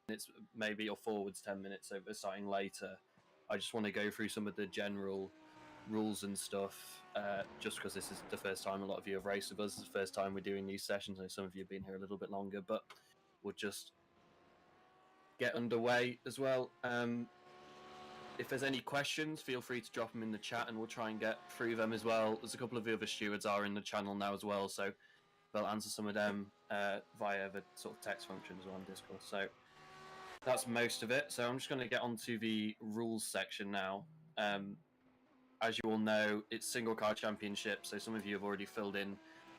minutes, maybe, or forwards 10 minutes over starting later. I just want to go through some of the general rules and stuff, just because this is the first time a lot of you have raced with us. It's the first time we're doing these sessions. I know some of you have been here a little bit longer, but we'll just get underway as well. If there's any questions, feel free to drop them in the chat and we'll try and get through them as well. There's a couple of the other stewards are in the channel now as well, so they'll answer some of them via the sort of text function as well on Discord. So that's most of it. So I'm just going to get onto the rules section now. As you all know, it's single car championship, so some of you have already filled in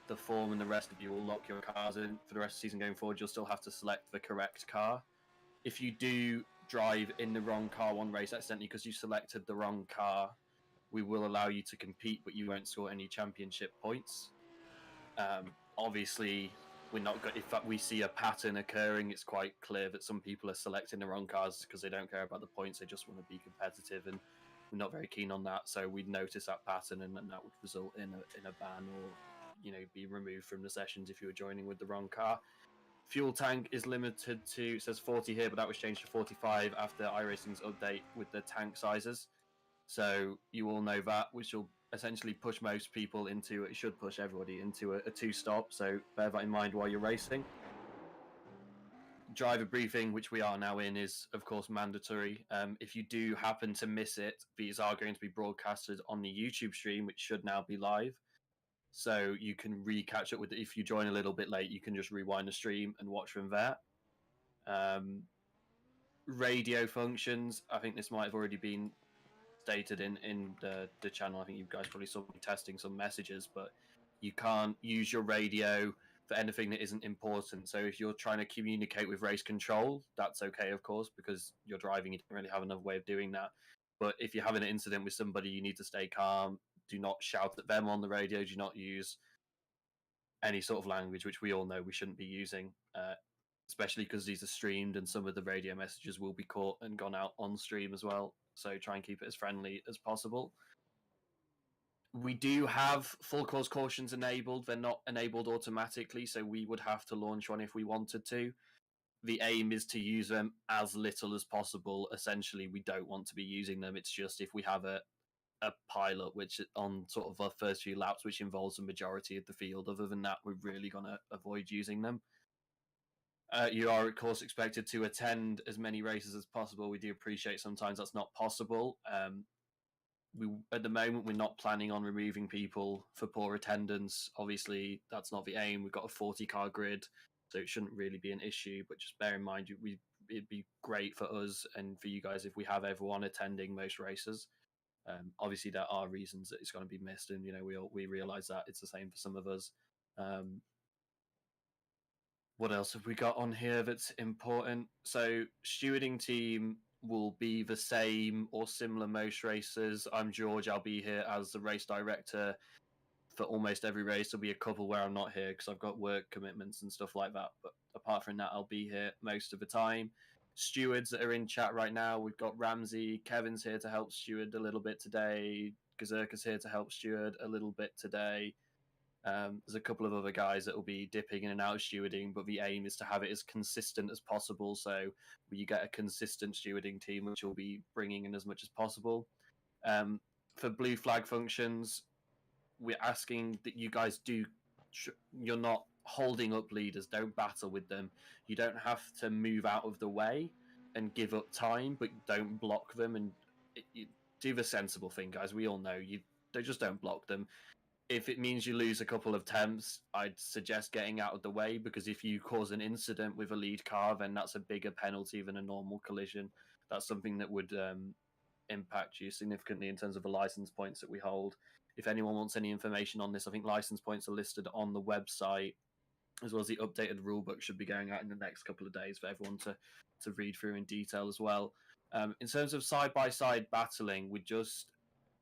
the form and the rest of you will lock your cars in for the rest of the season going forward. You'll still have to select the correct car. If you do drive in the wrong car one race accidentally because you selected the wrong car, we will allow you to compete, but you won't score any championship points. Obviously, we're not good. If we see a pattern occurring, it's quite clear that some people are selecting the wrong cars because they don't care about the points. They just want to be competitive, and we're not very keen on that. So we'd notice that pattern, and that would result in a ban or be removed from the sessions if you were joining with the wrong car. Fuel tank is limited to, it says 40 here, but that was changed to 45 after iRacing's update with the tank sizes. So you all know that, which will essentially push most people into, it should push everybody into a two-stop, so bear that in mind while you're racing. Driver briefing, which we are now in, is of course mandatory. If you do happen to miss it, these are going to be broadcasted on the YouTube stream, which should now be live. So you can catch up with it. If you join a little bit late, you can just rewind the stream and watch from there. Radio functions, I think this might have already been stated in the channel. I think you guys probably saw me testing some messages, but you can't use your radio for anything that isn't important. So if you're trying to communicate with race control, that's okay, of course, because you're driving, you don't really have another way of doing that. But if you're having an incident with somebody, you need to stay calm. Do not shout at them on the radio. Do not use any sort of language, which we all know we shouldn't be using, especially because these are streamed and some of the radio messages will be caught and gone out on stream as well. So try and keep it as friendly as possible. We do have full course cautions enabled. They're not enabled automatically, so we would have to launch one if we wanted to. The aim is to use them as little as possible. Essentially, we don't want to be using them. It's just if we have a pilot, which on sort of our first few laps, which involves the majority of the field. Other than that, we're really going to avoid using them. You are, of course, expected to attend as many races as possible. We do appreciate sometimes that's not possible. At the moment, we're not planning on removing people for poor attendance. Obviously, that's not the aim. We've got a 40-car grid, so it shouldn't really be an issue. But just bear in mind, it'd be great for us and for you guys if we have everyone attending most races. Obviously, there are reasons that it's going to be missed, and we realise that it's the same for some of us. What else have we got on here that's important? So, stewarding team will be the same or similar most races. I'm George. I'll be here as the race director for almost every race. There'll be a couple where I'm not here because I've got work commitments and stuff like that. But apart from that, I'll be here most of the time. Stewards that are in chat right now, we've got Ramsey. Kevin's here to help steward a little bit today. Gazerka's here to help steward a little bit today. There's a couple of other guys that will be dipping in and out of stewarding, but the aim is to have it as consistent as possible. So you get a consistent stewarding team, which will be bringing in as much as possible. For blue flag functions, we're asking that you guys you're not holding up leaders. Don't battle with them. You don't have to move out of the way and give up time, but don't block them and do the sensible thing, guys. We all know just don't block them. If it means you lose a couple of temps, I'd suggest getting out of the way, because if you cause an incident with a lead car, then that's a bigger penalty than a normal collision. That's something that would impact you significantly in terms of the license points that we hold. If anyone wants any information on this, I think license points are listed on the website, as well as the updated rulebook should be going out in the next couple of days for everyone to read through in detail as well. In terms of side-by-side battling, we're just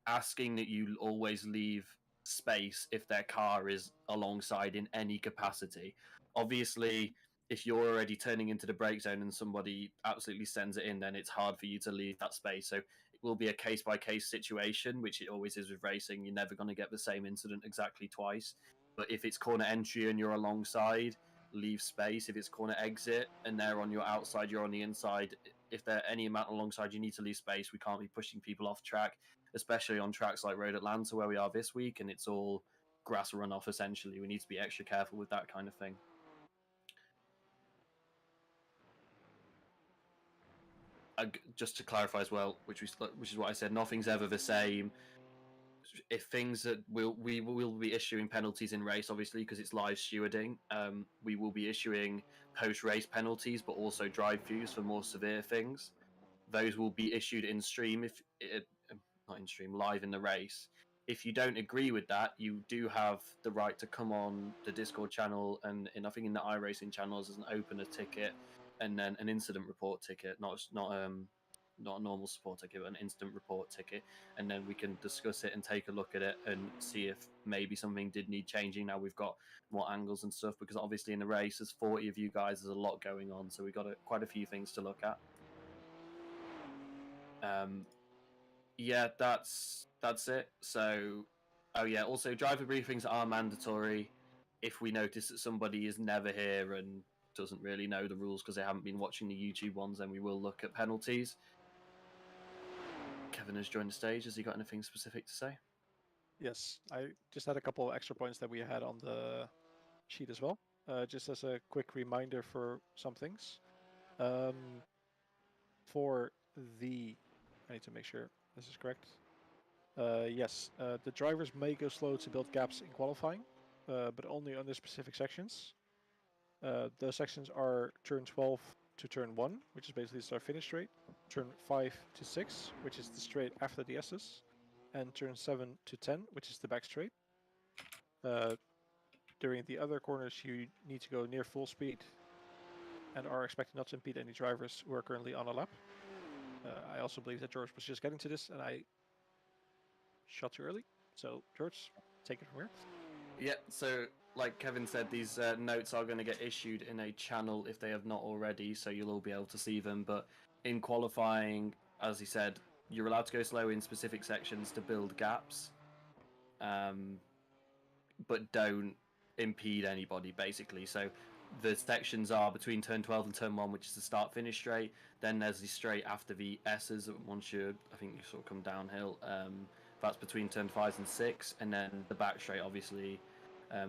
asking that you always leave space if their car is alongside in any capacity. Obviously, if you're already turning into the brake zone and somebody absolutely sends it in, then it's hard for you to leave that space. So it will be a case-by-case situation, which it always is with racing. You're never going to get the same incident exactly twice. But if it's corner entry and you're alongside, leave space. If it's corner exit and they're on your outside, you're on the inside. If they're any amount alongside, you need to leave space. We can't be pushing people off track, especially on tracks like Road Atlanta where we are this week, and it's all grass runoff essentially. We need to be extra careful with that kind of thing. Just to clarify as well, which is what I said, nothing's ever the same. If things that we will be issuing penalties in race, obviously, because it's live stewarding. We will be issuing post-race penalties, but also drive-throughs for more severe things. Those will be issued in stream, if not in stream, live in the race. If you don't agree with that, you do have the right to come on the Discord channel, and I think in the iRacing channels, there's an opener ticket and then an incident report ticket, not a normal support ticket, but an instant report ticket, and then we can discuss it and take a look at it and see if maybe something did need changing. Now we've got more angles and stuff, because obviously in the race there's 40 of you guys, there's a lot going on, so we've got quite a few things to look at. Yeah, that's it. So, oh yeah, also driver briefings are mandatory. If we notice that somebody is never here and doesn't really know the rules because they haven't been watching the YouTube ones, then we will look at penalties. Kevin has joined the stage. Has he got anything specific to say? Yes, I just had a couple of extra points that we had on the sheet as well. Just as a quick reminder for some things. For the, I need to make sure this is correct. Yes, the drivers may go slow to build gaps in qualifying, but only under specific sections. Those sections are turn 12 to turn 1, which is basically the start-finish straight, turn 5 to 6, which is the straight after the S's, and turn 7 to 10, which is the back straight. During the other corners, you need to go near full speed and are expected not to impede any drivers who are currently on a lap. I also believe that George was just getting to this, and I shot too early. So, George, take it from here. Yeah, so like Kevin said, these notes are going to get issued in a channel if they have not already, so you'll all be able to see them. But in qualifying, as he said, you're allowed to go slow in specific sections to build gaps, but don't impede anybody, basically. So the sections are between turn 12 and turn 1, which is the start-finish straight. Then there's the straight after the S's, once you, I think you sort of come downhill. That's between turn 5 and 6, and then the back straight, obviously,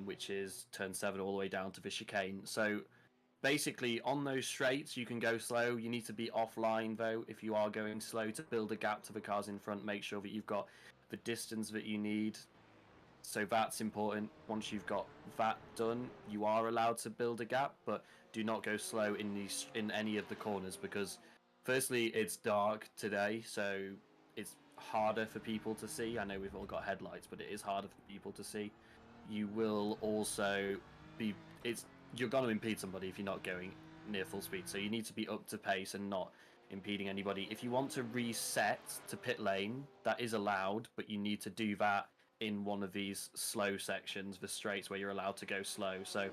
which is turn 7 all the way down to the chicane. So basically, on those straights, you can go slow. You need to be offline, though, if you are going slow, to build a gap to the cars in front. Make sure that you've got the distance that you need. So that's important. Once you've got that done, you are allowed to build a gap, but do not go slow in any of the corners, because firstly, it's dark today, so it's harder for people to see. I know we've all got headlights, but it is harder for people to see. You will also you're going to impede somebody if you're not going near full speed, so you need to be up to pace and not impeding anybody. If you want to reset to pit lane, that is allowed, but you need to do that in one of these slow sections, the straights where you're allowed to go slow. So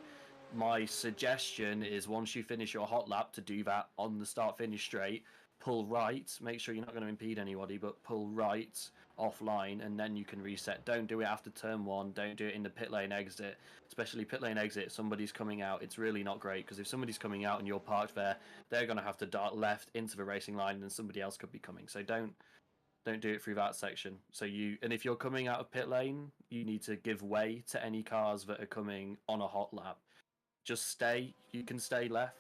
my suggestion is, once you finish your hot lap, to do that on the start finish straight, pull right, make sure you're not going to impede anybody, but pull right offline, and then you can reset. Don't do it after turn 1, don't do it in the pit lane exit, especially pit lane exit. Somebody's coming out, it's really not great, because if somebody's coming out and you're parked there, they're going to have to dart left into the racing line, and somebody else could be coming. So don't do it through that section. So and if you're coming out of pit lane, you need to give way to any cars that are coming on a hot lap. Just stay. You can stay left.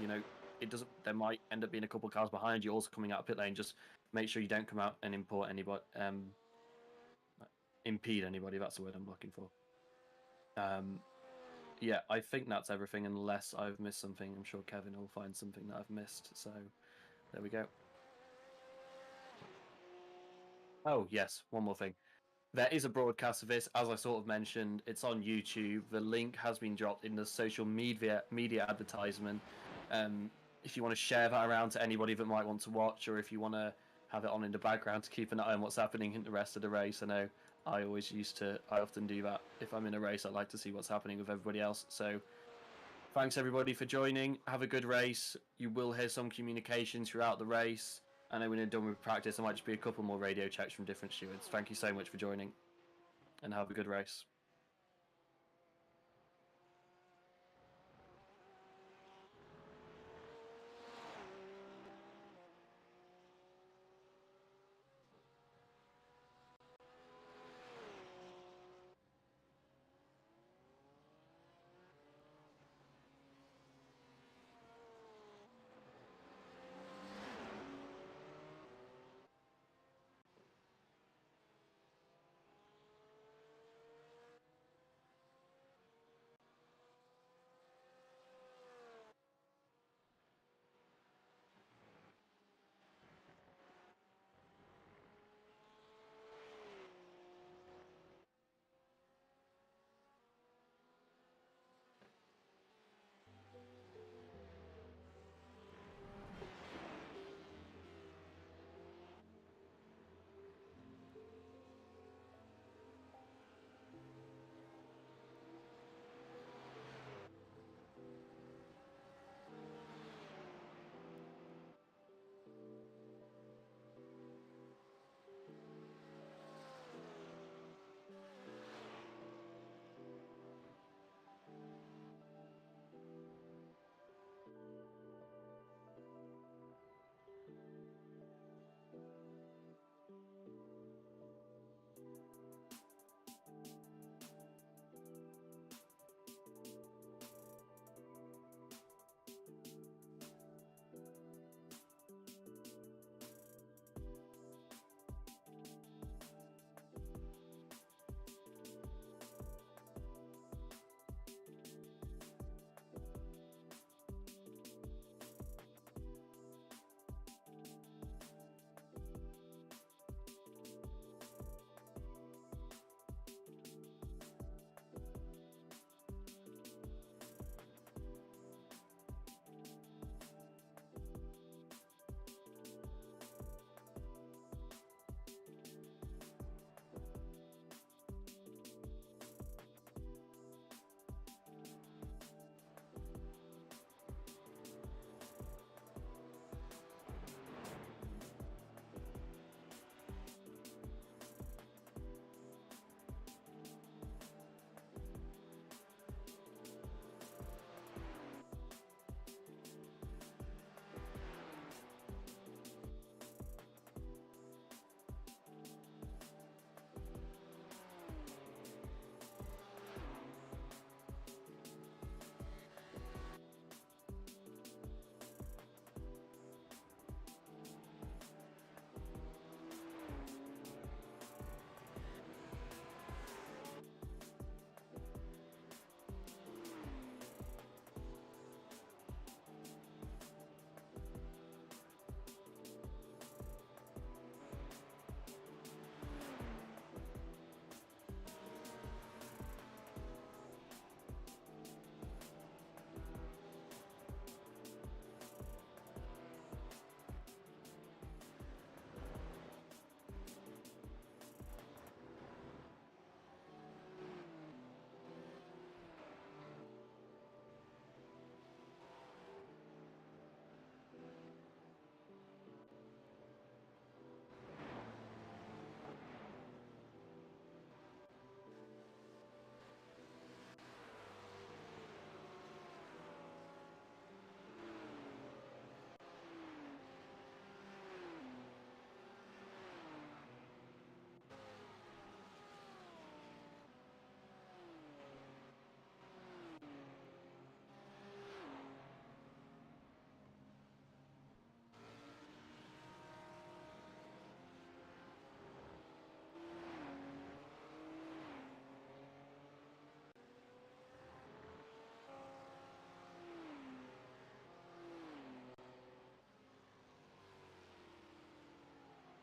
You know, it doesn't. There might end up being a couple of cars behind you also coming out of pit lane. Just make sure you don't come out and impede anybody. That's the word I'm looking for. Yeah, I think that's everything, unless I've missed something. I'm sure Kevin will find something that I've missed. So there we go. Oh, yes, one more thing. There is a broadcast of this, as I sort of mentioned. It's on YouTube. The link has been dropped in the social media advertisement. If you want to share that around to anybody that might want to watch, or if you want to have it on in the background to keep an eye on what's happening in the rest of the race. I know I often do that. If I'm in a race, I like to see what's happening with everybody else. So thanks everybody for joining. Have a good race. You will hear some communication throughout the race. I know when you're done with practice, there might just be a couple more radio checks from different stewards. Thank you so much for joining, and have a good race.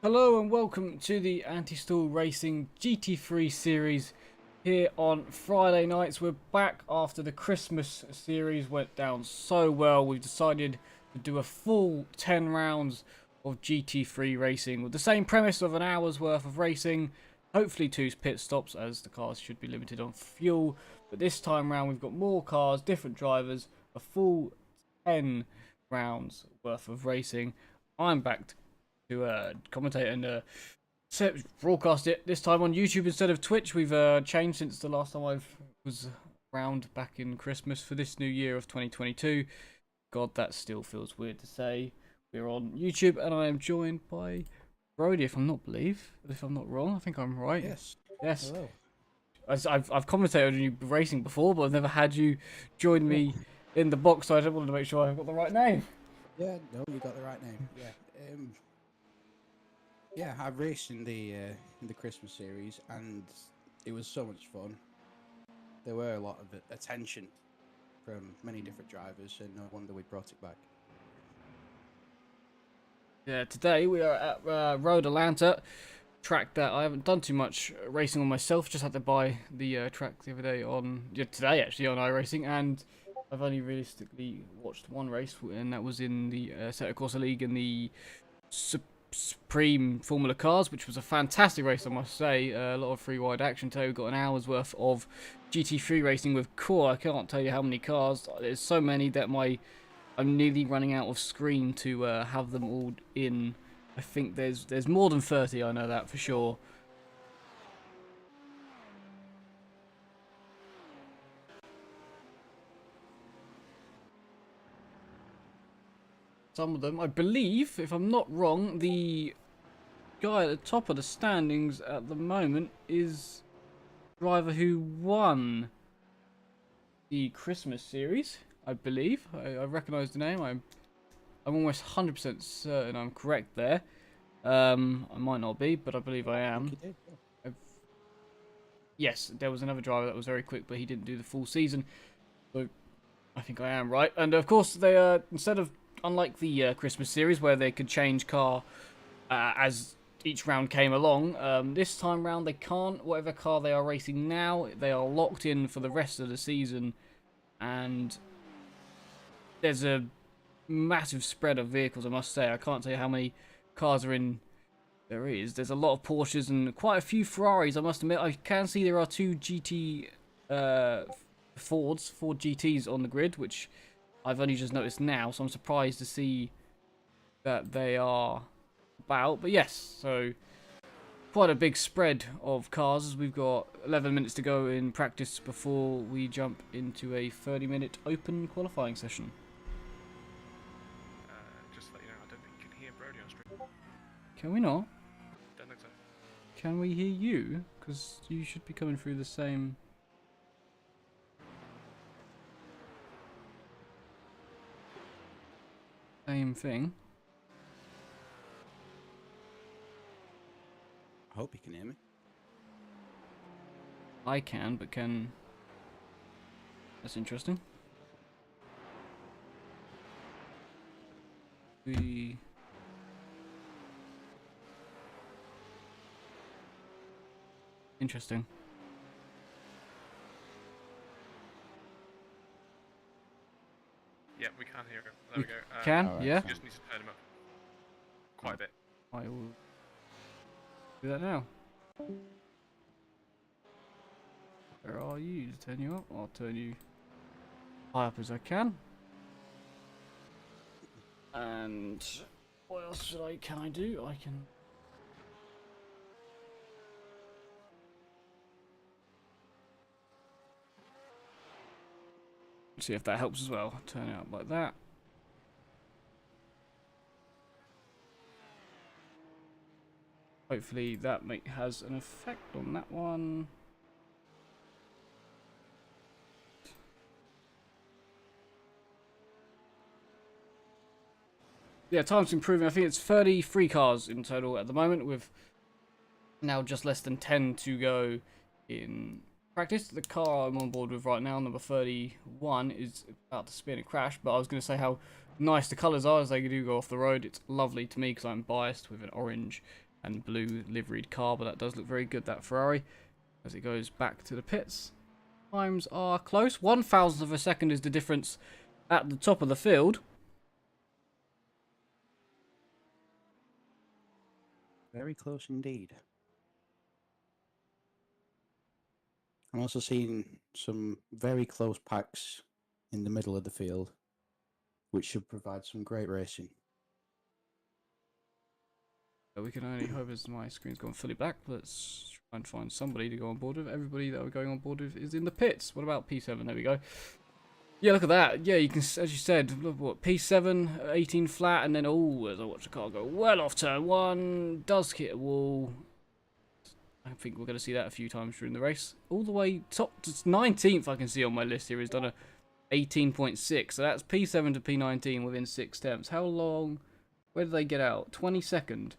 Hello and welcome to the Anti-Stall Racing GT3 series here on Friday nights. We're back after the Christmas series went down so well. We've decided to do a full 10 rounds of GT3 racing with the same premise of an hour's worth of racing. Hopefully 2 pit stops, as the cars should be limited on fuel. But this time round we've got more cars, different drivers, a full 10 rounds worth of racing. I'm back to commentate and broadcast it this time on YouTube instead of Twitch. We've changed since the last time I was around back in Christmas for this new year of 2022. God, that still feels weird to say. We're on YouTube, and I am joined by Brody, if I'm not wrong. I think I'm right. Yes. Hello. I've commentated on you racing before, but I've never had you join me in the box, so I just wanted to make sure I've got the right name. Yeah, no, you got the right name. Yeah, I raced in the Christmas series, and it was so much fun. There were a lot of attention from many different drivers, and no wonder we brought it back. Yeah, today we are at Road Atlanta, track that I haven't done too much racing on myself. Just had to buy the track the other day today actually on iRacing, and I've only realistically watched one race, and that was in the Assetto Corsa League in the Supreme Formula Cars, which was a fantastic race, I must say. A lot of free wide action today. We've got an hour's worth of GT3 racing with Core. I can't tell you how many cars. There's so many that I'm nearly running out of screen to have them all in. I think there's more than 30, I know that for sure. Some of them, I believe, if I'm not wrong, the guy at the top of the standings at the moment is the driver who won the Christmas series, I believe. I recognise the name. I'm almost 100% certain I'm correct there. I might not be, but I believe I am. Yes, there was another driver that was very quick, but he didn't do the full season. So I think I am right. And of course, they unlike the Christmas series where they could change car as each round came along, this time round they can't. Whatever car they are racing now, they are locked in for the rest of the season, and there's a massive spread of vehicles, I must say. I can't tell you how many cars are in. There's a lot of Porsches and quite a few Ferraris, I must admit. I can see there are 2 GT Ford GTs on the grid, which I've only just noticed now, so I'm surprised to see that they are about. But yes, so quite a big spread of cars. We've got 11 minutes to go in practice before we jump into a 30-minute open qualifying session. Just to let you know, I don't think you can hear Brody on stream. Can we not? Don't think so. Can we hear you? Because you should be coming through the same... same thing. I hope you can hear me. I can, but can... That's interesting. Interesting. Yeah, we can hear him. There we go. Can? Alright, Yeah? You just need to turn him up quite a bit. I will do that now. Where are you? To turn you up? I'll turn you high up as I can. And what else can I do? I can... see if that helps as well. Turn it up like that. Hopefully that has an effect on that one. Yeah, time's improving. I think it's 33 cars in total at the moment, with now just less than 10 to go in practice. The car I'm on board with right now, number 31, is about to spin and crash, but I was going to say how nice the colours are as they do go off the road. It's lovely to me because I'm biased with an orange and blue liveried car, but that does look very good, that Ferrari, as it goes back to the pits. Times are close. 1,000th of a second is the difference at the top of the field. Very close indeed. I'm also seeing some very close packs in the middle of the field, which should provide some great racing. We can only hope as my screen's gone fully black. Let's try and find somebody to go on board with. Everybody that we're going on board with is in the pits. What about P7? There we go. Yeah, look at that. Yeah, you can, as you said, look what, P7, 18 flat, and then, oh, as I watch the car go well off turn one, does hit a wall. I think we're going to see that a few times during the race. All the way top to 19th, I can see on my list here, has done a 18.6. So that's P7 to P19 within 6 attempts. How long? Where did they get out? 22nd.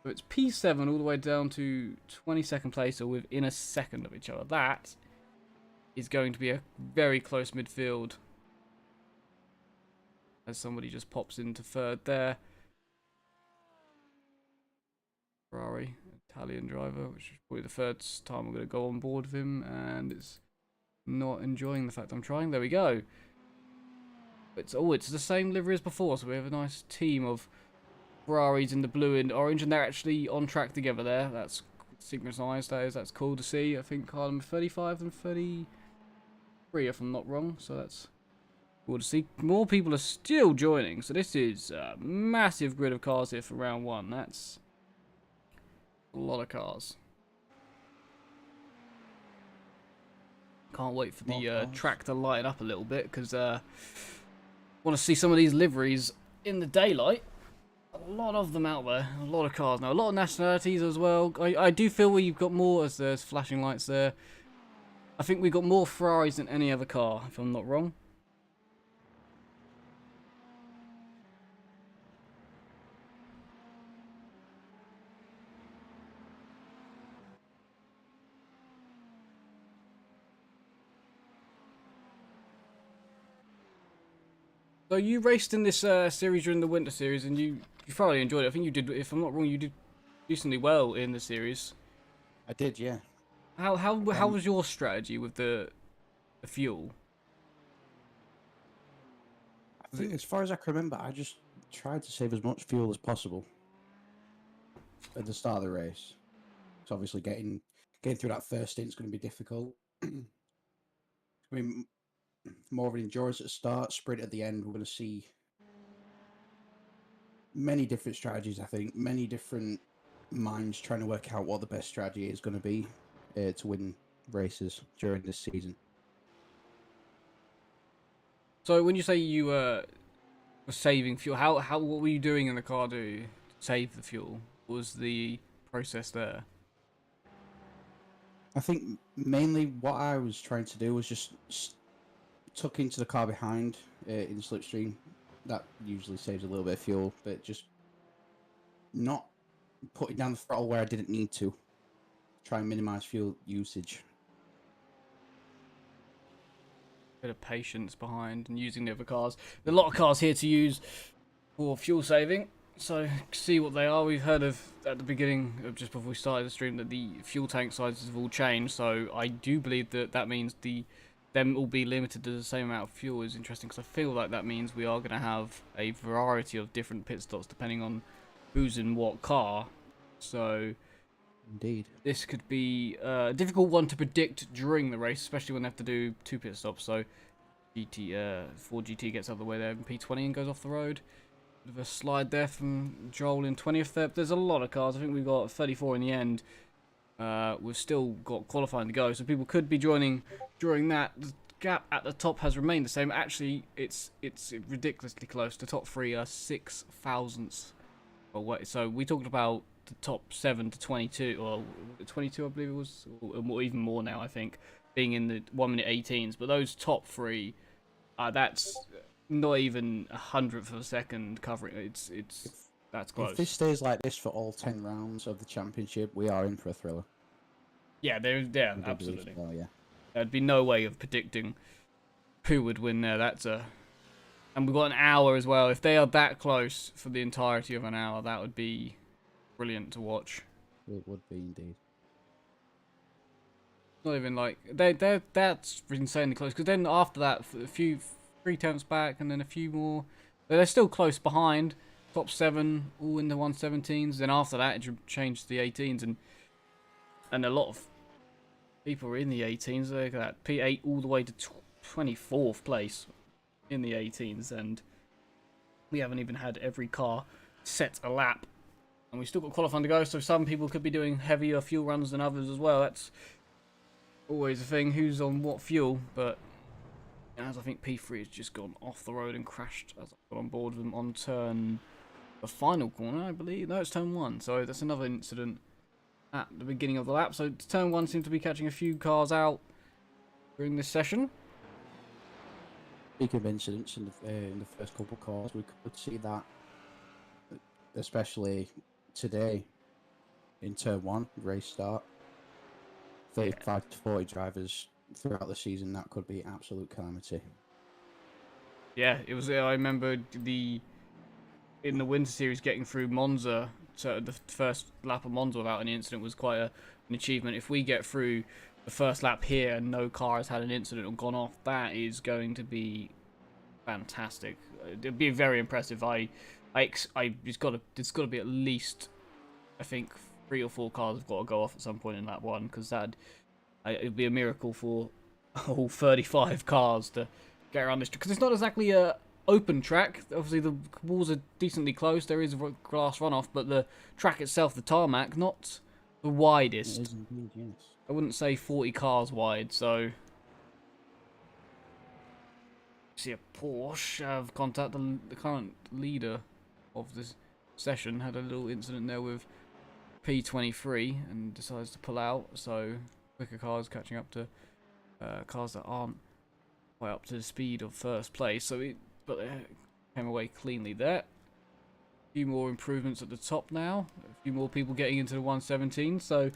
So it's P7 all the way down to 22nd place, or within a second of each other. That is going to be a very close midfield. As somebody just pops into third there. Ferrari, Italian driver, which is probably the third time I'm going to go on board with him, and it's not enjoying the fact I'm trying. There we go. It's the same livery as before, so we have a nice team of Ferraris in the blue and orange, and they're actually on track together there. That's synchronized, that is. That's cool to see. I think car number 35 and 33, if I'm not wrong, so that's cool to see. More people are still joining, so this is a massive grid of cars here for round one. That's a lot of cars. Can't wait for the track to lighten up a little bit, because want to see some of these liveries in the daylight. A lot of them out there, a lot of cars now, a lot of nationalities as well. I do feel we've got more, as there's flashing lights there. I think we've got more Ferraris than any other car, if I'm not wrong. So you raced in this series during the winter series, and you thoroughly enjoyed it. I think you did, if I'm not wrong, you did decently well in the series. I did, yeah. How was your strategy with the fuel? I think, as far as I can remember, I just tried to save as much fuel as possible at the start of the race. So obviously, getting through that first stint is going to be difficult. I mean, more of an endurance at the start, sprint at the end. We're going to see many different strategies. I think many different minds trying to work out what the best strategy is going to be to win races during this season. So when you say you were saving fuel, what were you doing in the car to save the fuel? What was the process there? I think mainly what I was trying to do was just tuck into the car behind in slipstream. That usually saves a little bit of fuel, but just not putting down the throttle where I didn't need to. Try and minimize fuel usage. Bit of patience behind and using the other cars. There's a lot of cars here to use for fuel saving, so see what they are. We've heard of at the beginning of just before we started the stream that the fuel tank sizes have all changed, so I do believe that means them will be limited to the same amount of fuel. Is interesting, because I feel like that means we are going to have a variety of different pit stops depending on who's in what car. So indeed, this could be a difficult one to predict during the race, especially when they have to do 2 pit stops. So Ford GT gets out of the way there in P20 and goes off the road. Bit of a slide there from Joel in 20th there. There's a lot of cars. I think we've got 34 in the end. We've still got qualifying to go, so people could be joining during that. The gap at the top has remained the same. Actually, it's ridiculously close. The top 3 are 6 thousandths away. So we talked about the top 7 to 22, or 22, I believe it was, or even more now, I think, being in the 1 minute 18s. But those top 3, that's not even 100th of a second covering. That's close. If this stays like this for all 10 rounds of the championship, we are in for a thriller. Yeah, absolutely. Oh, yeah. There'd be no way of predicting who would win there. And we've got an hour as well. If they are that close for the entirety of an hour, that would be brilliant to watch. It would be indeed. Not even like that's insanely close. Because then after that, a few 3 tenths back, and then a few more. But they're still close behind. Top 7, all in the 117s. Then after that, it changed to the 18s, and a lot of people are in the 18s. They got P8 all the way to 24th place in the 18s, and we haven't even had every car set a lap, and we still got qualifying to go. So some people could be doing heavier fuel runs than others as well. That's always a thing, who's on what fuel, but as I think P3 has just gone off the road and crashed as I got on board with them on the final corner, I believe. No, it's turn 1, so that's another incident at the beginning of the lap. So turn 1 seems to be catching a few cars out during this session. Speaking of incidents in the first couple of cars, we could see that, especially today in turn 1, race start. 35 to 40 drivers throughout the season, that could be absolute calamity. Yeah, it was. I remember in the Winter Series getting through Monza, so the first lap of Monza without any incident was quite an achievement. If we get through the first lap here and no car has had an incident or gone off, that is going to be fantastic. It'd be very impressive. It's got to be at least, I think, 3 or 4 cars have got to go off at some point in lap 1, because it'd be a miracle for all 35 cars to get around this, because it's not exactly a open track. Obviously the walls are decently close, there is a glass runoff, but the track itself, the tarmac, not the widest. It is indeed, yes. I wouldn't say 40 cars wide, so see a Porsche have contacted the current leader of this session, had a little incident there with P23 and decides to pull out, so quicker cars catching up to cars that aren't quite up to the speed of first place, but they came away cleanly there. A few more improvements at the top now, a few more people getting into the 117, so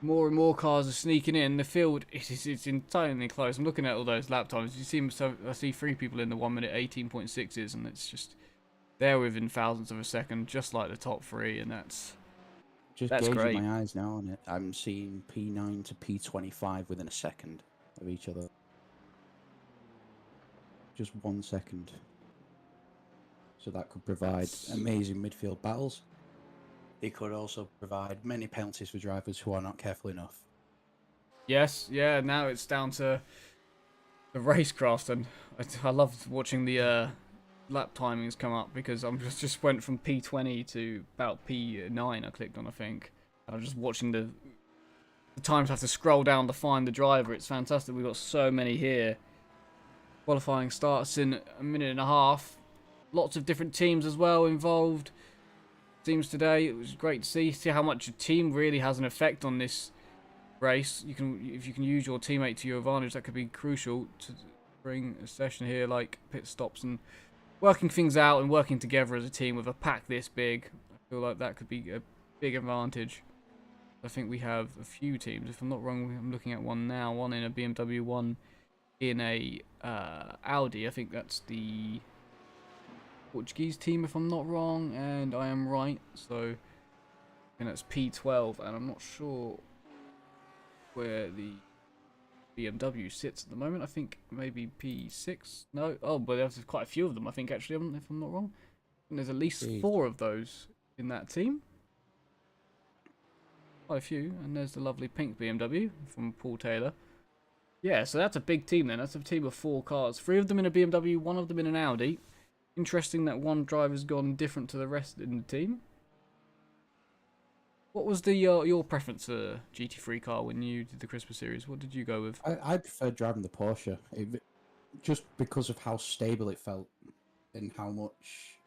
more and more cars are sneaking in. The field it's entirely close. I'm looking at all those lap times. I see 3 people in the 1 minute 18.6s, and it's just they're within thousandths of a second, just like the top 3, and that's Gauging great. my eyes now on it, I'm seeing P9 to P25 within a second of each other. Just 1 second. So that could provide amazing midfield battles. It could also provide many penalties for drivers who are not careful enough. Yes, yeah, now it's down to the racecraft, and I love watching the lap timings come up, because I'm just went from P20 to about P9 I clicked on, I think. And I'm just watching the times have to scroll down to find the driver. It's fantastic. We've got so many here. Qualifying starts in a minute and a half. Lots of different teams as well involved. Teams today, it was great to see how much a team really has an effect on this race. If you can use your teammate to your advantage, that could be crucial to bring a session here like pit stops and working things out and working together as a team with a pack this big. I feel like that could be a big advantage. I think we have a few teams. If I'm not wrong, I'm looking at one now. One in a BMW, one in a Audi. I think that's the Portuguese team, if I'm not wrong, and I am right. So, and that's P12, and I'm not sure where the BMW sits at the moment. I think maybe P6. No, oh, but there's quite a few of them, I think, actually, if I'm not wrong. And there's at least 4 of those in that team. Quite a few, and there's the lovely pink BMW from Paul Taylor. Yeah, so that's a big team then. That's a team of 4 cars. 3 of them in a BMW, 1 of them in an Audi. Interesting that one driver's gone different to the rest in the team. What was your preference for GT3 car when you did the Christmas series? What did you go with? I preferred driving the Porsche, just because of how stable it felt and how much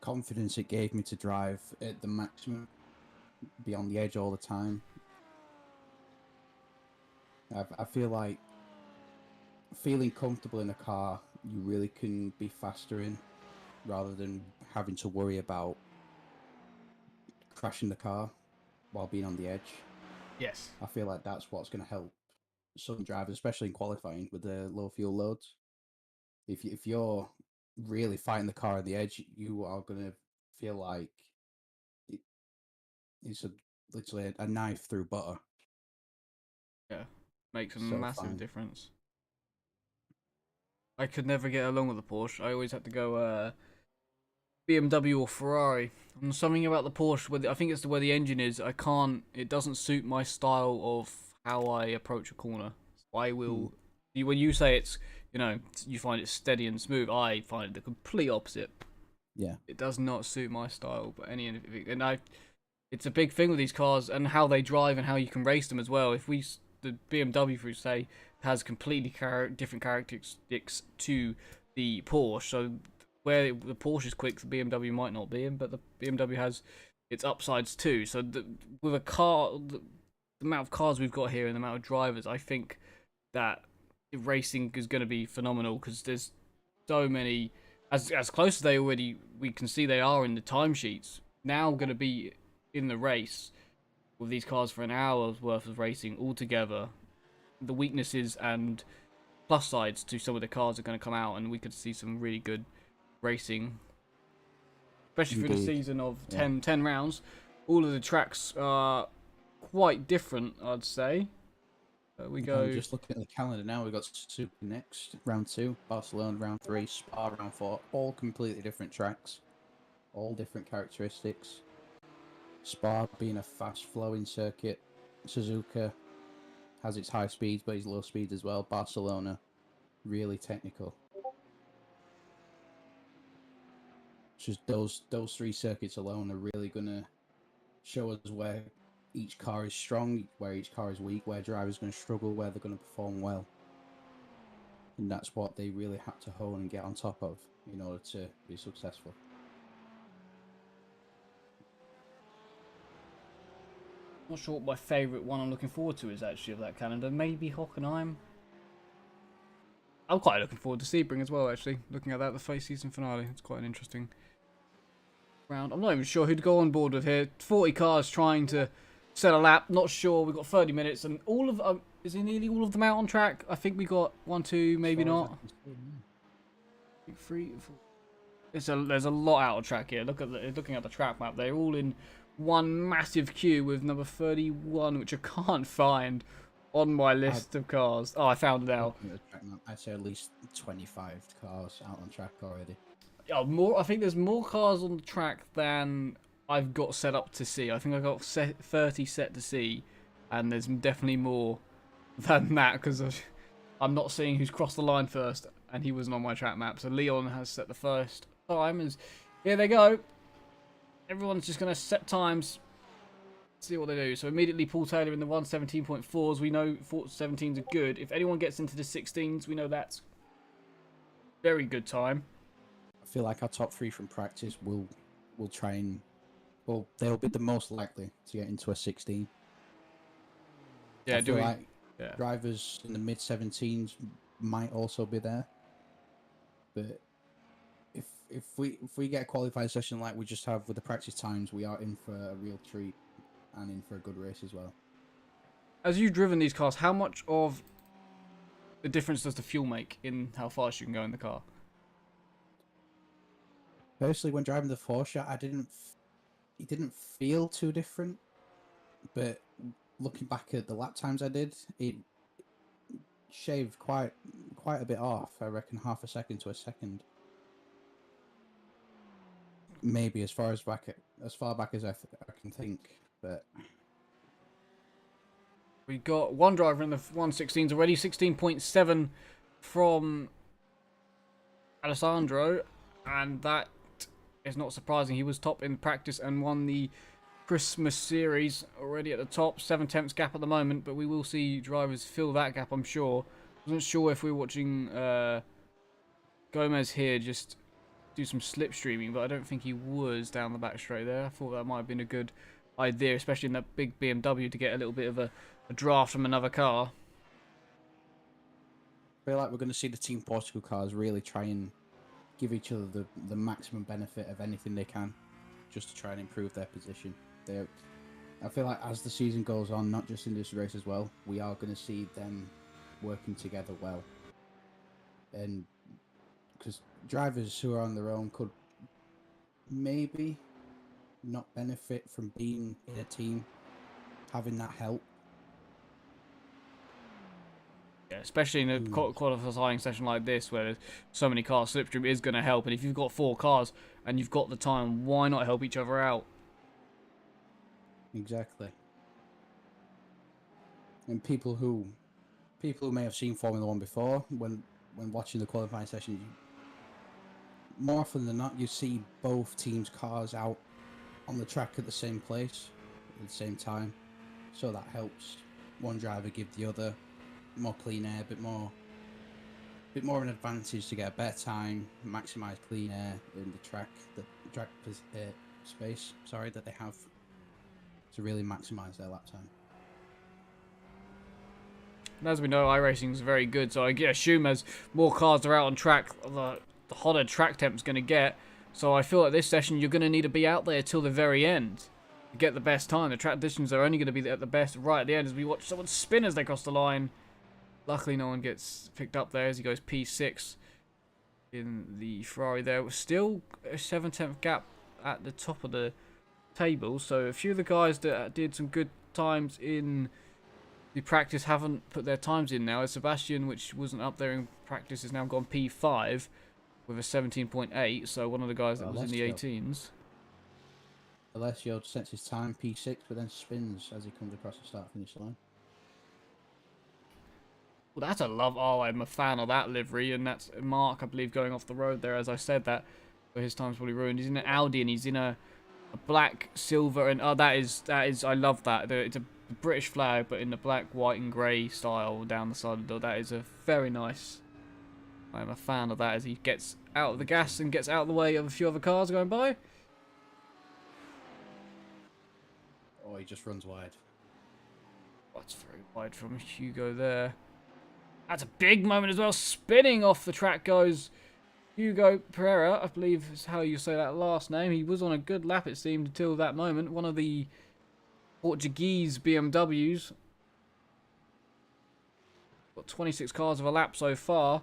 confidence it gave me to drive at the maximum, be on the edge all the time. I feel like feeling comfortable in a car, you really can be faster in, rather than having to worry about crashing the car while being on the edge. Yes. I feel like that's what's going to help some drivers, especially in qualifying with the low fuel loads. If you're really fighting the car on the edge, you are going to feel like it's literally a knife through butter. Yeah, makes a So massive fine. difference. I could never get along with the Porsche. I always had to go BMW or Ferrari. And something about the Porsche, I think it's where the engine is. I can't. It doesn't suit my style of how I approach a corner. I will. When you say it's, you find it steady and smooth. I find it the complete opposite. Yeah. It does not suit my style. But it's a big thing with these cars and how they drive and how you can race them as well. If the BMW, for say, has completely different characteristics to the Porsche. So where the Porsche is quick, the BMW might not be in, but the BMW has its upsides too. So with a car, the amount of cars we've got here and the amount of drivers, I think that racing is going to be phenomenal because there's so many. As close as we can see they are in the timesheets. Now going to be in the race with these cars for an hour's worth of racing altogether. The weaknesses and plus sides to some of the cars are going to come out, and we could see some really good racing, especially for the season of 10 rounds. All of the tracks are quite different, I'd say. Just looking at the calendar now, we've got Super next, round 2, Barcelona round 3, Spa round 4, all completely different tracks, all different characteristics. Spa being a fast-flowing circuit, Suzuka has its high speeds, but its low speeds as well. Barcelona, really technical. Just those 3 circuits alone are really gonna show us where each car is strong, where each car is weak, where drivers are going to struggle, where they're going to perform well. And that's what they really had to hone and get on top of in order to be successful. Not sure what my favourite one I'm looking forward to is actually of that calendar. Maybe Hockenheim. I'm quite looking forward to Sebring as well, actually. Looking at that, the face season finale. It's quite an interesting round. I'm not even sure who to go on board with here. 40 cars trying to set a lap. Not sure. We've got 30 minutes, and all of is it nearly all of them out on track? I think we got 1, 2, maybe not. 3, 4. There's a lot out of track here. Looking at the track map. They're all in one massive queue with number 31, which I can't find on my list of cars. Oh, I found it now. I'd say at least 25 cars out on track already. I think there's more cars on the track than I've got set up to see. I think I got 30 set to see, and there's definitely more than that because I'm not seeing who's crossed the line first, and he wasn't on my track map. So Leon has set the first time. As here they go. Everyone's just going to set times, see what they do. So immediately Paul Taylor in the 1:17.4s. We know 17s are good. If anyone gets into the 16s, we know that's very good time. I feel like our top 3 from practice will try and they'll be the most likely to get into a 16. Yeah, drivers in the mid 17s might also be there, but if we get a qualifying session like we just have with the practice times, we are in for a real treat and in for a good race as well. As you've driven these cars, how much of the difference does the fuel make in how fast you can go in the car? Personally, when driving the Porsche, it didn't feel too different, but looking back at the lap times I did, it shaved quite a bit off. I reckon half a second to a second. Maybe as far back as I can think, but we got one driver in the 116s already, 16.7 from Alessandro, and that is not surprising. He was top in practice and won the Christmas series already at the top. 7/10 gap at the moment, but we will see drivers fill that gap, I'm sure. Wasn't sure if we were watching Gomez here just do some slipstreaming, but I don't think he was down the back straight there. I thought that might have been a good idea, especially in that big BMW, to get a little bit of a draft from another car. I feel like we're going to see the Team Portugal cars really try and give each other the maximum benefit of anything they can, just to try and improve their position. I feel like as the season goes on, not just in this race as well, we are going to see them working together well. And because drivers who are on their own could maybe not benefit from being in a team, having that help? Yeah, especially in a qualifying session like this, where there's so many cars, slipstream is going to help. And if you've got 4 cars and you've got the time, why not help each other out? Exactly. And people who may have seen Formula One before, when watching the qualifying session, more often than not, you see both teams' cars out on the track at the same place at the same time, so that helps one driver give the other more clean air, a bit more of an advantage to get a better time, maximize clean air in the track space. Sorry, that they have to really maximize their lap time. And as we know, iRacing is very good, so I assume as more cars are out on track, the hotter track temp's going to get. So I feel like this session you're going to need to be out there till the very end to get the best time. The track conditions are only going to be at the best right at the end as we watch someone spin as they cross the line. Luckily, no one gets picked up there as he goes P6 in the Ferrari there. Still a 7/10 gap at the top of the table. So a few of the guys that did some good times in the practice haven't put their times in now. As Sebastian, which wasn't up there in practice, has now gone P5 with a 17.8. So one of the guys that was in the 18s. Alessio sets his time P6, but then spins as he comes across the start-finish line. Well, that's a love. Oh, I'm a fan of that livery, and that's Mark, I believe, going off the road there. As I said that, but his time's probably ruined. He's in an Audi, and he's in a black, silver, and that is. I love that. It's a British flag, but in the black, white, and grey style down the side of the door. That is a very nice. I'm a fan of that as he gets out of the gas and gets out of the way of a few other cars going by. Oh, he just runs wide. That's very wide from Hugo there. That's a big moment as well. Spinning off the track goes Hugo Pereira, I believe is how you say that last name. He was on a good lap, it seemed, until that moment. One of the Portuguese BMWs. Got 26 cars of a lap so far.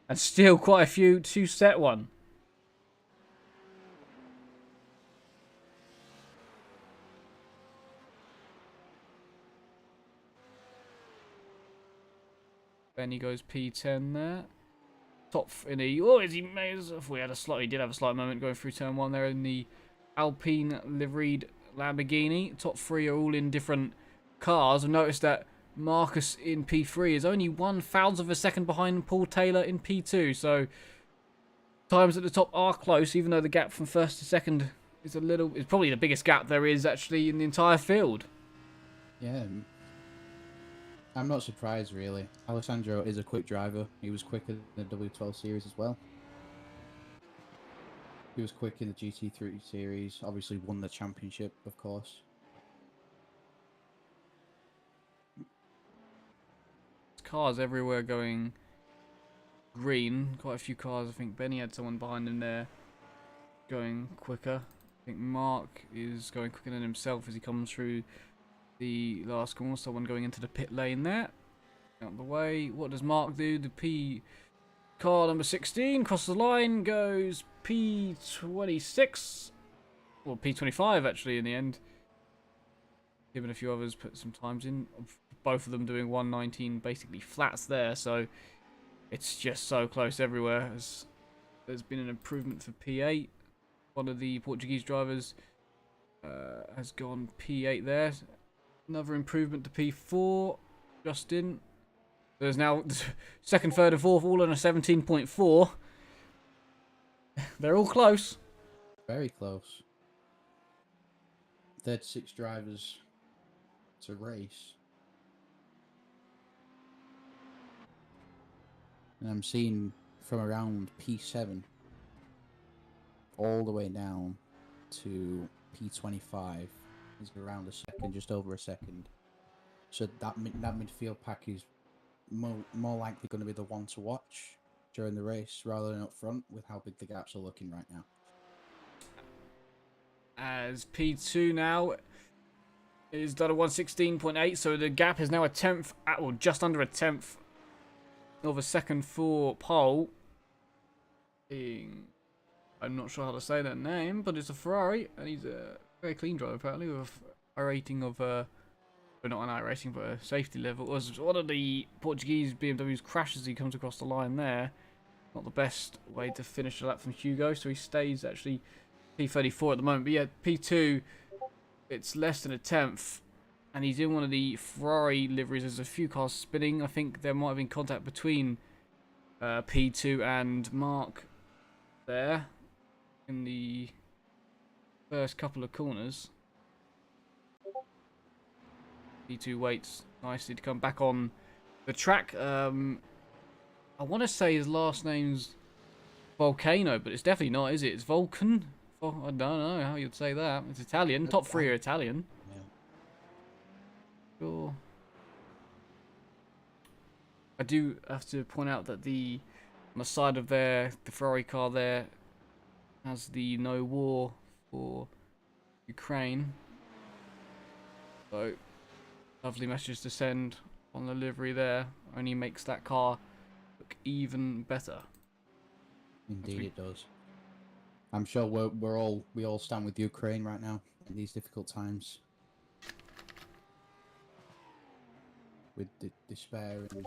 And still quite a few to set one. Benny goes P10 there. Top in the... Oh, is he... We had a slight... He did have a slight moment going through turn 1 there in the Alpine liveried Lamborghini. Top 3 are all in different cars. I've noticed that Marcus in P3 is only 1/1000 of a second behind Paul Taylor in P2. So times at the top are close, even though the gap from first to second is a little... It's probably the biggest gap there is actually in the entire field. Yeah. I'm not surprised, really. Alessandro is a quick driver. He was quick in the W12 series as well. He was quick in the GT3 series. Obviously won the championship, of course. Cars everywhere going green. Quite a few cars. I think Benny had someone behind him there going quicker. I think Mark is going quicker than himself as he comes through the last corner. Someone going into the pit lane there. Out the way. What does Mark do? The P car number 16 crosses the line, goes P26. Well, P25 actually in the end. Him and a few others put some times in. Both of them doing 119 basically flats there. So it's just so close everywhere. There's been an improvement for P8. One of the Portuguese drivers has gone P8 there. Another improvement to P4. Justin. There's now second, third, and fourth all on a 17.4. They're all close. Very close. 36 drivers to race. And I'm seeing from around P7 all the way down to P25 is around a second, just over a second. So that midfield pack is more likely going to be the one to watch during the race rather than up front with how big the gaps are looking right now. As P2 now is done a 116.8, so the gap is now a tenth, or just under a tenth of a second for pole. I'm not sure how to say that name, but it's a Ferrari, and he's very clean drive apparently, with a rating of well, not an I rating, but a safety level. It was one of the Portuguese BMW's crashes. He comes across the line there. Not the best way to finish a lap from Hugo, so he stays actually P34 at the moment. But yeah, P2, it's less than a tenth, and he's in one of the Ferrari liveries. There's a few cars spinning. I think there might have been contact between P2 and Mark there in the first couple of corners. P2 waits nicely to come back on the track. I want to say his last name's Volcano, but it's definitely not, is it? It's Vulcan? I don't know how you'd say that. It's Italian. Top three are Italian. Yeah. Sure. I do have to point out that on the side of the Ferrari car there has the no war for Ukraine. So, lovely message to send on the livery there. Only makes that car look even better. Indeed, it does. I'm sure we all stand with Ukraine right now in these difficult times, with the despair and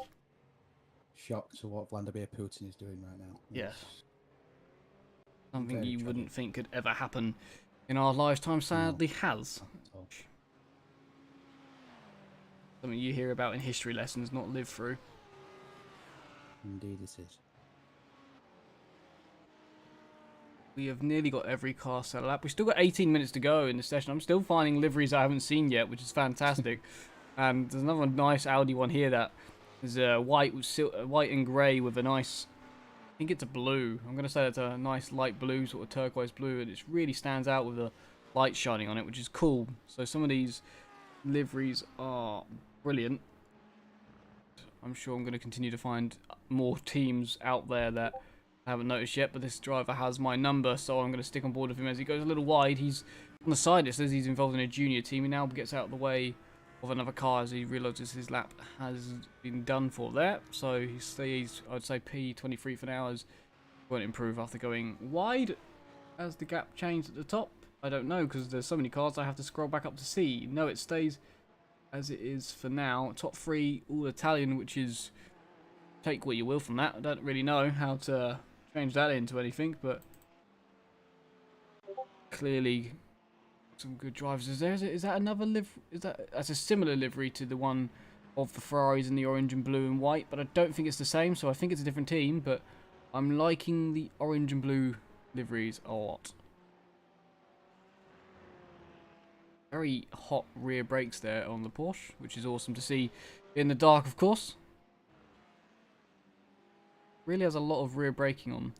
shock to what Vladimir Putin is doing right now. Yes. It's Something very you tragic. wouldn't think could ever happen in our lifetime, sadly has. Not at all. Something you hear about in history lessons, not live through. Indeed, it is. We have nearly got every car set up. We've still got 18 minutes to go in the session. I'm still finding liveries I haven't seen yet, which is fantastic. And there's another nice Audi one here that is white and grey with a nice, I think it's a blue. I'm going to say it's a nice light blue, sort of turquoise blue, and it really stands out with the light shining on it, which is cool. So some of these liveries are brilliant. I'm sure I'm going to continue to find more teams out there that I haven't noticed yet, but this driver has my number, so I'm going to stick on board with him as he goes a little wide. He's on the side. It says he's involved in a junior team. He now gets out of the way of another car as he realises his lap has been done for there. So he stays, I'd say, P23 for now, as won't improve after going wide. Has the gap changed at the top? I don't know, because there's so many cars I have to scroll back up to see. No, it stays as it is for now. Top three, all Italian, which is, take what you will from that. I don't really know how to change that into anything, but clearly some good drivers. Is that another that's a similar livery to the one of the Ferraris in the orange and blue and white, but I don't think it's the same, so I think it's a different team, but I'm liking the orange and blue liveries a lot. Very hot rear brakes there on the Porsche, which is awesome to see in the dark, of course. Really has a lot of rear braking on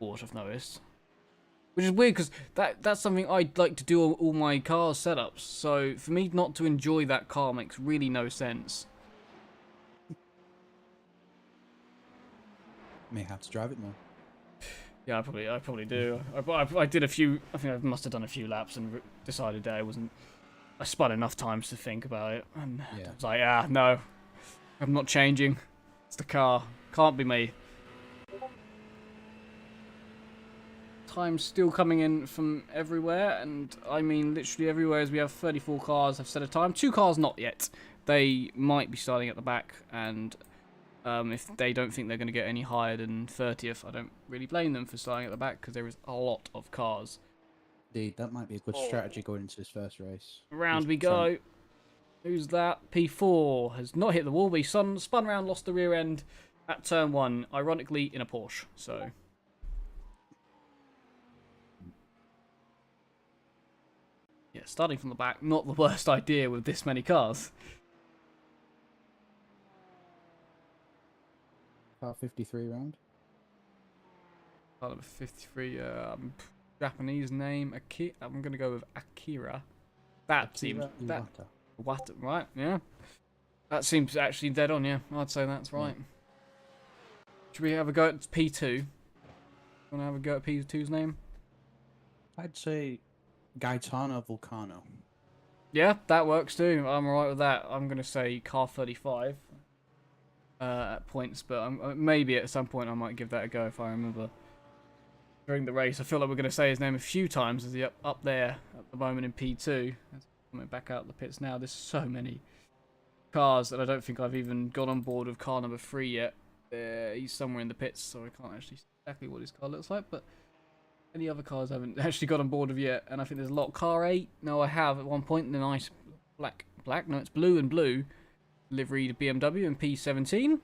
Porsche, I've noticed. Which is weird, because that's something I'd like to do on all my car setups. So for me not to enjoy that car makes really no sense. May have to drive it more. Yeah, I probably do. I did a few. I think I must have done a few laps and decided that I spun enough times to think about it, and Yeah. I was like, no, I'm not changing. It's the car. Can't be me. Time's still coming in from everywhere, and I mean literally everywhere, as we have 34 cars have set a time. 2 cars not yet. They might be starting at the back, and if they don't think they're going to get any higher than 30th, I don't really blame them for starting at the back, because there is a lot of cars. Indeed, that might be a good strategy going into his first race. Round we go. Who's that? P4 has not hit the wall, but he spun round, lost the rear end at turn 1, ironically in a Porsche. So yeah, starting from the back, not the worst idea with this many cars. Car 53 round. Part of 53, Japanese name, I'm going to go with Akira. That seems... Iwata. What? Right, yeah. That seems actually dead on, yeah. I'd say that's right. Yeah. Should we have a go at P2? Want to have a go at P2's name? I'd say Gaetano Vulcano. Yeah, that works too. I'm alright with that. I'm going to say car 35 at points, but maybe at some point I might give that a go if I remember during the race. I feel like we're going to say his name a few times as he up there at the moment in P2. Coming back out the pits now. There's so many cars that I don't think I've even got on board with car number 3 yet. He's somewhere in the pits, so I can't actually see exactly what his car looks like, but any other cars I haven't actually got on board with yet. And I think there's a lot. Car 8, no, I have at one point, the nice black, no, it's blue and blue liveried BMW and P17.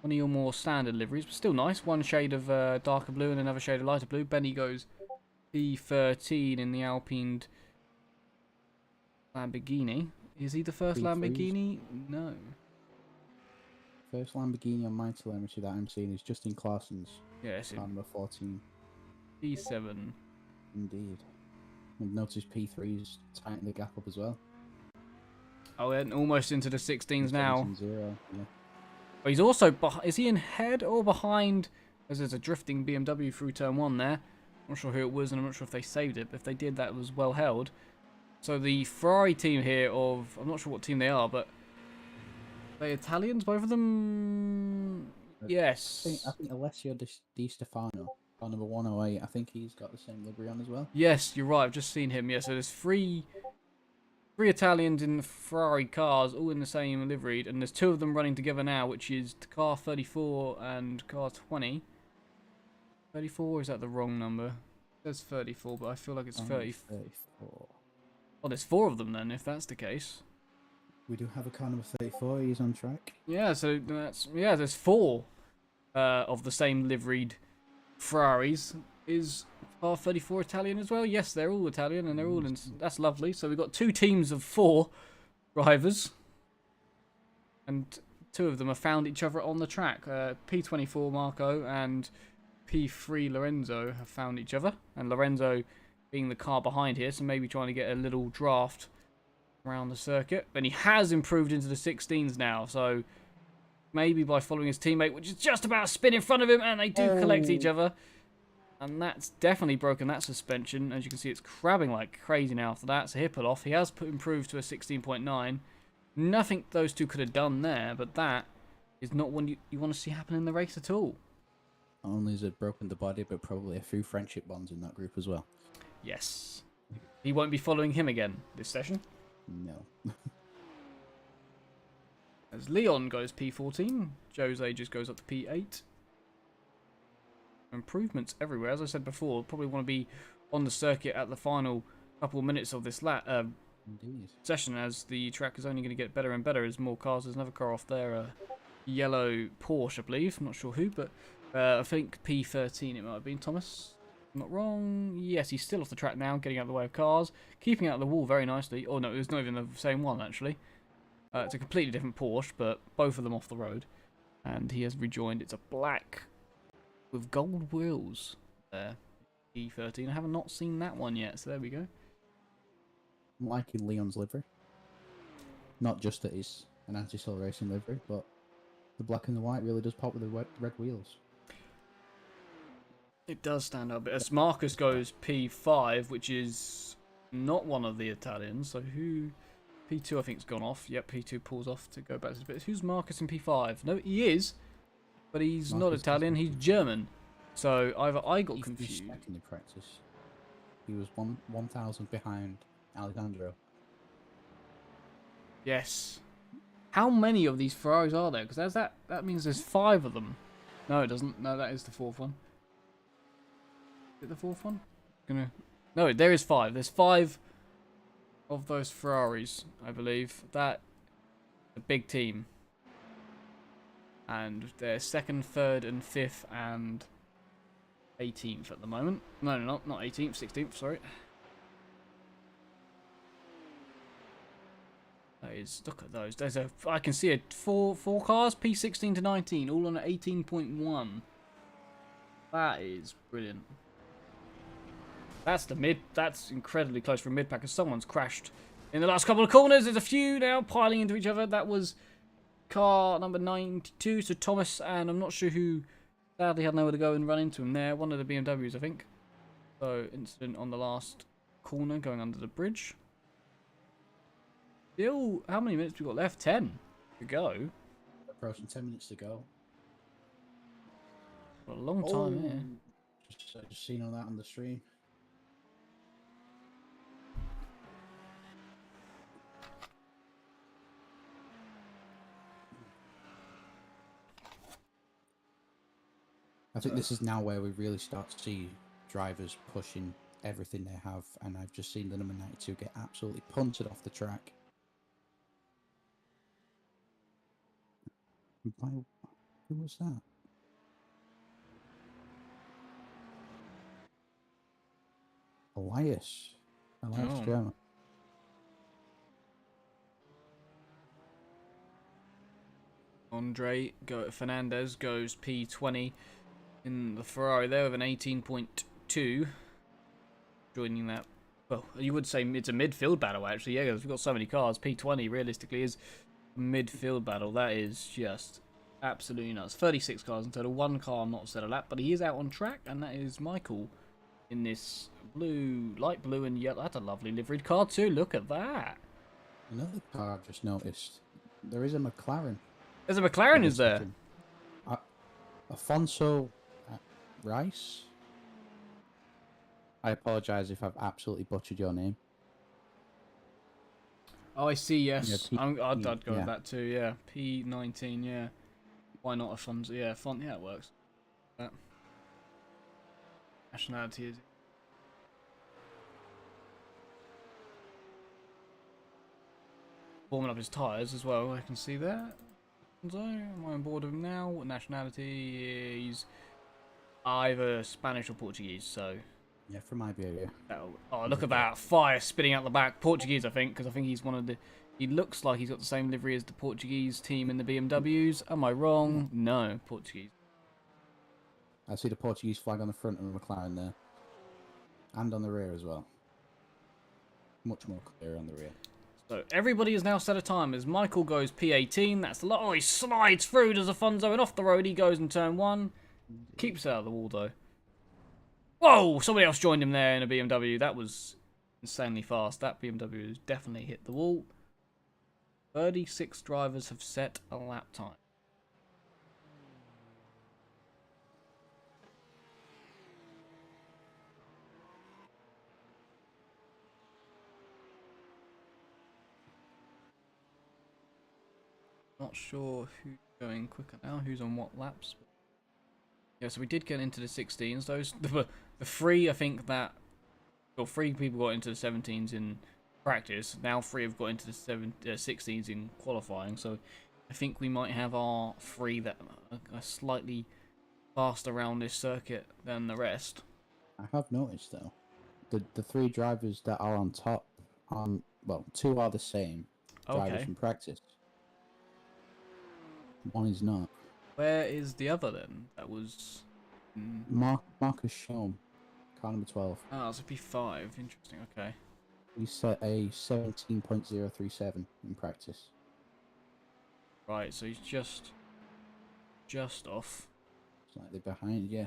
One of your more standard liveries, but still nice. One shade of darker blue and another shade of lighter blue. Benny goes P13 in the Alpine Lamborghini. Is he the first Lamborghini? No. First Lamborghini on my telemetry that I'm seeing is Justin Clarson's. Yes. Car number 14. P7. Indeed. I've noticed P3's tightened the gap up as well. Oh, and almost into the 16s now. 0, yeah. But he's also is he in head or behind? As there's a drifting BMW through turn 1 there. I'm not sure who it was, and I'm not sure if they saved it. But if they did, that was well held. So the Ferrari team here I'm not sure what team they are, but are they Italians, both of them? Yes. I think Alessio Di Stefano, car number 108. I think he's got the same livery on as well. Yes, you're right. I've just seen him. Yeah, so there's three Italians in Ferrari cars, all in the same livery, and there's 2 of them running together now, which is car 34 and car 20. 34, or is that the wrong number? It says 34, but I feel like it's 34. Oh, there's 4 of them then, if that's the case. We do have a car number 34. He's on track. Yeah, so there's 4 of the same liveried Ferraris. Is car 34 Italian as well? Yes, they're all Italian, and they're all in. That's lovely. So we've got 2 teams of 4 drivers, and 2 of them have found each other on the track. P24 Marco and P3 Lorenzo have found each other, and Lorenzo being the car behind here, so maybe trying to get a little draft around the circuit. And he has improved into the 16s now, so maybe by following his teammate, which is just about to spin in front of him, and they do collect each other. And that's definitely broken that suspension. As you can see, it's crabbing like crazy now after that. So Hippel off. He has improved to a 16.9. Nothing those 2 could have done there, but that is not what you want to see happen in the race at all. Not only has it broken the body, but probably a few friendship bonds in that group as well. Yes. He won't be following him again this session. No. As Leon goes P14, Jose just goes up to P8. Improvements everywhere. As I said before, probably want to be on the circuit at the final couple of minutes of this session, as the track is only going to get better and better as more cars. There's another car off there, a yellow Porsche, I believe. I'm not sure who, but I think P13 it might have been. Thomas? I'm not wrong. Yes, he's still off the track now, getting out of the way of cars, keeping out of the wall very nicely. Oh no, it's not even the same one actually. It's a completely different Porsche, but both of them off the road. And he has rejoined. It's a black with gold wheels there. E13. I have not seen that one yet, so there we go. I'm liking Leon's livery. Not just that he's an anti-soul racing livery, but the black and the white really does pop with the red wheels. It does stand out a bit. As Marcus goes P5, which is not one of the Italians, so who... P2 I think has gone off. Yep, P2 pulls off to go back to the bits. Who's Marcus in P5? No, he is, but he's not Italian. He's German. So either I got confused. He's second in practice. He was 1,000 behind Alejandro. Yes. How many of these Ferraris are there? Because that means there's 5 of them. No, it doesn't. No, that is the 4th one. Is it the 4th one? No, there is 5. There's 5 of those Ferraris, I believe. That a big team. And they're 2nd, 3rd, and 5th, and 18th at the moment. No, not 18th, 16th, sorry. That is, look at those. I can see four cars, P16 to 19, all on 18.1. That is brilliant. That's incredibly close for a mid-pack, as someone's crashed in the last couple of corners. There's a few now piling into each other. That was car number 92, so Thomas, and I'm not sure who sadly had nowhere to go and run into him there. One of the BMWs, I think. So, incident on the last corner going under the bridge. Still, how many minutes we got left? 10 to go. Approaching 10 minutes to go. For a long time here. Just seen all that on the stream. I think this is now where we really start to see drivers pushing everything they have, and I've just seen the number 92 get absolutely punted off the track. Who was that? Elias Oh. German. Fernandez goes P20 in the Ferrari there with an 18.2. Joining that, well, you would say it's a midfield battle actually. Yeah, because we've got so many cars. P20 realistically is a midfield battle. That is just absolutely nuts. 36 cars in total. One car not set a lap, but he is out on track, and that is Michael in this light blue and yellow. That's a lovely liveried car too. Look at that. Another car I've just noticed. There is a McLaren. There's a McLaren, is there? Afonso Rice. I apologise if I've absolutely butchered your name. Oh, I see. Yes, Yeah, I'd go with that too. Yeah, P19. Yeah, why not a font? Yeah, font. Yeah, it works. That. Nationality is. Warming up his tyres as well. I can see that. So, am I on board with him now? What nationality? He's either Spanish or Portuguese. So. Yeah, from Iberia. Oh, look at that fire spitting out the back. Portuguese, I think, because I think he's one of the. He looks like he's got the same livery as the Portuguese team in the BMWs. Am I wrong? No, Portuguese. I see the Portuguese flag on the front of the McLaren there, and on the rear as well. Much more clear on the rear. So everybody has now set a time as Michael goes P18. That's the lot. Oh, he slides through, does Afonso, and off the road he goes in turn 1. Keeps out of the wall though. Whoa! Somebody else joined him there in a BMW. That was insanely fast. That BMW has definitely hit the wall. 36 drivers have set a lap time. Not sure who's going quicker now, who's on what laps. Yeah, so we did get into the 16s. Those the 3, I think that, well, 3 people got into the 17s in practice. Now 3 have got into the 16s in qualifying. So I think we might have our 3 that are slightly faster around this circuit than the rest. I have noticed though, the 3 drivers that are on top, well, 2 are the same drivers from practice. 1 is not. Where is the other then? That was Marcus Schoen, car number 12. Oh, it's a P5. Interesting. Okay. He set a 17.037 in practice. Right, so he's just off. Slightly behind, yeah.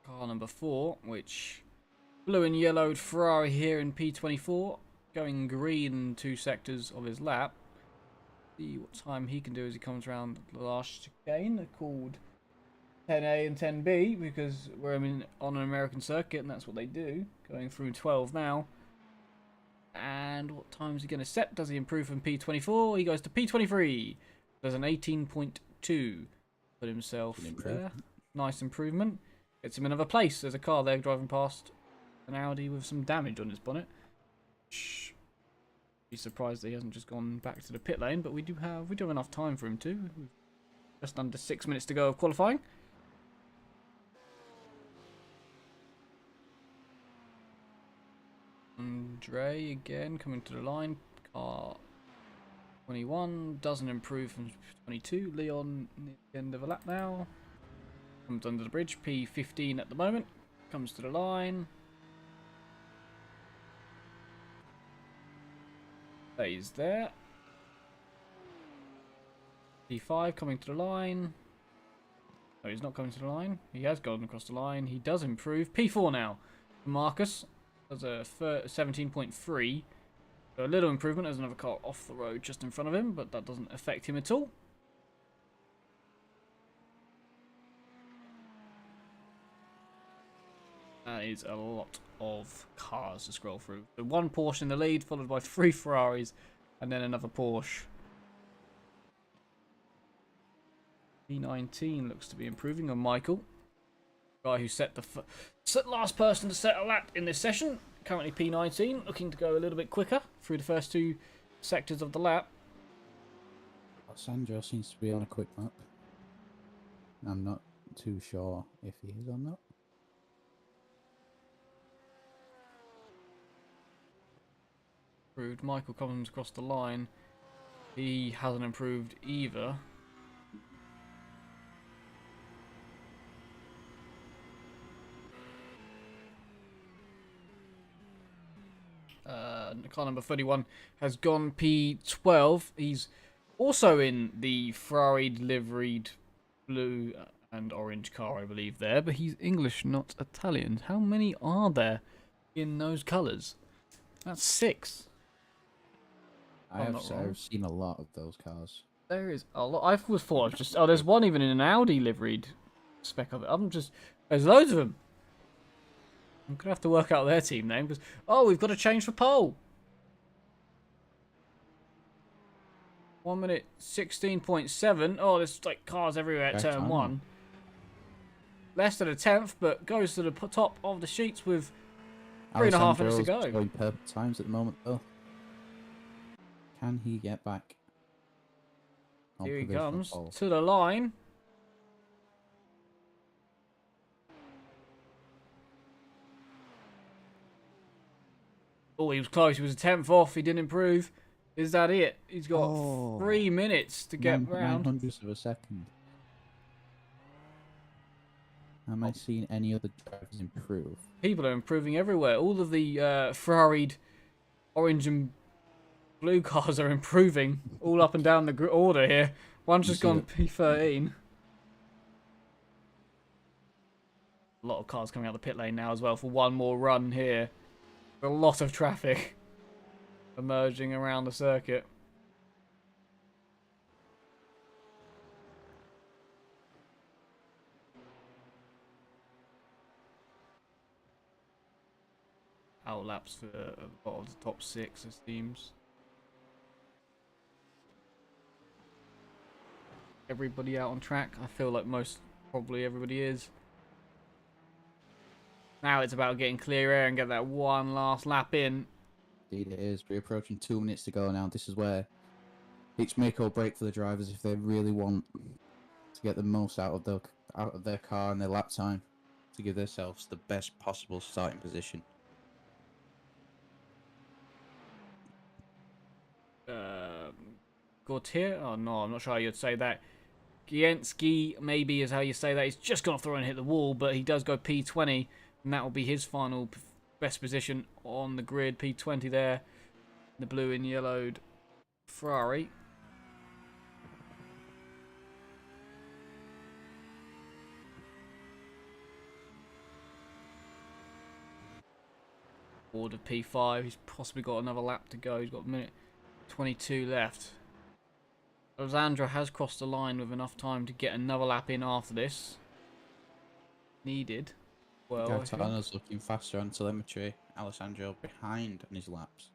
Car number 4, which blue and yellowed Ferrari here in P24. Going green in 2 sectors of his lap. See what time he can do as he comes around the last chicane, called 10A and 10B, because we're on an American circuit and that's what they do. Going through 12 now. And what time is he going to set? Does he improve from P24? He goes to P23. Does an 18.2. Put himself there. Nice improvement. Gets him another place. There's a car there driving past an Audi with some damage on his bonnet. Be surprised that he hasn't just gone back to the pit lane, but we do have enough time for him to. Just under 6 minutes to go of qualifying. Andre again coming to the line. Car 21 doesn't improve from 22. Leon near the end of a lap now. Comes under the bridge. P15 at the moment. Comes to the line. Stays there. P5 coming to the line. No, he's not coming to the line. He has gone across the line. He does improve. P4 now. Marcus does a 17.3. So a little improvement. There's another car off the road just in front of him, but that doesn't affect him at all. That is a lot of cars to scroll through. So one Porsche in the lead, followed by 3 Ferraris, and then another Porsche. P19 looks to be improving on Michael. Guy who set the last person to set a lap in this session. Currently P19, looking to go a little bit quicker through the first 2 sectors of the lap. Sandro seems to be on a quick lap. I'm not too sure if he is or not. Improved. Michael comes across the line. He hasn't improved either. Car number 31 has gone P12. He's also in the Ferrari liveried blue and orange car, I believe, there. But he's English, not Italian. How many are there in those colours? That's 6. I've seen a lot of those cars. There is a lot. I was thought just there's one even in an Audi liveried spec of it. There's loads of them. I'm gonna have to work out their team name because we've got to change for pole. 1 minute 16.7. Oh, there's like cars everywhere at turn 1. Less than a tenth, but goes to the top of the sheets with 3.5 minutes to go. Going perfect times at the moment, though. Can he get back? Here he comes to the line. Oh, he was close. He was a tenth off. He didn't improve. Is that it? He's got 3 minutes to get round. 900ths of a second. Am I seeing any other drivers improve? People are improving everywhere. All of the Ferrari'd orange and blue cars are improving all up and down the order here. One's just gone P13. A lot of cars coming out the pit lane now as well for one more run here. A lot of traffic emerging around the circuit. Outlaps for a lot of the top 6, it seems. Everybody out on track? I feel like probably everybody is. Now it's about getting clear air and get that one last lap in. Indeed it is. We're approaching 2 minutes to go now. This is where it's make or break for the drivers if they really want to get the most out of their car and their lap time to give themselves the best possible starting position. Gautier? Oh no, I'm not sure how you'd say that. Gienski maybe is how you say that. He's just gone off the road and hit the wall, but he does go P20, and that will be his final best position on the grid. P20 there, the blue and yellowed Ferrari. Board of P5. He's possibly got another lap to go. He's got a minute 22 left. Alessandro has crossed the line with enough time to get another lap in after this. Needed. Well, Gaetano's looking faster on telemetry. Alessandro behind on his laps.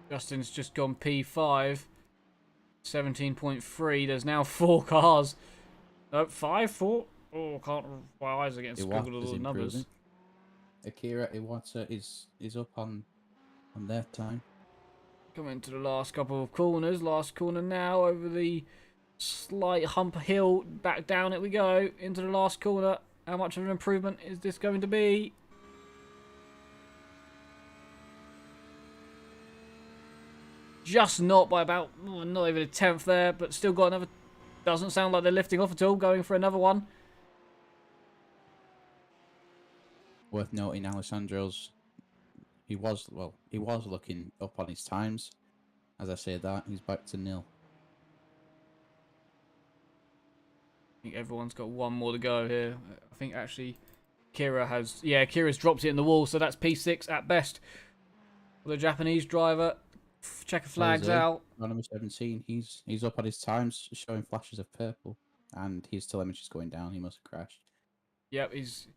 Justin's just gone P5. 17.3. There's now 4 cars. Nope, 5, 4. Oh, can't. My eyes are getting scribbled with all the numbers. Akira Iwata is up on their time. Coming to the last couple of corners. Last corner now over the slight hump hill. Back down it we go into the last corner. How much of an improvement is this going to be? Just not by about, not even a tenth there, but still got another. Doesn't sound like they're lifting off at all. Going for another one. Worth noting, Alessandro's. He was looking up on his times. As I say that, he's back to 0. think everyone's got one more to go here. I think actually Kira has... Yeah, Kira's dropped it in the wall, so that's P6 at best. For the Japanese driver, checker flags out. Number 17, he's up on his times, showing flashes of purple. And his telemetry's going down. He must have crashed. Yep, he's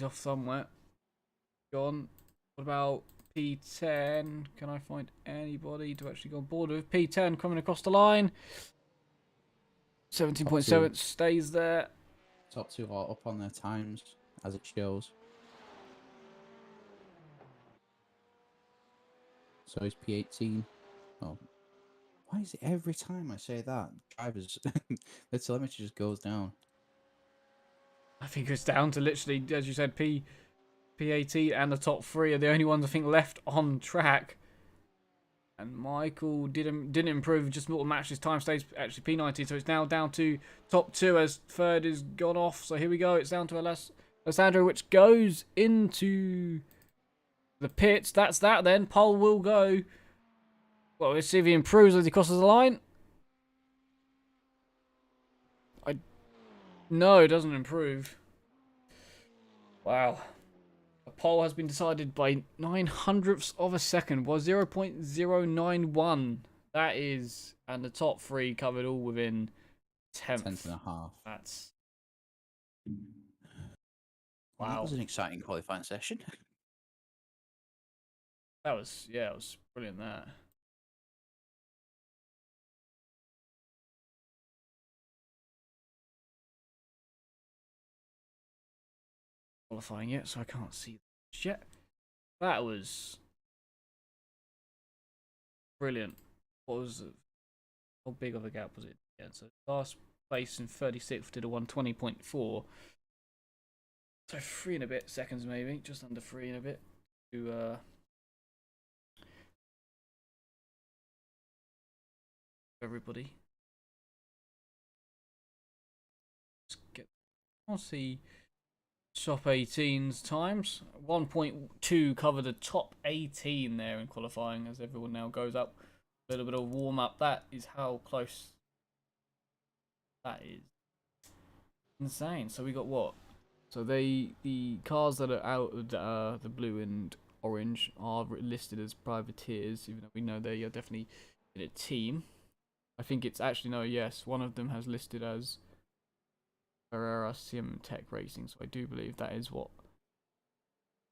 off somewhere. Gone. What about P10? Can I find anybody to actually go on board with? P10 coming across the line. 17.7 stays there. Top 2 are up on their times, as it shows. So is P18. Oh, why is it every time I say that, drivers, the telemetry just goes down? I think it's down to literally, as you said, P18 and the top 3 are the only ones I think left on track. And Michael didn't improve, just little matches time stays actually P19, so it's now down to top 2 as third is gone off. So here we go, it's down to Alessandro, which goes into the pits. That's that then. Pole will go. Well, let's see if he improves as he crosses the line. No, it doesn't improve. Wow. A pole has been decided by 900ths of a second. Was 0.091. That is, and the top 3 covered all within 10th. And a half. That's... Wow. That Wow. was an exciting qualifying session. That was, yeah, it was brilliant, that. Qualifying yet, so I can't see that yet. That was brilliant. What was it? How big of a gap was it? Yeah, so last place in 36th did a 120.4. So 3 and a bit seconds maybe, just under 3 and a bit to everybody. Let's get, I'll see top 18's times. 1.2 cover the top 18 there in qualifying as everyone now goes up. A little bit of warm up. That is how close. That is insane. So we got what? So the cars that are out of the blue and orange are listed as privateers, even though we know they are definitely in a team. I think it's actually no. Yes, one of them has listed as Ferrara Sim Tech Racing, so I do believe that is what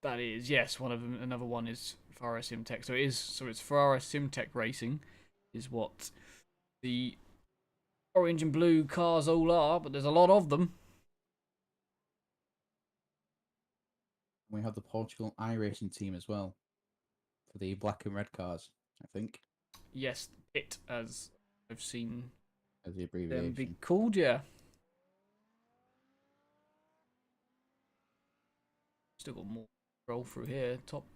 that is. Yes, one of them. Another one is Ferrara Sim Tech. So it is. So it's Ferrara Sim Tech Racing, is what the orange and blue cars all are. But there's a lot of them. We have the Portugal iRacing team as well for the black and red cars, I think. Yes, PIT, as I've seen as the abbreviation. them be called. Yeah. Still got more to roll through here. Top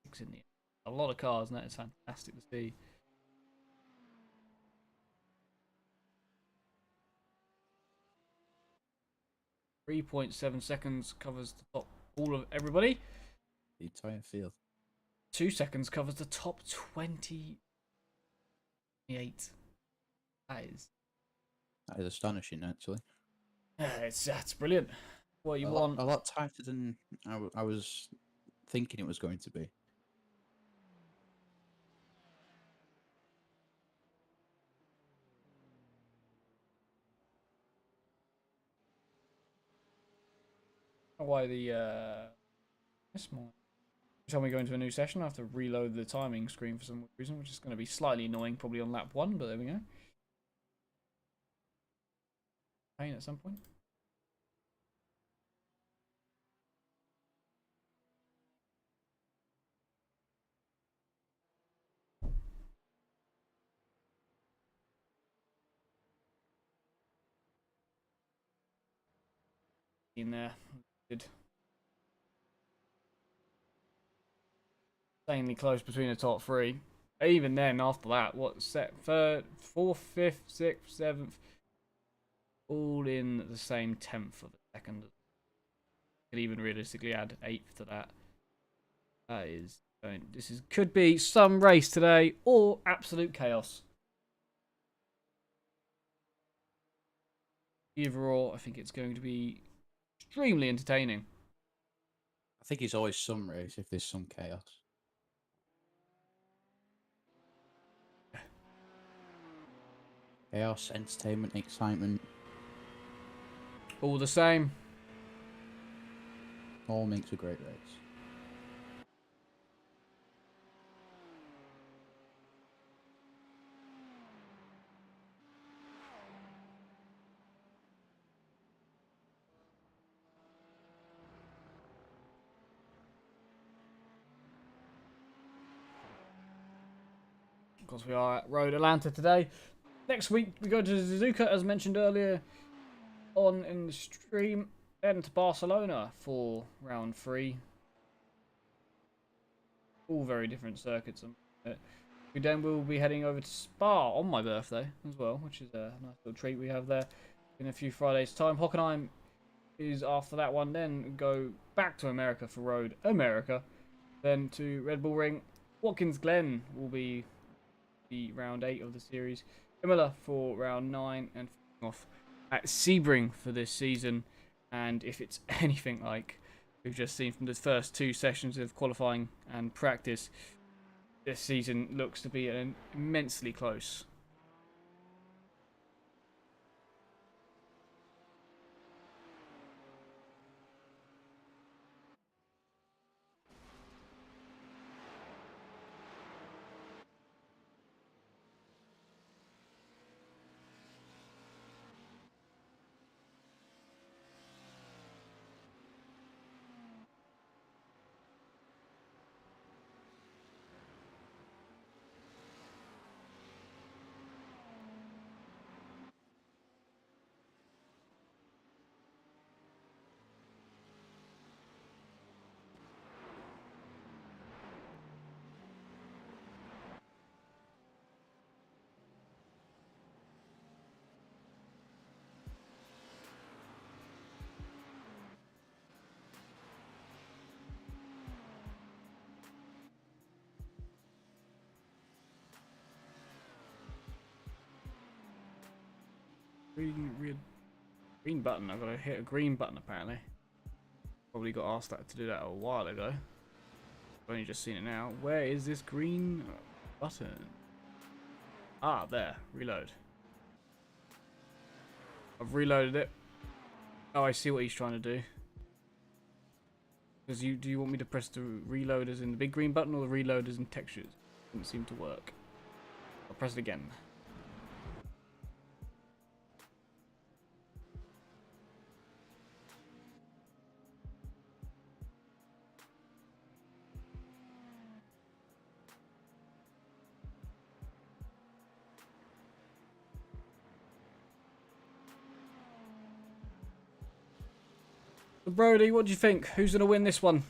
6 in the a lot of cars, and that is fantastic to see. .7 seconds covers the top all of everybody. The entire field. 2 seconds covers the top 28. That is astonishing, actually. That's brilliant. What you want? A lot tighter than I was thinking it was going to be. Why the this morning? Every time we go into a new session, I have to reload the timing screen for some reason, which is going to be slightly annoying, probably on lap 1. But there we go. Pain at some point. In there, good. Insanely close between the top 3. Even then, after that, what set? 3rd, 4th, 5th, 6th, 7th, all in the same 10th of the second. Could even realistically add 8th to that. That is, could be some race today or absolute chaos. either or, I think it's going to be extremely entertaining. I think it's always some race if there's some chaos. Chaos, entertainment, excitement, All the same. all makes a great race. Of course, we are at Road Atlanta today. Next week, we go to Suzuka, as mentioned earlier on in the stream. Then to Barcelona for round 3. All very different circuits. We then will be heading over to Spa on my birthday as well, which is a nice little treat we have there in a few Fridays' time. Hockenheim is after that one. Then go back to America for Road America. Then to Red Bull Ring. Watkins Glen will be the round 8 of the series. Imola for round 9, and off at Sebring for this season. And if it's anything like we've just seen from the first 2 sessions of qualifying and practice, this season looks to be immensely close. Green button. I've got to hit a green button apparently. Probably got asked that to do that a while ago. I've only just seen it now. Where is this green button? Ah, there. Reload. I've reloaded it. Oh, I see what he's trying to do. Because do you want me to press the reload as in the big green button or the reload as in textures? Didn't seem to work. I'll press it again. Brody, what do you think? Who's going to win this one?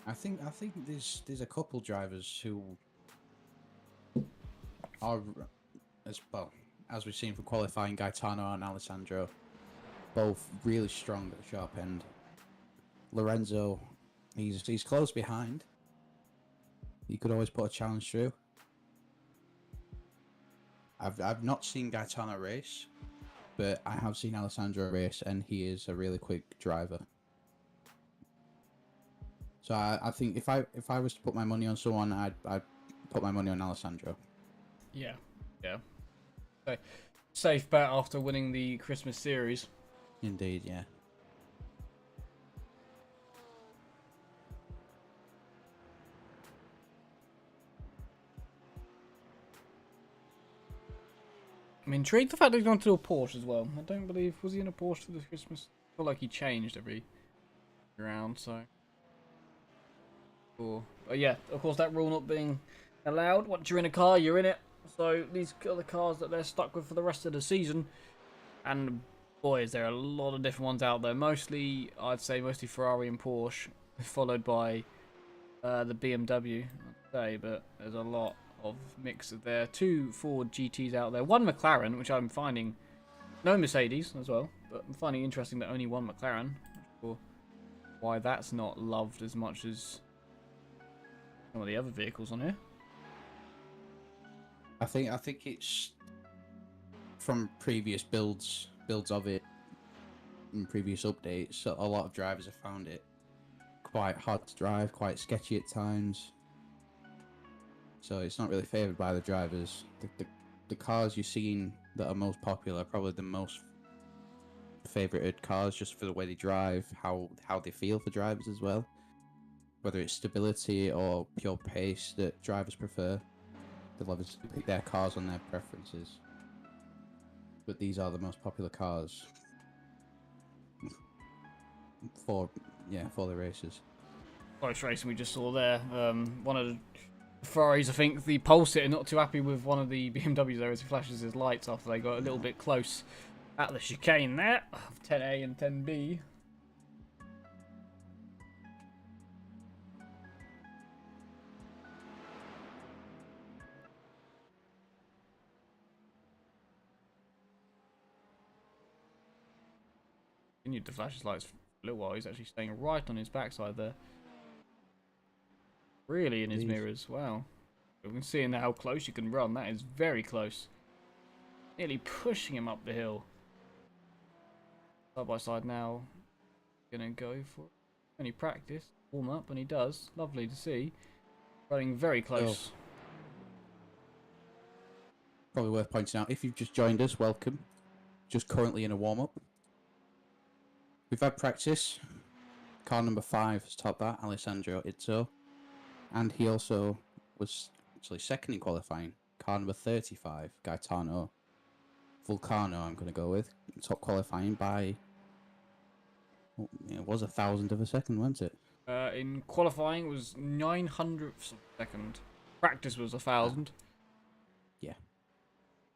I think there's a couple drivers who are as we've seen from qualifying, Gaetano and Alessandro, both really strong at the sharp end. Lorenzo, he's close behind. He could always put a challenge through. I've not seen Gaetano race, but I have seen Alessandro race, and he is a really quick driver. So I think if I was to put my money on someone, I'd put my money on Alessandro. Yeah. Okay. Safe bet after winning the Christmas series. Indeed, yeah. I'm intrigued the fact that he's gone to a Porsche as well. I don't believe, was he in a Porsche for the Christmas? I feel like he changed every round, so. Cool. But yeah, of course that rule not being allowed. Once you're in a car, you're in it. So these are the cars that they're stuck with for the rest of the season. And boy, is there a lot of different ones out there. Mostly, I'd say mostly Ferrari and Porsche, followed by the BMW, I'd say, but there's a lot of mix there. 2 Ford GTs out there, 1 McLaren, which I'm finding, no Mercedes as well, but I'm finding interesting that only 1 McLaren. Not sure why that's not loved as much as some of the other vehicles on here. I think it's from previous builds of it in previous updates, so a lot of drivers have found it quite hard to drive, quite sketchy at times. So it's not really favoured by the drivers. The cars you're seeing that are most popular are probably the most favoured cars, just for the way they drive, how they feel for drivers as well. Whether it's stability or pure pace that drivers prefer, they'll obviously pick their cars on their preferences. But these are the most popular cars for the races. Close racing we just saw there. One of the Ferraris, I think, the pole sitter not too happy with one of the BMWs there as he flashes his lights after they got a little bit close at the chicane there of 10A and 10B. Continued to flash his lights for a little while. He's actually staying right on his backside there. Really in his mirrors. Wow. We can see now how close you can run. That is very close. Nearly pushing him up the hill. Side by side now. Gonna go for it. Only practice. Warm up, and he does. Lovely to see. Running very close. Probably worth pointing out, if you've just joined us, welcome. Just currently in a warm-up. We've had practice. Car number 5 has topped that, Alessandro Izzo. And he also was actually second in qualifying. Car number 35, Gaetano Vulcano, I'm going to go with. Top qualifying by... it was 1,000th of a second, wasn't it? In qualifying was 900ths of a second. Practice was 1,000. Yeah.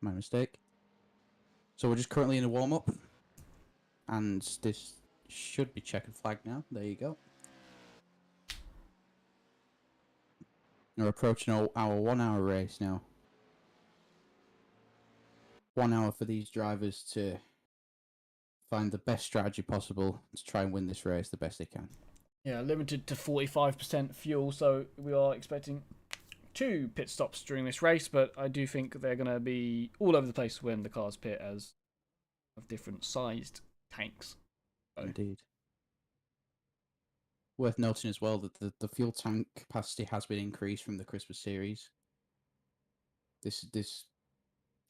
My mistake. So we're just currently in a warm-up. And this should be checkered flag now. There you go. We're approaching our 1 hour race now. 1 hour for these drivers to find the best strategy possible to try and win this race the best they can. Yeah, limited to 45% fuel, so we are expecting 2 pit stops during this race, but I do think they're going to be all over the place when the cars pit as of different sized tanks. So. Indeed. Worth noting as well that the fuel tank capacity has been increased from the Christmas series. This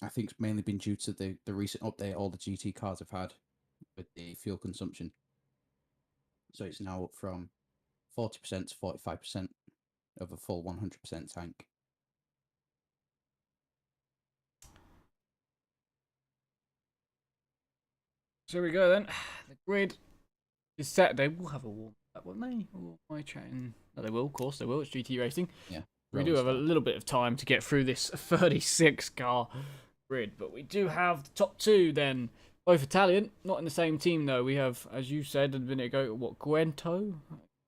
I think it's mainly been due to the recent update all the GT cars have had with the fuel consumption. So it's now up from 40% to 45% of a full 100% tank. So here we go then. The grid is set. They will have a warm up, won't they? Or am I chatting? No, they will, of course they will. It's GT Racing. Yeah. We do have a little bit of time to get through this 36 car grid, but we do have the top 2 then. Both Italian, not in the same team though. We have, as you said a minute ago, what, Guento?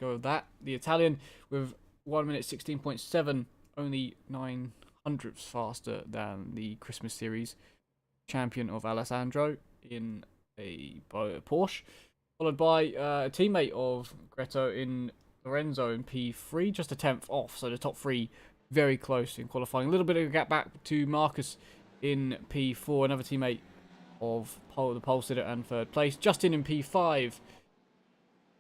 Go with that. The Italian with 1 minute 16.7, only 900ths faster than the Christmas series champion of Alessandro in a Porsche, followed by a teammate of Gretto in Lorenzo in P3, just a 10th off, so the top 3 very close in qualifying. A little bit of a gap back to Marcus in P4, another teammate of the pole sitter and 3rd place. Justin in P5,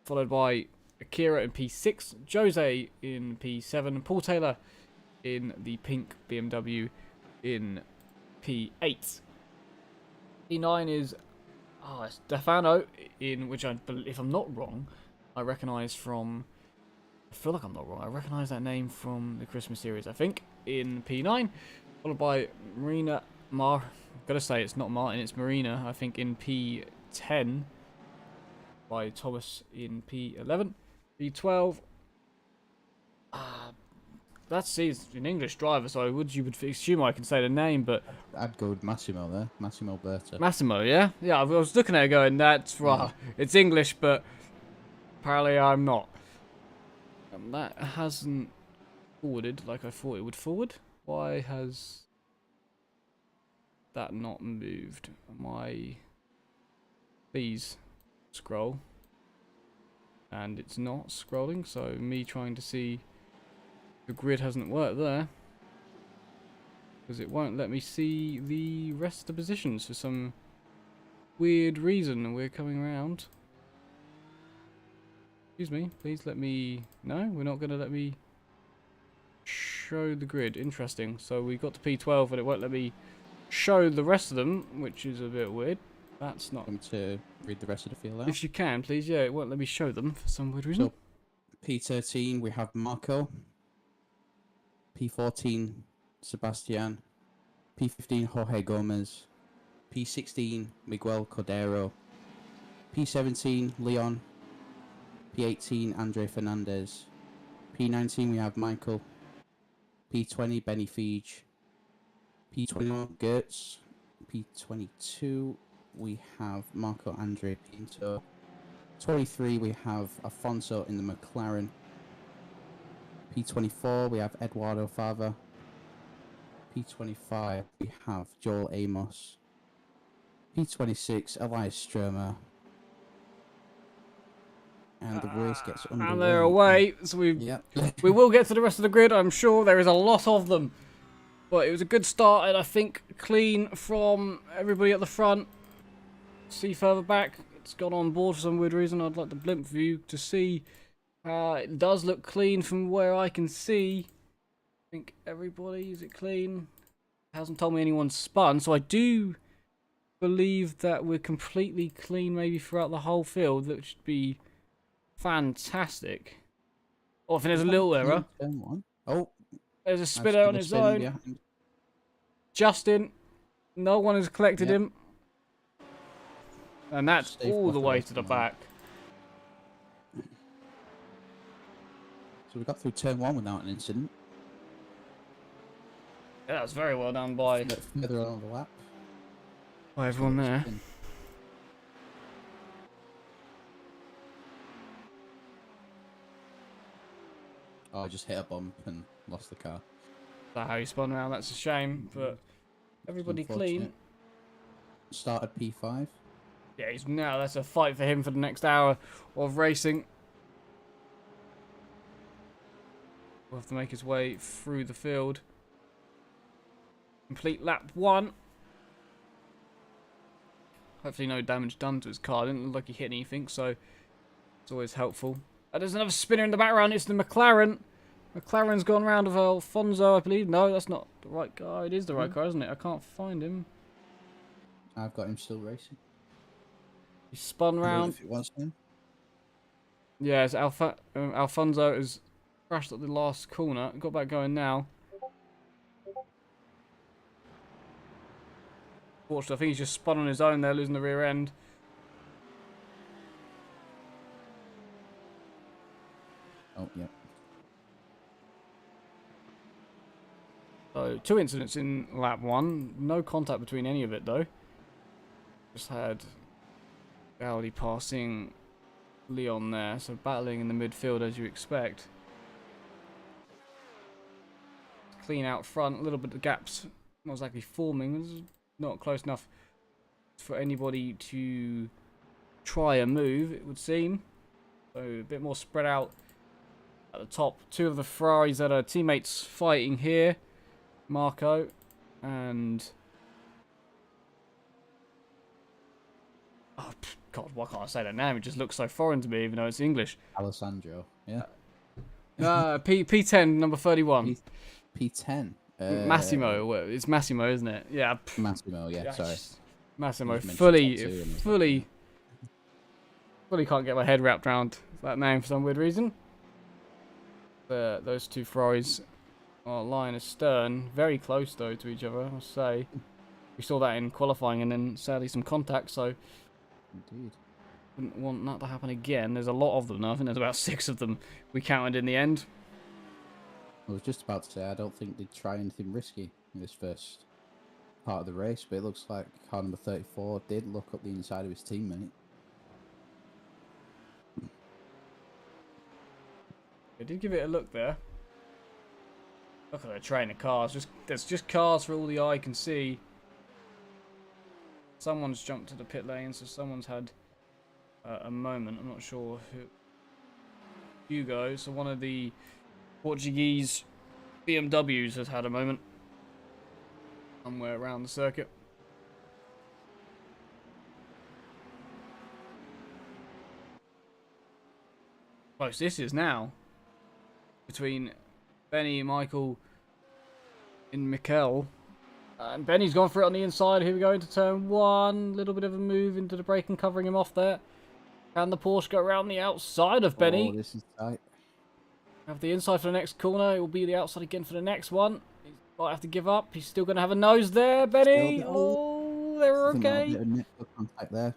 followed by Akira in P6, Jose in P7, and Paul Taylor in the pink BMW in P8. P9 is Stefano, in which if I'm not wrong, I recognise from... I feel like I'm not wrong. I recognise that name from the Christmas series, I think, in P9, followed by Marina I've got to say it's not Martin, it's Marina, I think, in P10, by Thomas in P11. P12, that's he's an English driver, so you would assume I can say the name, but I'd go with Massimo there, Massimo Berta. Massimo, yeah, I was looking at it going, that's right, it's English, but apparently I'm not. And that hasn't forwarded like I thought it would forward. Why has that not moved? Please scroll, and it's not scrolling, so me trying to see the grid hasn't worked there. because it won't let me see the rest of the positions for some weird reason. We're coming around. Excuse me, please let me... No, we're not going to let me show the grid. Interesting. So we got to P12 and it won't let me show the rest of them, which is a bit weird. That's not... I'm to read the rest of the field out. If you can, please. Yeah, it won't let me show them for some weird reason. So, P13, we have Marco. P14, Sebastian. P15, Jorge Gomez. P16, Miguel Cordero. P17, Leon. P18, Andre Fernandez. P19, we have Michael. P20, Benny Feege. P21, Gertz. P22, we have Marco Andre Pinto. 23, we have Afonso in the McLaren. P24, we have Eduardo Fava. P25, we have Joel Amos. P26, Elias Stromer. And the race gets underway. And they're away, so we will get to the rest of the grid, I'm sure. There is a lot of them. But it was a good start, and I think clean from everybody at the front. See further back, it's gone on board for some weird reason. I'd like the blimp view to see. It does look clean from where I can see. I think everybody, is it clean? It hasn't told me anyone's spun, so I do believe that we're completely clean maybe throughout the whole field. That should be fantastic. Oh, I think there's a little error. Oh, there's a spinner on his own. Behind. Justin, no one has collected him. And that's all the way to the back. So we got through turn 1 without an incident. Yeah, that was very well done by further on the lap. By everyone there. Oh, I just hit a bump and lost the car. That's how he spun around. That's a shame, but everybody clean. Started P5. Yeah, that's a fight for him for the next hour of racing. We'll have to make his way through the field. Complete lap 1. Hopefully no damage done to his car. Didn't look like he hit anything, so it's always helpful. There's another spinner in the background. It's the McLaren. McLaren's gone round with Alfonso, I believe. No, that's not the right car. It is the right car, isn't it? I can't find him. I've got him still racing. He spun round. If it was him. Yeah, it's Alfonso has crashed at the last corner. Got back going now. Fortunately, I think he's just spun on his own there, losing the rear end. Oh, yeah. So, 2 incidents in lap 1. No contact between any of it, though. Just had Audi passing Leon there, so battling in the midfield as you expect. Clean out front, a little bit of gaps not exactly forming. This is not close enough for anybody to try a move, it would seem. So a bit more spread out at the top. 2 of the Ferraris that are teammates fighting here. Marco and... Oh, God, why can't I say that name? It just looks so foreign to me, even though it's English. Alessandro, yeah. P10, number 31. P10. Massimo, it's Massimo, isn't it? Yeah. Massimo, yeah, sorry. Massimo, fully can't get my head wrapped around that name for some weird reason. But those 2 Ferraris are lying astern, very close though to each other, I must say. We saw that in qualifying and then sadly some contact, so indeed. Wouldn't want that to happen again. There's a lot of them now. I think there's about 6 of them we counted in the end. I was just about to say, I don't think they'd try anything risky in this first part of the race, but it looks like car number 34 did look up the inside of his teammate. They did give it a look there. Look at the train of cars. There's just cars for all the eye can see. Someone's jumped to the pit lane, so someone's had a moment. I'm not sure who. Hugo, so one of the Portuguese BMWs has had a moment. somewhere around the circuit. Close this is now. Between Benny, Michael, and Mikel. And Benny's gone for it on the inside. Here we go into turn 1. Little bit of a move into the brake and covering him off there. Can the Porsche go around the outside of Benny? Oh, this is tight. Have the inside for the next corner. It will be the outside again for the next one. He might have to give up. He's still going to have a nose there, Benny. Oh, they were okay. A bit of contact there.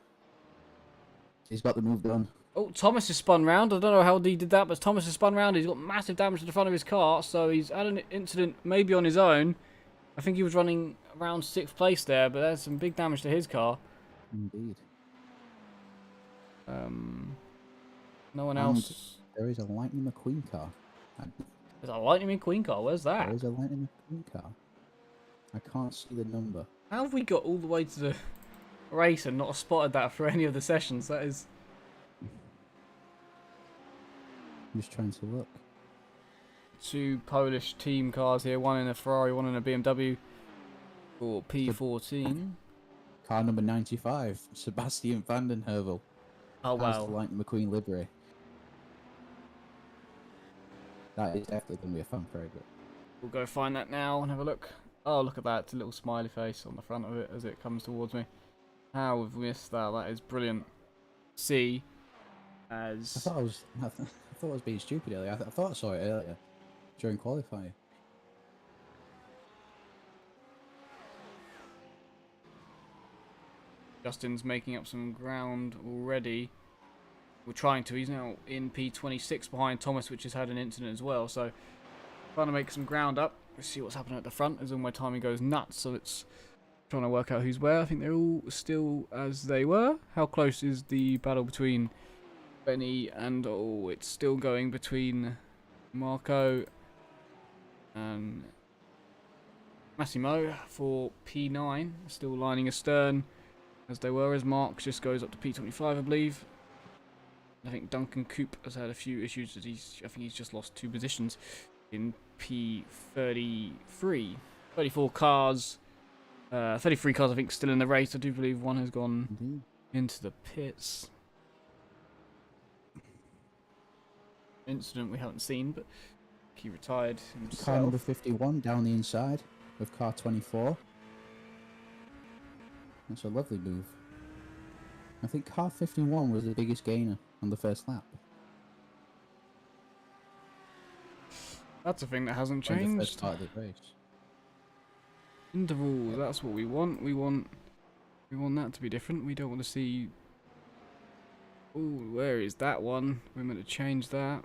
He's got the move done. Oh, Thomas has spun round. I don't know how he did that, but Thomas has spun round. He's got massive damage to the front of his car, so he's had an incident maybe on his own. I think he was running around 6th place there, but there's some big damage to his car. Indeed. No one else. There is a Lightning McQueen car. There's a Lightning McQueen car. Where's that? There is a Lightning McQueen car. I can't see the number. How have we got all the way to the race and not spotted that for any of the sessions? That is... I'm just trying to look. 2 Polish team cars here. One in a Ferrari, one in a BMW. For P14. Car number 95. Sebastian van den Heuvel. Oh, Has wow. the Lightning McQueen livery. That is definitely going to be a fan favourite. We'll go find that now and have a look. Oh, look at that. It's a little smiley face on the front of it as it comes towards me. How we've missed that. That is brilliant. See, as... I thought I was being stupid earlier. I thought I saw it earlier during qualifying. Justin's making up some ground already. We're trying to. He's now in P26 behind Thomas, which has had an incident as well. So, trying to make some ground up. Let's see what's happening at the front as all my timing goes nuts. So, it's trying to work out who's where. I think they're all still as they were. How close is the battle between Benny and... Oh, it's still going between Marco and Massimo for P9. Still lining astern as they were, as Mark just goes up to P25, I believe. I think Duncan Coop has had a few issues. I think he's just lost 2 positions in P33. 34 cars. 33 cars, I think, still in the race. I do believe one has gone into the pits. Incident we haven't seen, but he retired himself. Car number 51 down the inside with car 24. That's a lovely move. I think car 51 was the biggest gainer on the first lap. That's a thing that hasn't On the changed. first part of the race. Intervals, that's what we want. We want that to be different. We don't want to see... Ooh, where is that one? We're meant to change that.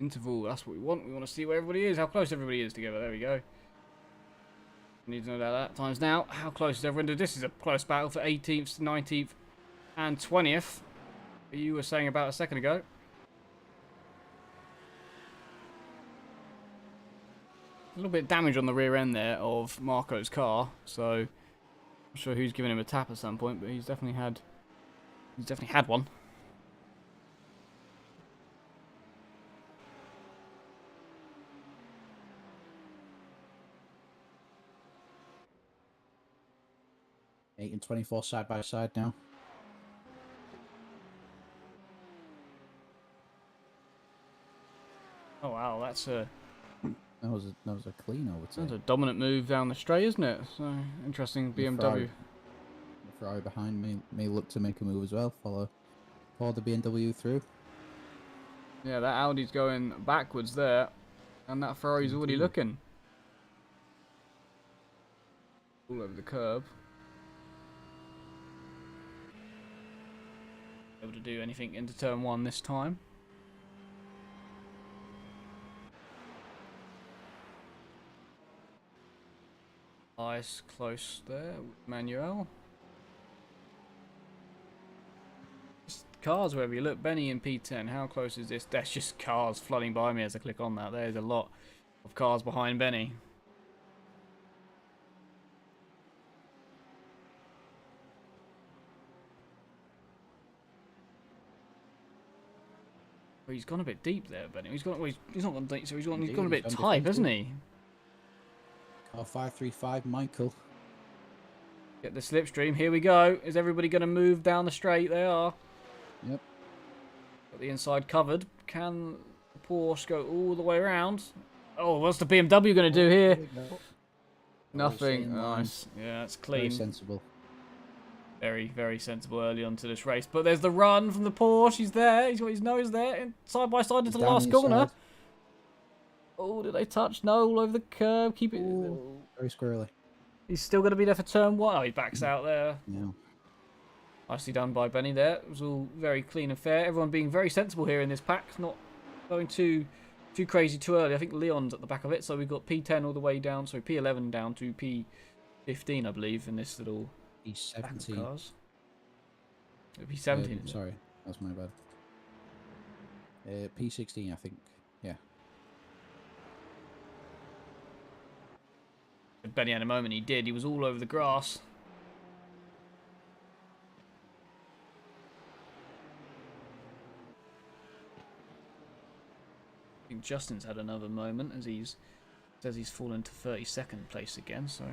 Interval, that's what we want. We want to see where everybody is, how close everybody is together. There we go. Need to know that times now. How close is everyone? This is a close battle for 18th, 19th, and 20th. You were saying about a second ago. A little bit of damage on the rear end there of Marco's car, so I'm not sure who's giving him a tap at some point, but he's definitely had one. Eight and 24 side by side now. Oh wow, that's a That was a clean, I would say. that's a dominant move down the straight, isn't it? So interesting, BMW. The Ferrari behind may look to make a move as well. Follow the BMW through. Yeah, that Audi's going backwards there, and that Ferrari's already looking all over the curb. Able to do anything into turn 1 this time. Nice, close there with Manuel. Just cars wherever you look. Benny in P10. How close is this? That's just cars flooding by me as I click on that. There's a lot of cars behind Benny. Well, he's gone a bit deep there, Benny. He's not gone deep, so he's gone a bit Indeed, tight, hasn't he? Oh, 535, Michael. Get the slipstream. Here we go. Is everybody going to move down the straight? They are. Yep. Got the inside covered. Can the Porsche go all the way around? Oh, what's the BMW going to do here? we go. Nothing. same line. Nice. Yeah, it's Very clean. sensible. Very, very sensible early on to this race. But there's the run from the Porsche. He's there. He's got his nose there. And side by side into the Down last inside. corner. Oh, did they touch? No, all over the curb. Keep it. Ooh, very squirrely. He's still going to be there for turn 1. Oh, he backs out there. Yeah. Nicely done by Benny there. It was all very clean and fair. Everyone being very sensible here in this pack. Not going too crazy too early. I think Leon's at the back of it. So we've got P10 all the way down. So P11 down to P15, I believe, in this little pack of P17. cars. P17. Sorry, that's my bad. P16, I think. Yeah. Benny had a moment. He did. He was all over the grass. I think Justin's had another moment as says he's fallen to 32nd place again. So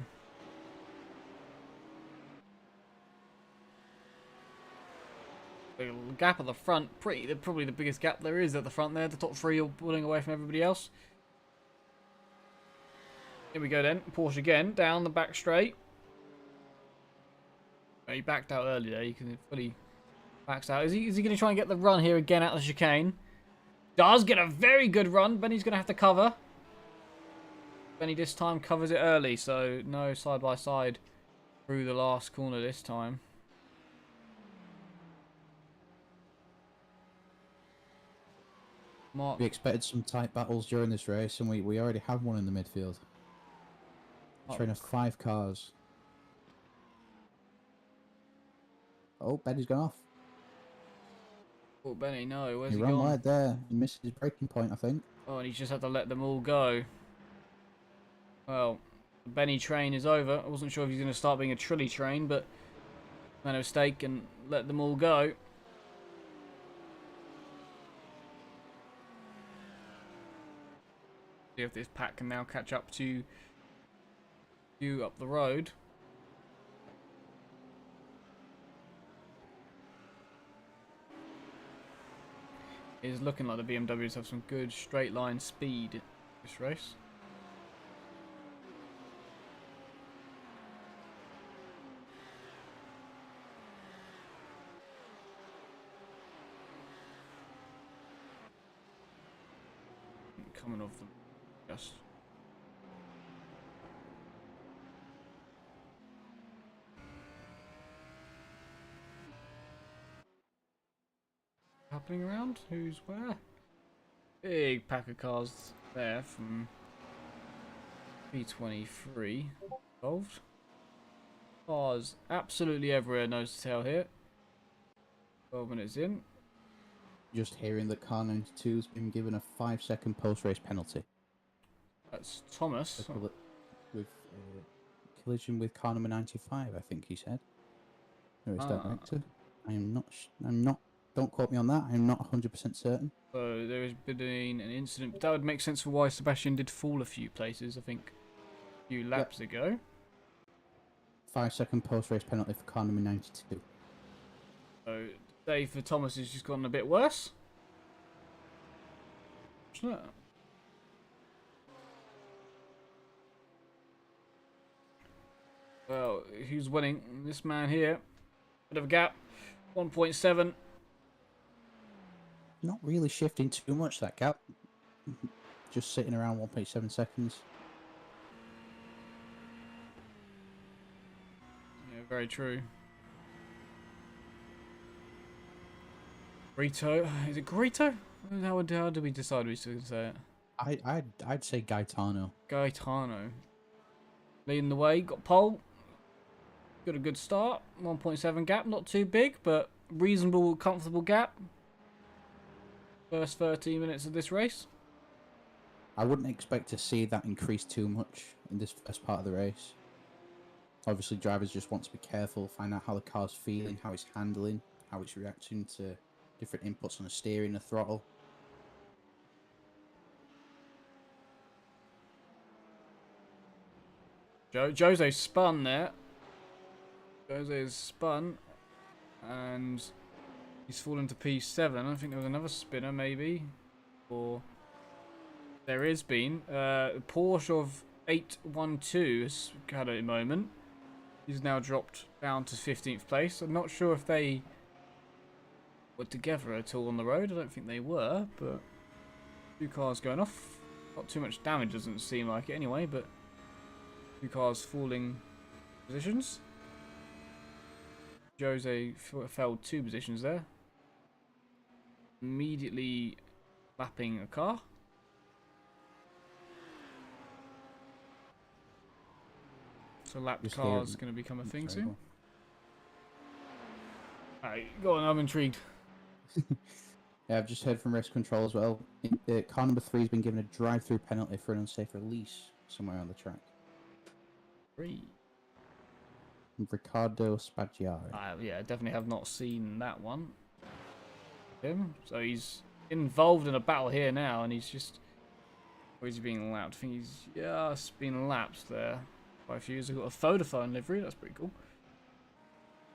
the gap at the front, probably the biggest gap there is at the front there. The top 3 are pulling away from everybody else. Here we go then. Porsche again, down the back straight. Oh, he backed out early there. You can fully backs out. Is he going to try and get the run here again out of the chicane? Does get a very good run. Benny's going to have to cover. Benny this time covers it early, so no side by side through the last corner this time. Mark. We expected some tight battles during this race, and we already have one in the midfield. Train of 5 cars. Oh, Benny's gone off. Oh, Benny, no. Where's He he ran gone? wide there. He missed his braking point, I think. Oh, and he's just had to let them all go. Well, the Benny train is over. I wasn't sure if he's going to start being a Trilly train, but made a mistake and let them all go. See if this pack can now catch up to you up the road. It is looking like the BMWs have some good straight line speed this race. Coming off them, just. Happening around? Who's where? Big pack of cars there from P23 involved. Cars absolutely everywhere, nose to tail here. 12 minutes in. Just hearing that car 92's been given a 5-second post-race penalty. That's Thomas. With collision with car number 95, I think he said. Or is that director? I'm not. Don't quote me on that. I'm not 100% certain. So there has been an incident. But that would make sense for why Sebastian did fall a few places, I think, a few laps ago. 5-second post-race penalty for car number 92. So the day for Thomas has just gotten a bit worse. Isn't it? Well, who's winning? This man here. Bit of a gap. 1.7. Not really shifting too much, that gap. Just sitting around 1.7 seconds. Yeah, very true. Grito? Is it Grito? How do we decide we should say it? I'd say Gaetano. Gaetano. Leading the way, got pole. Got a good start. 1.7 gap, not too big, but reasonable, comfortable gap. First 13 minutes of this race. I wouldn't expect to see that increase too much in this first part of the race. Obviously, drivers just want to be careful, find out how the car's feeling, how it's handling, how it's reacting to different inputs on the steering, the throttle. Jose spun there. Jose is spun. And he's fallen to P7. I think there was another spinner, maybe. Or there is been. Porsche of 812 has had a moment. He's now dropped down to 15th place. I'm not sure if they were together at all on the road. I don't think they were, but 2 cars going off. Not too much damage, doesn't seem like it anyway, but 2 cars falling positions. Jose fell 2 positions there. Immediately lapping a car. So lapped car is going to become a thing soon. Alright, go on, I'm intrigued. Yeah, I've just heard from race control as well. Car number 3 has been given a drive-through penalty for an unsafe release somewhere on the track. 3. Riccardo Spaggiari. Yeah, I definitely have not seen that one. Him. So he's involved in a battle here now, and he's just... Or is he being lapped? I think he's just been lapped there by a few. He's got a Vodafone livery, that's pretty cool.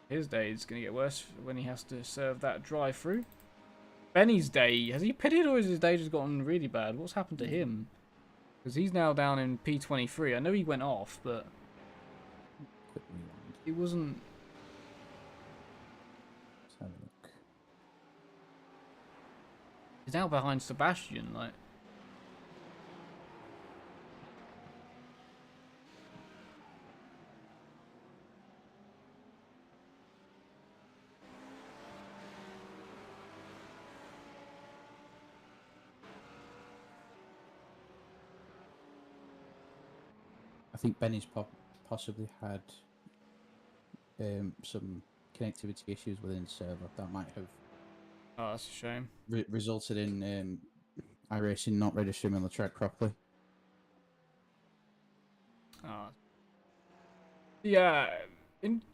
His day is going to get worse when he has to serve that drive-through. Benny's day, has he pitted or has his day just gotten really bad? What's happened to him? Because he's now down in P23. I know he went off, but he wasn't... Let's have a look. He's now behind Sebastian, like... I think Benny's possibly had some connectivity issues within the server that might have Oh, that's a shame. resulted in iRacing not registering on the track properly. Yeah,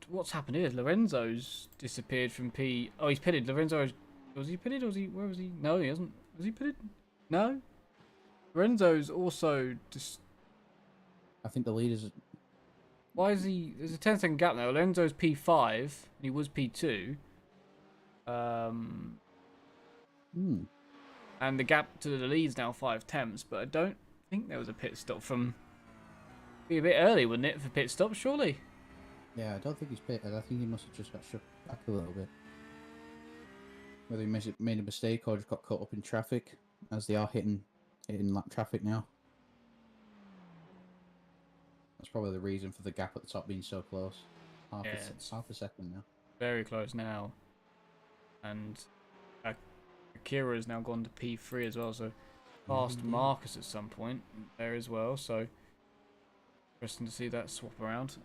what's happened here? Lorenzo's disappeared from P. Oh, he's pitted. Lorenzo, was he pitted? Or was he? Where was he? No, he hasn't. Was he pitted? No. Lorenzo's also just. I think the leaders. Why is he? There's a 10-second gap now. Lorenzo's P5 and he was P2. And the gap to the lead's now 5 tenths, but I don't think there was a pit stop from. Be a bit early, wouldn't it, for pit stop? Surely. Yeah, I don't think he's pitted. I think he must have just got shook back a little bit. Whether he made a mistake or just got caught up in traffic, as they are hitting lap traffic now. That's probably the reason for the gap at the top being so close. Half a second now. Very close now. And Akira has now gone to P3 as well, so past Marcus at some point there as well, so interesting to see that swap around.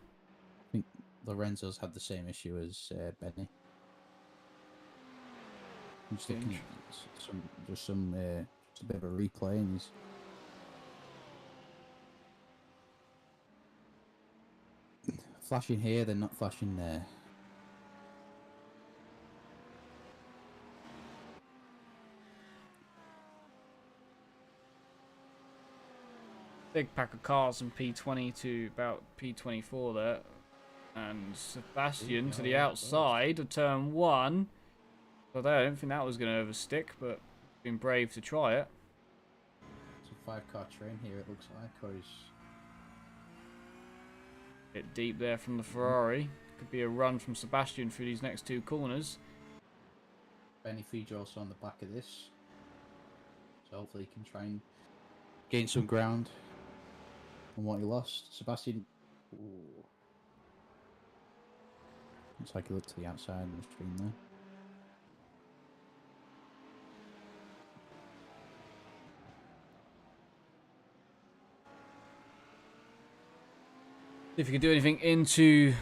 I think Lorenzo's had the same issue as Benny. I'm just thinking just a bit of a replay, and he's flashing here, then not flashing there. Big pack of cars from P20 to about P24 there. And Sebastian to the outside of turn 1. Although I don't think that was going to overstick, but been brave to try it. It's a 5-car train here, it looks like, or he's... Bit deep there from the Ferrari. Could be a run from Sebastian through these next 2 corners. Benny Fija also on the back of this. So hopefully he can try and gain some ground on what he lost. Sebastian... Ooh. Looks like he looked to the outside of the stream there. If you can do anything into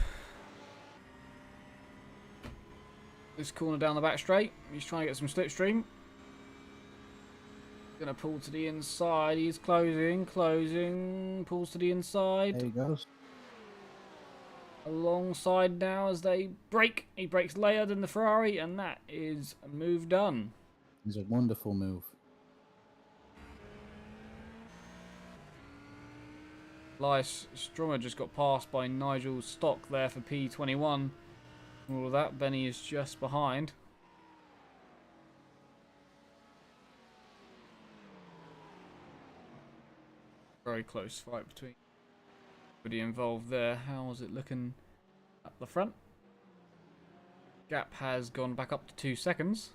this corner down the back straight. He's trying to get some slipstream. Gonna pull to the inside. He's closing, pulls to the inside. There he goes. Alongside now as they break. He breaks later than the Ferrari, and that is a move done. It's a wonderful move. Elias Strummer just got passed by Nigel Stock there for P21. All of that. Benny is just behind. Very close fight between everybody involved there. How is it looking at the front? Gap has gone back up to 2 seconds.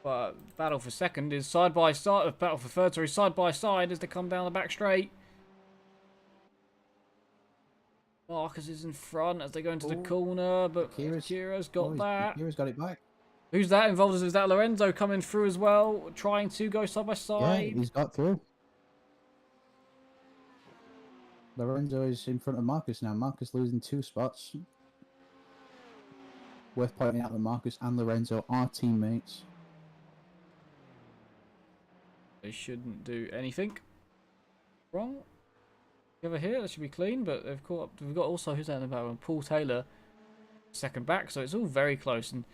But battle for second is side by side. Battle for third, sorry, side by side as they come down the back straight. Marcus is in front as they go into the corner, but Kira's got that. Kira's got it back. Who's that involved? Is that Lorenzo coming through as well, trying to go side by side? Yeah, he's got through. Lorenzo is in front of Marcus now. Marcus losing 2 spots. Worth pointing out that Marcus and Lorenzo are teammates. They shouldn't do anything wrong. Over here, that should be clean, but they've caught up. We've got also, who's that in the back one? Paul Taylor, second back, so it's all very close. And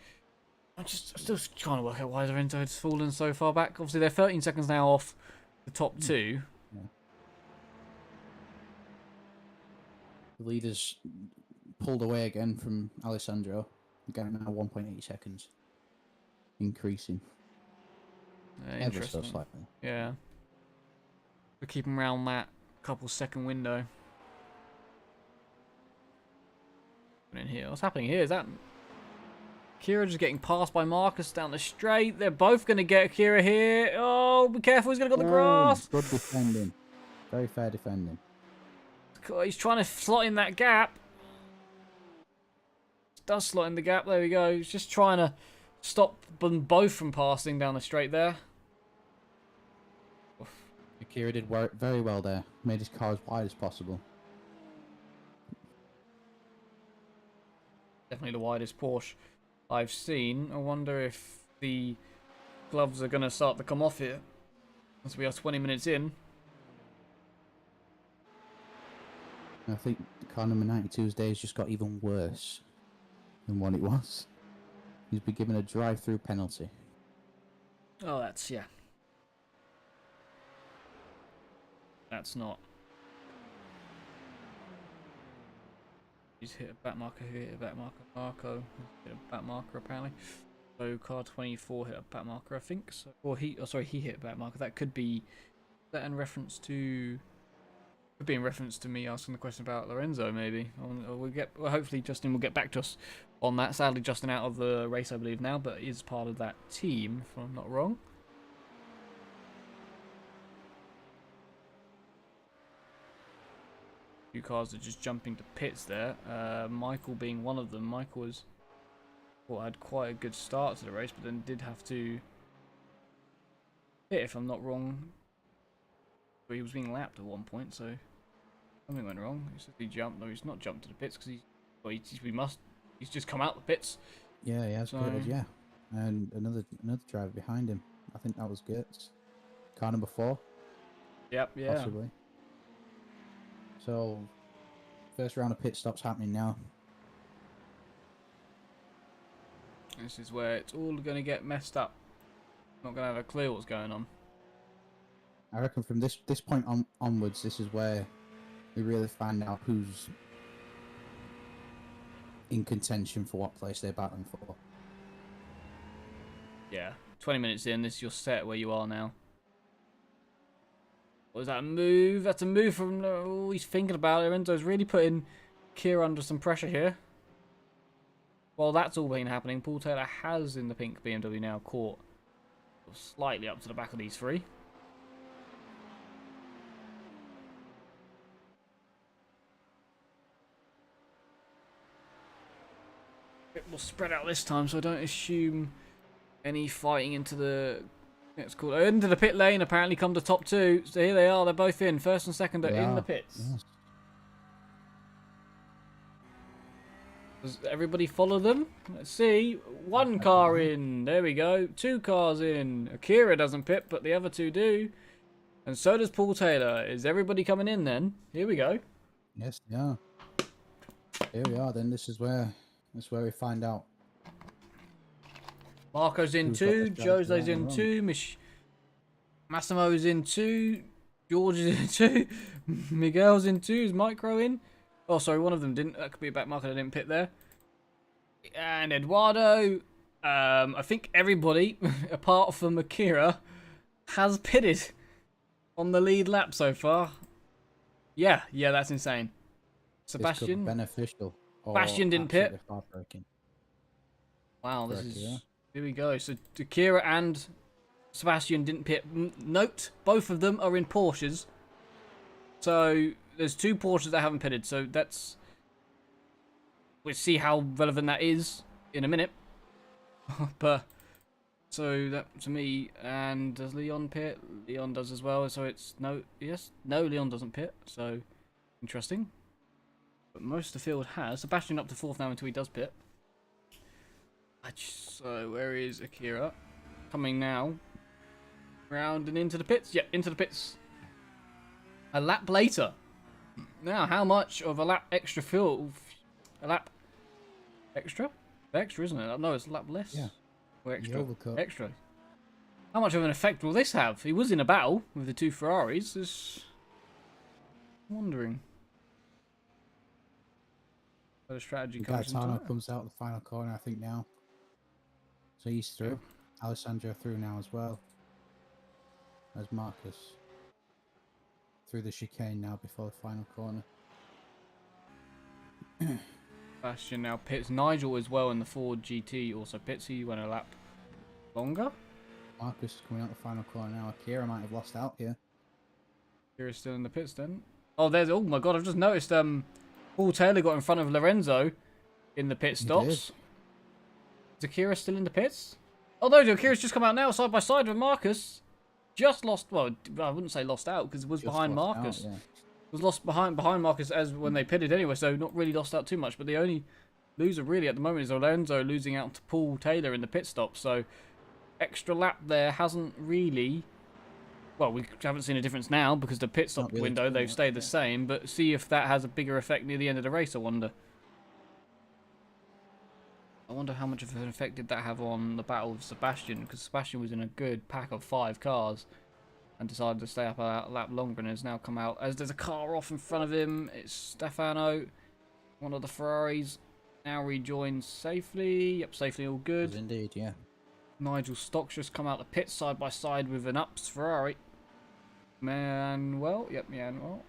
I'm still trying to work out why Lorenzo has fallen so far back. Obviously, they're 13 seconds now off the top 2. Yeah. The leaders pulled away again from Alessandro. Again, now 1.8 seconds. Increasing. Ever so slightly. Yeah. We're keeping around that couple second window. In here, what's happening here? Is that Kira just getting passed by Marcus down the straight? They're both going to get Kira here. Oh, be careful! He's going to go the grass. Good defending. Very fair defending. He's trying to slot in that gap. Does slot in the gap. There we go. He's just trying to stop them both from passing down the straight there. Akira did work very well there. Made his car as wide as possible. Definitely the widest Porsche I've seen. I wonder if the gloves are going to start to come off here, as we are 20 minutes in. I think car number 92's day has just got even worse than what it was. He's been given a drive-through penalty. Oh, yeah. That's not. He's hit a back marker. Who hit a back marker? Marco hit a back marker apparently. So car 24 hit a back marker, I think. So, or he. Oh, sorry, he hit a back marker. That could be. That in reference to. Could be in reference to me asking the question about Lorenzo, maybe. Well, hopefully Justin will get back to us on that. Sadly, Justin out of the race, I believe now, but is part of that team, if I'm not wrong. Few cars are just jumping to pits there. Michael being one of them. Michael had quite a good start to the race, but then did have to pit, if I'm not wrong. But he was being lapped at one point, so something went wrong. He said he jumped. No, he's not jumped to the pits because he's just come out the pits. Yeah, he has pitted, yeah. And another driver behind him. I think that was Gertz. Car number 4. Yep, yeah. Possibly. So, first round of pit stops happening now. This is where it's all going to get messed up. Not going to have a clue what's going on. I reckon from this point onwards, this is where we really find out who's in contention for what place they're battling for. Yeah, 20 minutes in, this is your set where you are now. Was that a move? That's a move from... Oh, he's thinking about it. Lorenzo's really putting Kira under some pressure here. While that's all been happening, Paul Taylor has, in the pink BMW now, caught slightly up to the back of these 3. It will spread out this time, so I don't assume any fighting into the... It's called into the pit lane. Apparently, come to top 2. So here they are. They're both in. First and second are in the pits. Yes. Does everybody follow them? Let's see. 1 car in. There we go. 2 cars in. Akira doesn't pit, but the other 2 do. And so does Paul Taylor. Is everybody coming in then? Here we go. Yes, yeah. Here we are. Then this is where we find out. Marco's in 2, Jose's in 2, Massimo's in 2, George is in 2. Miguel's in 2. Is Micro in? Oh, sorry, one of them didn't. That could be a back marker that didn't pit there. And Eduardo. I think everybody, apart from Akira, has pitted on the lead lap so far. Yeah, that's insane. Sebastian. This could be beneficial. Sebastian didn't pit. Heartbreaking. Wow, this Correct, is. yeah. Here we go. So Akira and Sebastian didn't pit. Note, both of them are in Porsches. So there's 2 Porsches that haven't pitted. So that's. We'll see how relevant that is in a minute. But so that to me, and does Leon pit? Leon does as well. So it's no, Leon doesn't pit. So interesting. But most of the field has. Sebastian up to 4th now until he does pit. So where is Akira? Coming now. Round and into the pits. Yep, into the pits. A lap later. Now, how much of a lap extra fuel? A lap extra? Extra, isn't it? No, it's a lap less. Yeah. Or extra. Overcut. Extra. How much of an effect will this have? He was in a battle with the 2 Ferraris. I'm wondering. Where the strategy comes into Gaetano that. comes out the final corner, I think, now. So he's through. Alessandro through now as well. There's Marcus. Through the chicane now before the final corner. Sebastian now pits. Nigel as well in the Ford GT also pits. He went a lap longer. Marcus coming out the final corner now. Akira might have lost out here. Akira's still in the pits then. Oh, there's. Oh my god, I've just noticed. Paul Taylor got in front of Lorenzo in the pit stops. Is Akira still in the pits? Oh no, Akira's just come out now side by side with Marcus. Just lost. Well, I wouldn't say lost out because it was Just behind lost out, Marcus. yeah. Was lost behind Marcus as when they pitted anyway, so not really lost out too much. But the only loser really at the moment is Lorenzo losing out to Paul Taylor in the pit stop. So extra lap there hasn't really. Well, we haven't seen a difference now because the pit stop Not really window too they've much, stayed the yeah. same. But see if that has a bigger effect near the end of the race. I wonder. I wonder how much of an effect did that have on the battle of Sebastian, because Sebastian was in a good pack of 5 cars and decided to stay up a lap longer and has now come out as there's a car off in front of him. It's Stefano, one of the Ferraris, now rejoins safely. Yep, safely, all good. Indeed, yeah. Nigel Stock's just come out the pit side by side with an Ups Ferrari. Manuel, yep, Manuel.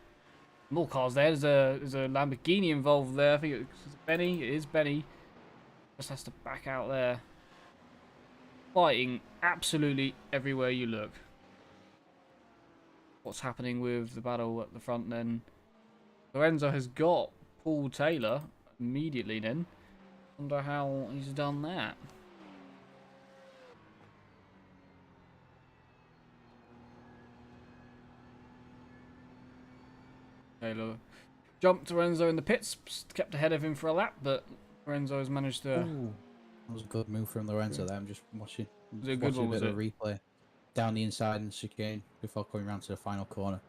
More cars there. There's a Lamborghini involved there. I think it's Benny. It is Benny. Just has to back out there. Fighting absolutely everywhere you look. What's happening with the battle at the front then? Lorenzo has got Paul Taylor immediately then. Wonder how he's done that. Taylor jumped Lorenzo in the pits, kept ahead of him for a lap, but Lorenzo has managed to. Ooh, that was a good move from Lorenzo there. I'm just watching, Was it a good one, bit was of a replay down the inside and chicane before coming round to the final corner.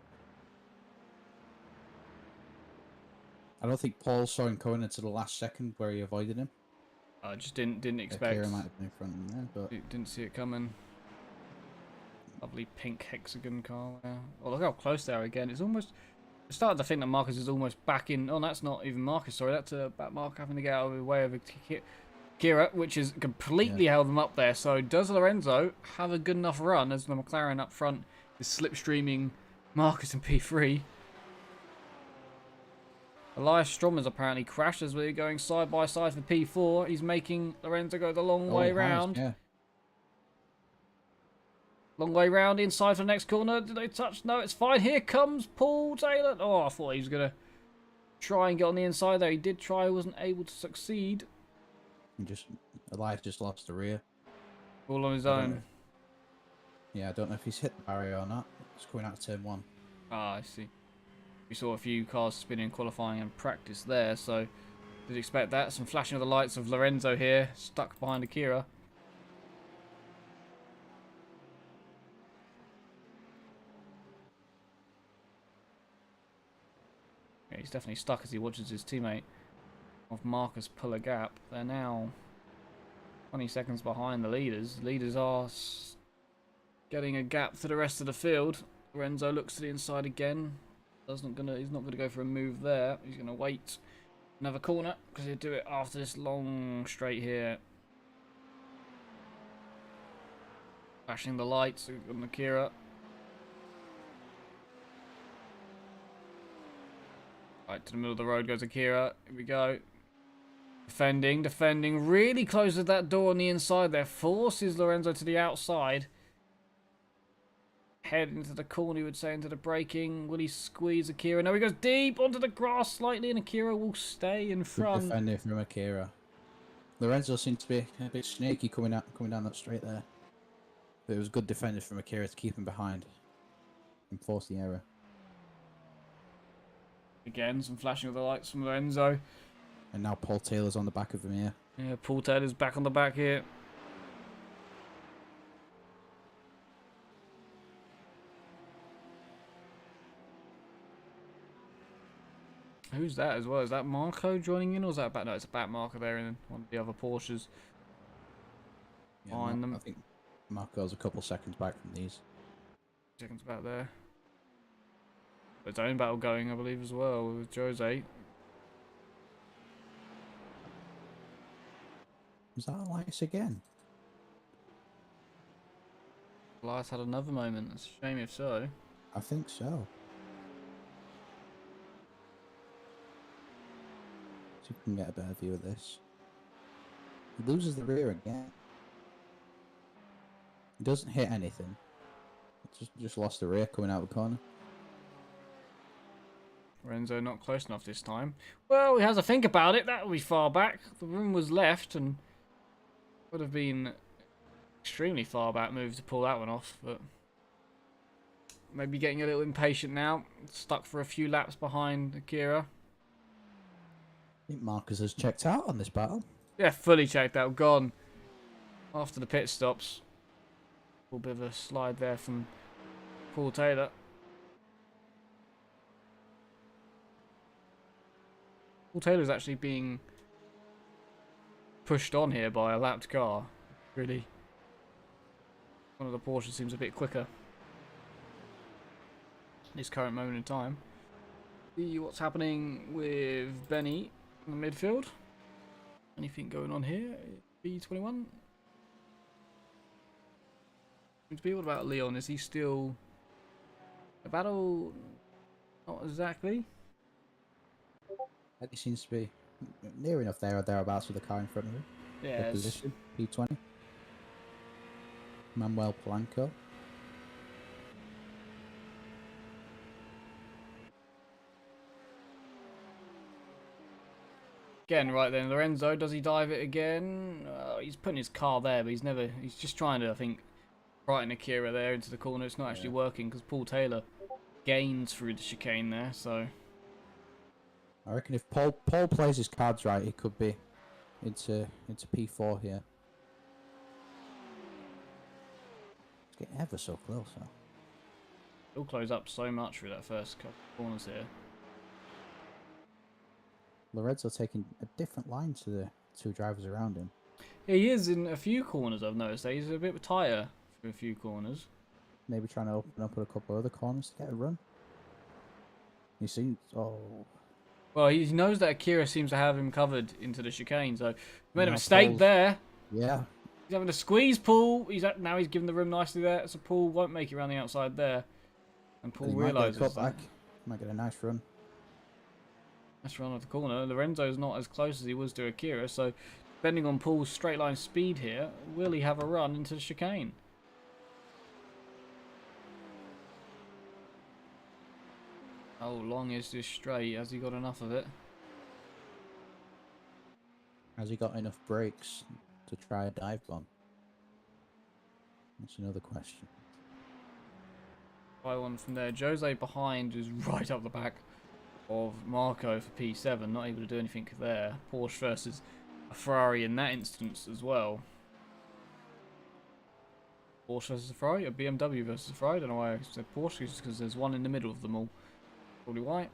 I don't think Paul saw him coming into the last second where he avoided him. I just didn't expect. Akira might have been in front of him there, but Didn't see it coming. Lovely pink hexagon car there. Oh, look how close they are again. It's almost. I started to think that Marcus is almost back in. Oh, that's not even Marcus. Sorry, that's a back Mark having to get out of the way of Kira, which has completely held them up there. So does Lorenzo have a good enough run as the McLaren up front is slipstreaming Marcus in P3? Elias Stromer's apparently crashed as we're going side by side for P4. He's making Lorenzo go the long way round. Yeah. Long way round inside for the next corner. Did they touch? No, it's fine. Here comes Paul Taylor. Oh, I thought he was going to try and get on the inside there. He did try, wasn't able to succeed. Elias just lost the rear. All on his I don't own. know. Yeah, I don't know if he's hit the barrier or not. It's going out to turn 1. Ah, I see. We saw a few cars spinning in qualifying and practice there, so did expect that. Some flashing of the lights of Lorenzo here, stuck behind Akira. Yeah, he's definitely stuck as he watches his teammate of Marcus pull a gap. They're now 20 seconds behind the leaders. Leaders are getting a gap to the rest of the field. Lorenzo looks to the inside again. He's not gonna go for a move there. He's gonna wait another corner because he'll do it after this long straight here. Flashing the lights on Akira. Right to the middle of the road goes Akira. Here we go. Defending. Really closes that door on the inside there. Forces Lorenzo to the outside. Head into the corner, you would say, into the braking. Will he squeeze Akira? No, he goes deep onto the grass slightly, and Akira will stay in front. Good defending from Akira. Lorenzo seemed to be a bit snaky coming down that straight there. But it was good defending from Akira to keep him behind and force the error. Again, some flashing of the lights from Lorenzo. And now Paul Taylor's on the back of him here. Yeah, Paul Taylor's back on the back here. Who's that as well? Is that Marco joining in, or is that back? No, it's a back marker there in one of the other Porsches. Yeah, Behind them. I think Marco's a couple seconds back from these. Seconds back there. Its own battle going, I believe, as well with Jose. Was that Elias again? Elias had another moment. It's a shame if so. I think so. See if we can get a better view of this. He loses the rear again. He doesn't hit anything. Just lost the rear coming out of the corner. Renzo not close enough this time. Well, he has to think about it. That would be far back. The room was left and would have been extremely far back move to pull that one off. But maybe getting a little impatient now. Stuck for a few laps behind Akira. I think Marcus has checked out on this battle. Yeah, fully checked out. Gone. After the pit stops. A little bit of a slide there from Paul Taylor. Paul Taylor's actually being pushed on here by a lapped car. Really. One of the Porsches seems a bit quicker. In this current moment in time. See what's happening with Benny in the midfield. Anything going on here? B21? What about Leon? Is he still a battle? Not exactly. He seems to be near enough there or thereabouts with the car in front of him. Yeah. Position P20. Manuel Polanco. Again, right then, Lorenzo, does he dive it again? He's putting his car there, but he's just trying to, I think, frighten Akira there into the corner. It's not actually working because Paul Taylor gains through the chicane there, so. I reckon if Paul plays his cards right, he could be into P4 here. It's getting ever so close, huh? He'll close up so much through that first couple of corners here. Lorenzo taking a different line to the two drivers around him. Yeah, he is in a few corners, I've noticed. He's a bit tighter through a few corners. Maybe trying to open up with a couple of other corners to get a run. He seems... Oh... Well, he knows that Akira seems to have him covered into the chicane, so he made a mistake there. Yeah. He's having to squeeze Paul. Now he's giving the room nicely there, so Paul won't make it around the outside there. And Paul realises that. Might get a nice run. Nice run off the corner. Lorenzo's not as close as he was to Akira, so depending on Paul's straight line speed here, will he have a run into the chicane? How long is this straight? Has he got enough of it? Has he got enough brakes to try a dive bomb? That's another question. By one from there. Jose behind is right up the back of Marco for P7. Not able to do anything there. Porsche versus a Ferrari in that instance as well. Porsche versus a Ferrari? A BMW versus a Ferrari? I don't know why I said Porsche, just because there's one in the middle of them all. Probably white.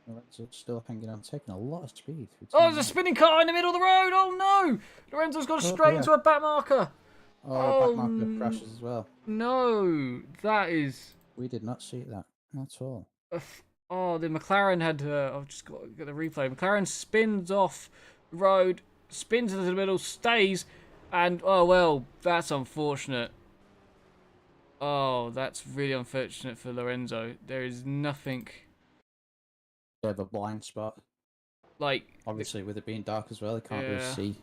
Lorenzo's still hanging on, taking a lot of speed. Oh, there's a spinning car in the middle of the road! Oh no! Lorenzo's gone straight into a back marker! Oh, back marker crashes as well. No! That is We did not see that at all. Oh, the McLaren had. I've just got to get the replay. McLaren spins off the road, spins into the middle, stays, and oh well, that's unfortunate. Oh, that's really unfortunate for Lorenzo. There is nothing They have a blind spot. like. Obviously, with it being dark as well, they can't really Yeah. see.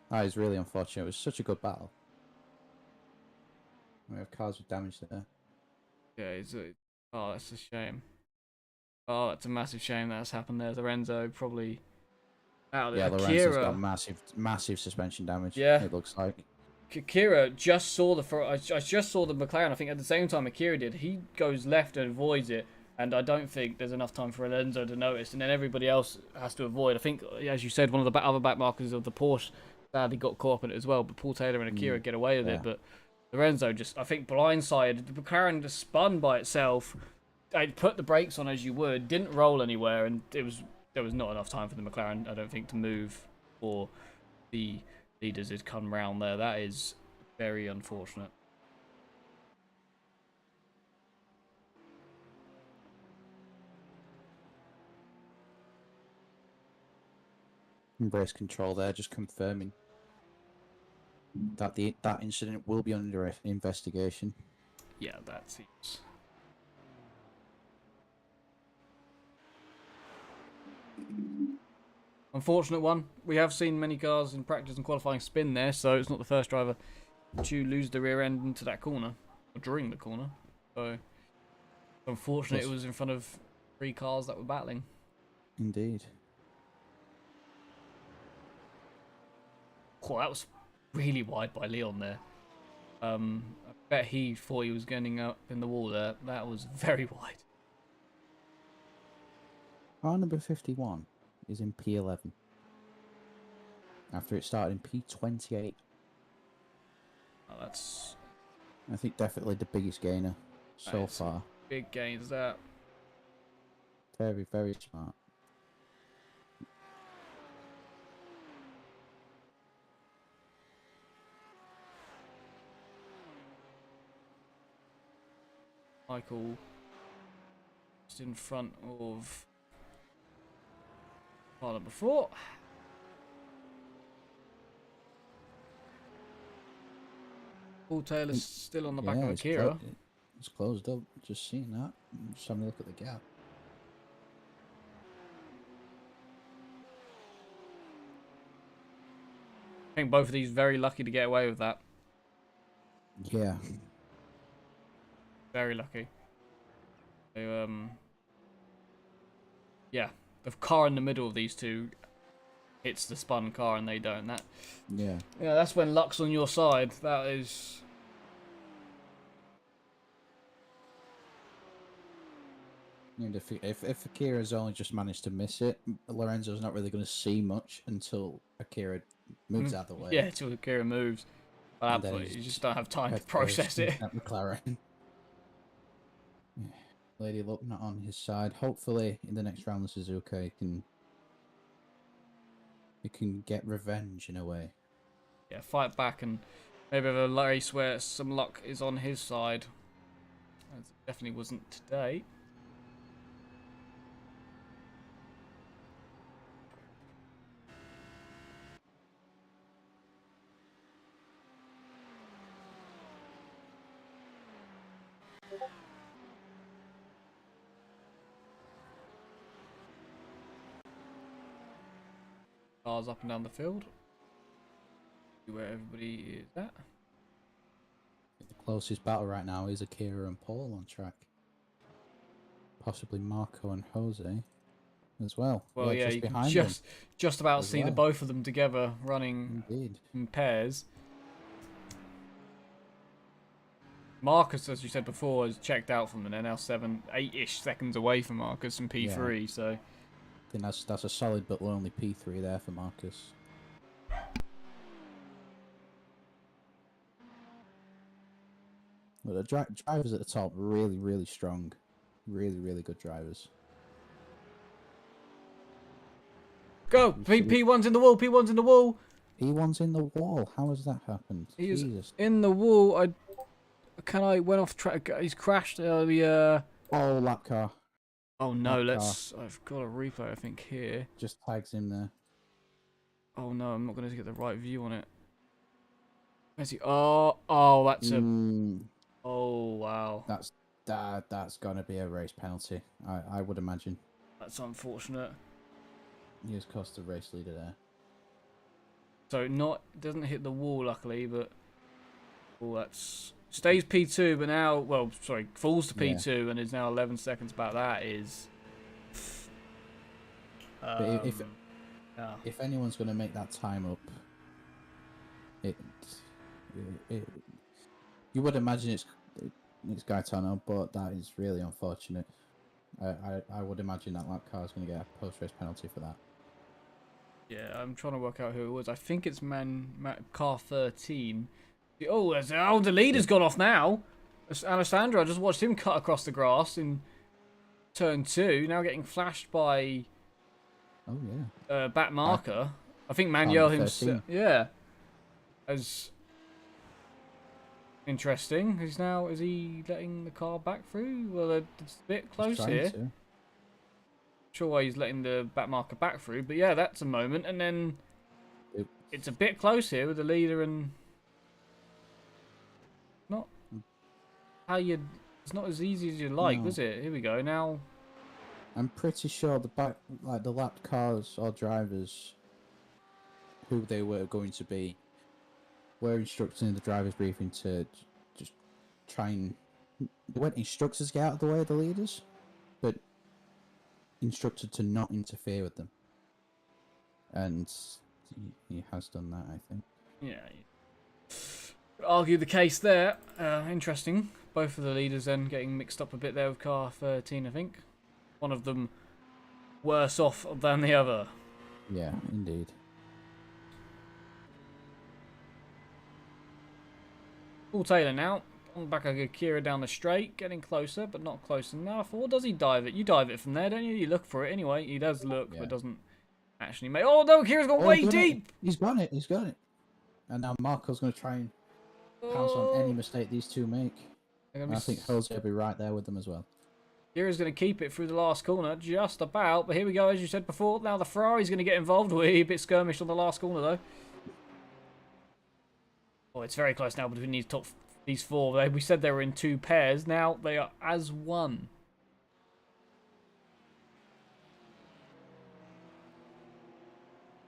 That is really unfortunate. It was such a good battle. We have cars with damage there. Yeah, oh, that's a shame. Oh, that's a massive shame that's happened there. Lorenzo probably out of Yeah, it. Lorenzo's Akira, got massive suspension damage. Yeah. It looks like. Akira just saw I just saw the McLaren. I think at the same time Akira did. He goes left and avoids it, and I don't think there's enough time for Lorenzo to notice. And then everybody else has to avoid. I think, as you said, one of the other back markers of the Porsche sadly got caught up in it as well. But Paul Taylor and Akira get away with it. But Lorenzo just, I think, blindsided. The McLaren just spun by itself. I put the brakes on as you would, didn't roll anywhere, and there was not enough time for the McLaren, I don't think, to move, or the leaders had come round there. That is very unfortunate. Race control there, just confirming that that incident will be under investigation. Yeah, that seems. Unfortunate one. We have seen many cars in practice and qualifying spin there, so it's not the first driver to lose the rear end into that corner, or during the corner. So, unfortunate it was in front of 3 cars that were battling. Indeed. Oh, that was really wide by Leon there. I bet he thought he was getting up in the wall there. That was very wide. Car number 51 is in P11. After it started in P28. Oh, that's... I think definitely the biggest gainer so far. Big gains that. Very, very smart. Michael just in front of car number 4. Paul Taylor's still on the back of Akira. It's closed up. Just seeing that. Just having a look at the gap. I think both of these very lucky to get away with that. Yeah. Very lucky. So, yeah, the car in the middle of these two hits the spun car and they don't. Yeah. Yeah, that's when luck's on your side. That is. And if Akira's only just managed to miss it, Lorenzo's not really going to see much until Akira moves out of the way. Yeah, until Akira moves. But you just don't have time to process it. At McLaren. Yeah. Lady Luck not on his side. Hopefully, in the next round, the Suzuka can get revenge in a way. Yeah, fight back and maybe have a race where some luck is on his side. As it definitely wasn't today. Cars up and down the field. See where everybody is at. The closest battle right now is Akira and Paul on track. Possibly Marco and Jose as well. Well, yeah, just you behind can just about see the well. both of them together running in pairs. Marcus, as you said before, has checked out from them. They're now 8-ish seconds away from Marcus and P3, Yeah. so... I think that's a solid but lonely P3 there for Marcus. But the drivers at the top, really, really strong. Really, really good drivers. Go! P1's in the wall, P1's in the wall! P1's in the wall. How has that happened? He is Jesus. in the wall. can I went off track? He's crashed. Oh, lap car. Oh no, Lap I've got a replay. I think here. Just tags him there. Oh no, I'm not going to get the right view on it. Where's he? Oh, that's a. Oh wow. That's gonna be a race penalty. I would imagine. That's unfortunate. He has cost the race leader there. So doesn't hit the wall luckily, but that's stays P2, but now falls to P2 and is now 11 seconds back. That is. But if anyone's gonna make that time up, you would imagine it's Gaetano, but that is really unfortunate. I would imagine that lap car is going to get a post-race penalty for that. Yeah, I'm trying to work out who it was. I think it's car 13. The leader's gone off now. Alessandro, I just watched him cut across the grass in turn 2. Now getting flashed by back marker. I think Manuel himself. Yeah. As interesting. Is he letting the car back through? Well, it's a bit close here. Not sure why he's letting the back marker back through, but yeah, that's a moment. And then it's a bit close here with the leader and it's not as easy as you like, was it? Here we go. Now I'm pretty sure the lap cars or drivers who they were going to be were instructed in the driver's briefing to just try and... They weren't instructed to get out of the way of the leaders, but instructed to not interfere with them. And he has done that, I think. Yeah. Argue the case there. Interesting. Both of the leaders then getting mixed up a bit there with car 13, I think. One of them worse off than the other. Yeah, indeed. Paul Taylor now. On the back of Akira down the straight. Getting closer, but not close enough. Or does he dive it? You dive it from there, don't you? You look for it anyway. He does look, but doesn't actually make... Oh, no, Akira's gone way deep! He's got it. And now Marco's going to try and pounce on any mistake these two make. I think Jose will be right there with them as well. Akira's going to keep it through the last corner, just about. But here we go, as you said before. Now the Ferrari's going to get involved. We're a bit skirmished on the last corner, though. Oh, it's very close now between these four. We said they were in 2 pairs. Now they are as 1.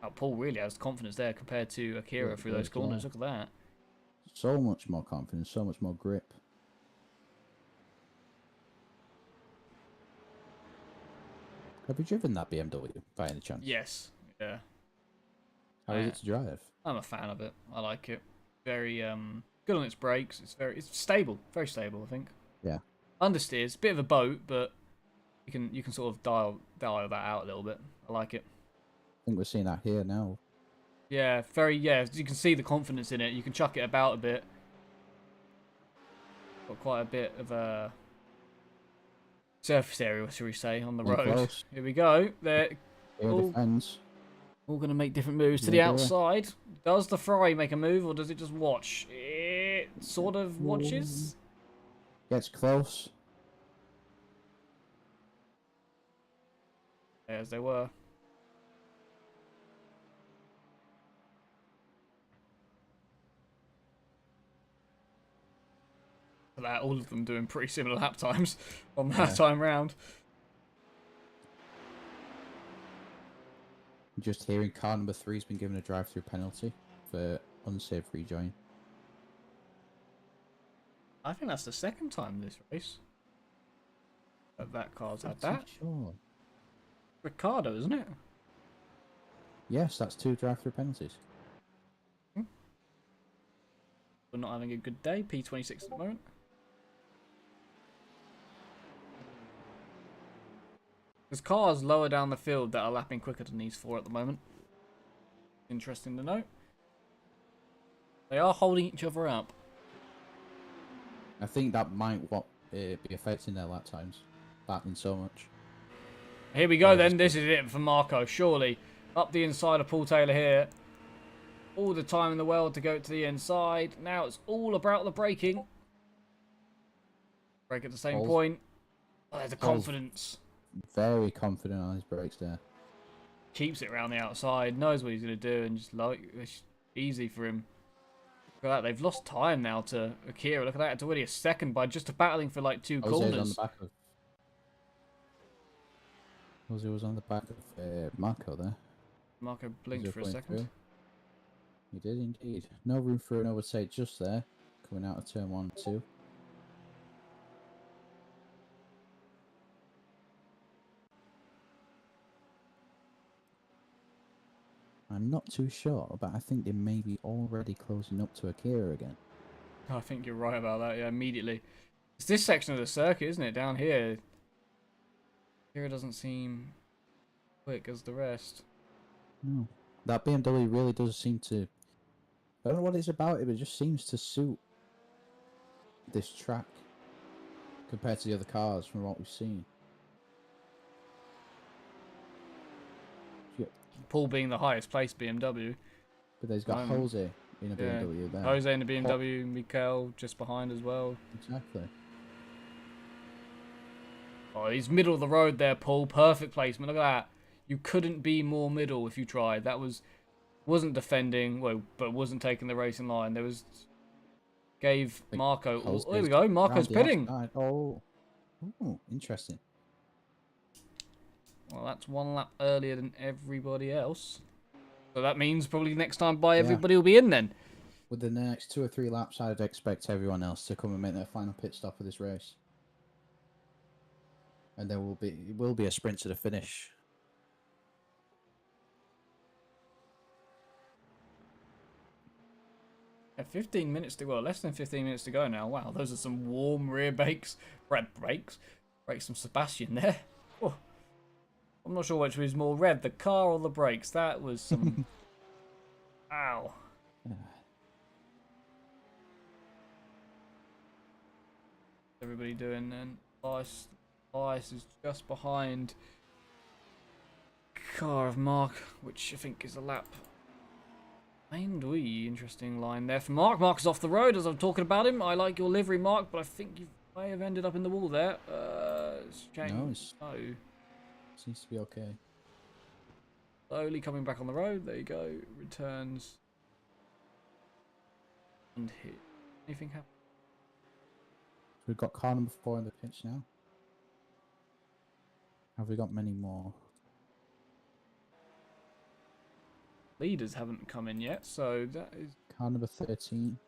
Oh, Paul really has confidence there compared to Akira through those corners. Look at that. So much more confidence, so much more grip. Have you driven that BMW by any chance? Yes. Yeah. How is it to drive? I'm a fan of it. I like it. Very good on its brakes. It's stable, very stable. I think. Yeah. Understeers, bit of a boat, but you can sort of dial that out a little bit. I like it. I think we're seeing that here now. Yeah, you can see the confidence in it. You can chuck it about a bit. Got quite a bit of a surface area, shall we say, on the road. Close. Here we go. They're all going to make different moves to the outside. Does the Ferrari make a move, or does it just watch? It sort of watches. Gets close. As they were. That all of them doing pretty similar lap times on that time round. Just hearing car number 3 has been given a drive-through penalty for unsafe rejoin. I think that's the second time this race that car's had that. Sure. Ricardo, isn't it? Yes, that's 2 drive-through penalties. We're not having a good day. P26 at the moment. There's cars lower down the field that are lapping quicker than these 4 at the moment. Interesting to note. They are holding each other up. I think that might be affecting their lap times. Battling so much. Here we go then. This is it for Marco, surely. Up the inside of Paul Taylor here. All the time in the world to go to the inside. Now it's all about the braking. Brake at the same Paul's- point. Oh, there's the Paul's- confidence. Very confident on his brakes there. Keeps it around the outside, knows what he's going to do, and just like it's easy for him. Look at that, they've lost time now to Akira. Look at that, it's already a second by just battling for like 2 Jose's on the corners. back of. Jose was on the back of Marco there. Marco blinked Jose for a going second. through. He did indeed. No room for an overtake just there. Coming out of turn 1 and 2. I'm not too sure, but I think they may be already closing up to Akira again. I think you're right about that, yeah, immediately. It's this section of the circuit, isn't it? Down here. Akira doesn't seem quick as the rest. No. That BMW really does seem to... I don't know what it's about, but it just seems to suit this track compared to the other cars from what we've seen. Paul being the highest placed BMW. But there's got Jose in a BMW there. Jose in the BMW, Mikael just behind as well. Exactly. Oh, he's middle of the road there, Paul. Perfect placement. Look at that. You couldn't be more middle if you tried. That wasn't defending, well, but wasn't taking the racing line. There was gave Marco. Oh, there we go. Marco's pitting. Oh, interesting. Well, that's 1 lap earlier than everybody else. So that means probably next time by everybody will be in then. Within the next 2 or 3 laps, I'd expect everyone else to come and make their final pit stop of this race. And there will be a sprint to the finish. Yeah, 15 minutes to go. Less than 15 minutes to go now. Wow, those are some warm rear brakes. Brakes from Sebastian there. Oh. I'm not sure which was more red, the car or the brakes. That was some... Ow. Everybody doing then? Ice is just behind car of Mark, which I think is a lap. Interesting line there for Mark. Mark is off the road as I'm talking about him. I like your livery, Mark, but I think you may have ended up in the wall there. No, seems to be okay. Slowly coming back on the road. There you go. Returns. And hit. Anything happen? We've got car number 4 in the pitch now. Have we got many more? Leaders haven't come in yet, so that is... Car number 13.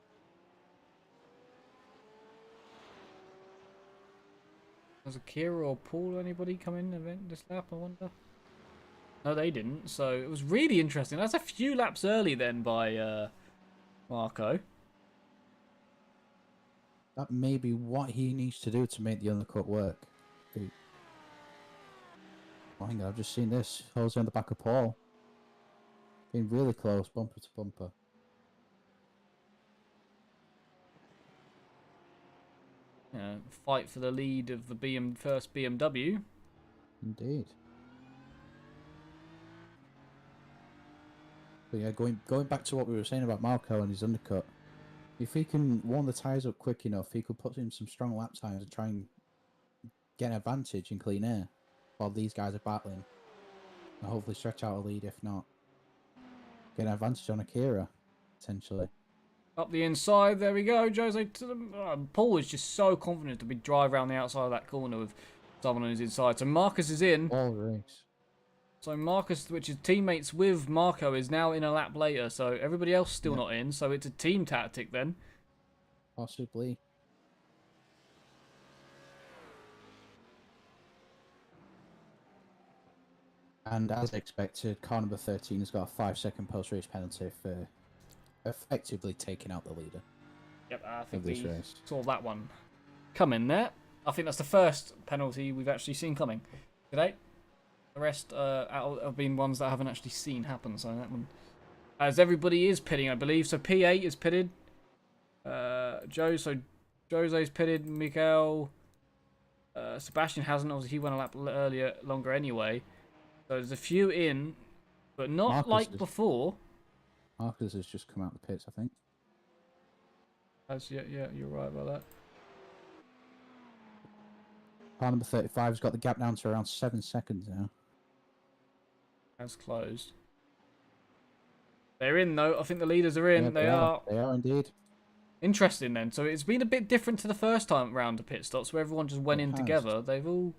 Has Akira or Paul or anybody come in this lap, I wonder? No, they didn't, so it was really interesting. That's a few laps early then by Marco. That may be what he needs to do to make the undercut work. Oh, hang on, I've just seen this. Jose on the back of Paul. Being really close, bumper to bumper. Fight for the lead of the first BMW. Indeed. But yeah, going back to what we were saying about Marco and his undercut, if he can warm the tyres up quick enough, he could put in some strong lap times and try and get an advantage in clean air while these guys are battling. And hopefully stretch out a lead, if not. Get an advantage on Akira, potentially. Up the inside, there we go. Jose to the... Paul is just so confident to be drive around the outside of that corner with someone on his inside. So Marcus is in. All race. So Marcus, which is teammates with Marco, is now in a lap later. So everybody else still not in. So it's a team tactic then. Possibly. And as expected, car number 13 has got a 5-second post-race penalty for effectively taking out the leader. Yep, I think this we race. saw that one come in there. I think that's the first penalty we've actually seen coming today. The rest have been ones that I haven't actually seen happen. So that one, as everybody is pitting, I believe. So P8 is pitted. Jose's pitted. Mikael. Sebastian hasn't. Obviously, he went a lap longer anyway. So there's a few in, but not Marcus like before. Marcus has just come out of the pits, I think. Yeah, you're right about that. Car number 35 has got the gap down to around 7 seconds now. That's closed. They're in though. I think the leaders are in. Yeah, they are. They are indeed. Interesting then. So it's been a bit different to the first time round of pit stops where everyone just went in together. They've all...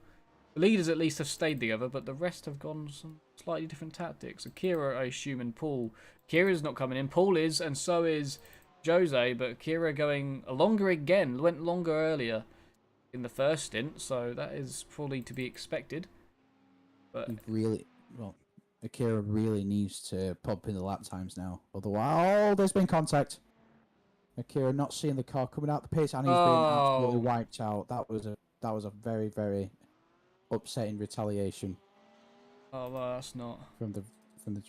The leaders at least have stayed together, but the rest have gone some slightly different tactics. Akira, I assume, and Paul. Akira's not coming in. Paul is, and so is Jose, but Akira going longer again. Went longer earlier in the first stint, so that is probably to be expected. But Akira really needs to pump in the lap times now. Otherwise, there's been contact. Akira not seeing the car coming out the pits, and he's being absolutely wiped out. That was a very, very upsetting retaliation. Oh, well, that's not from the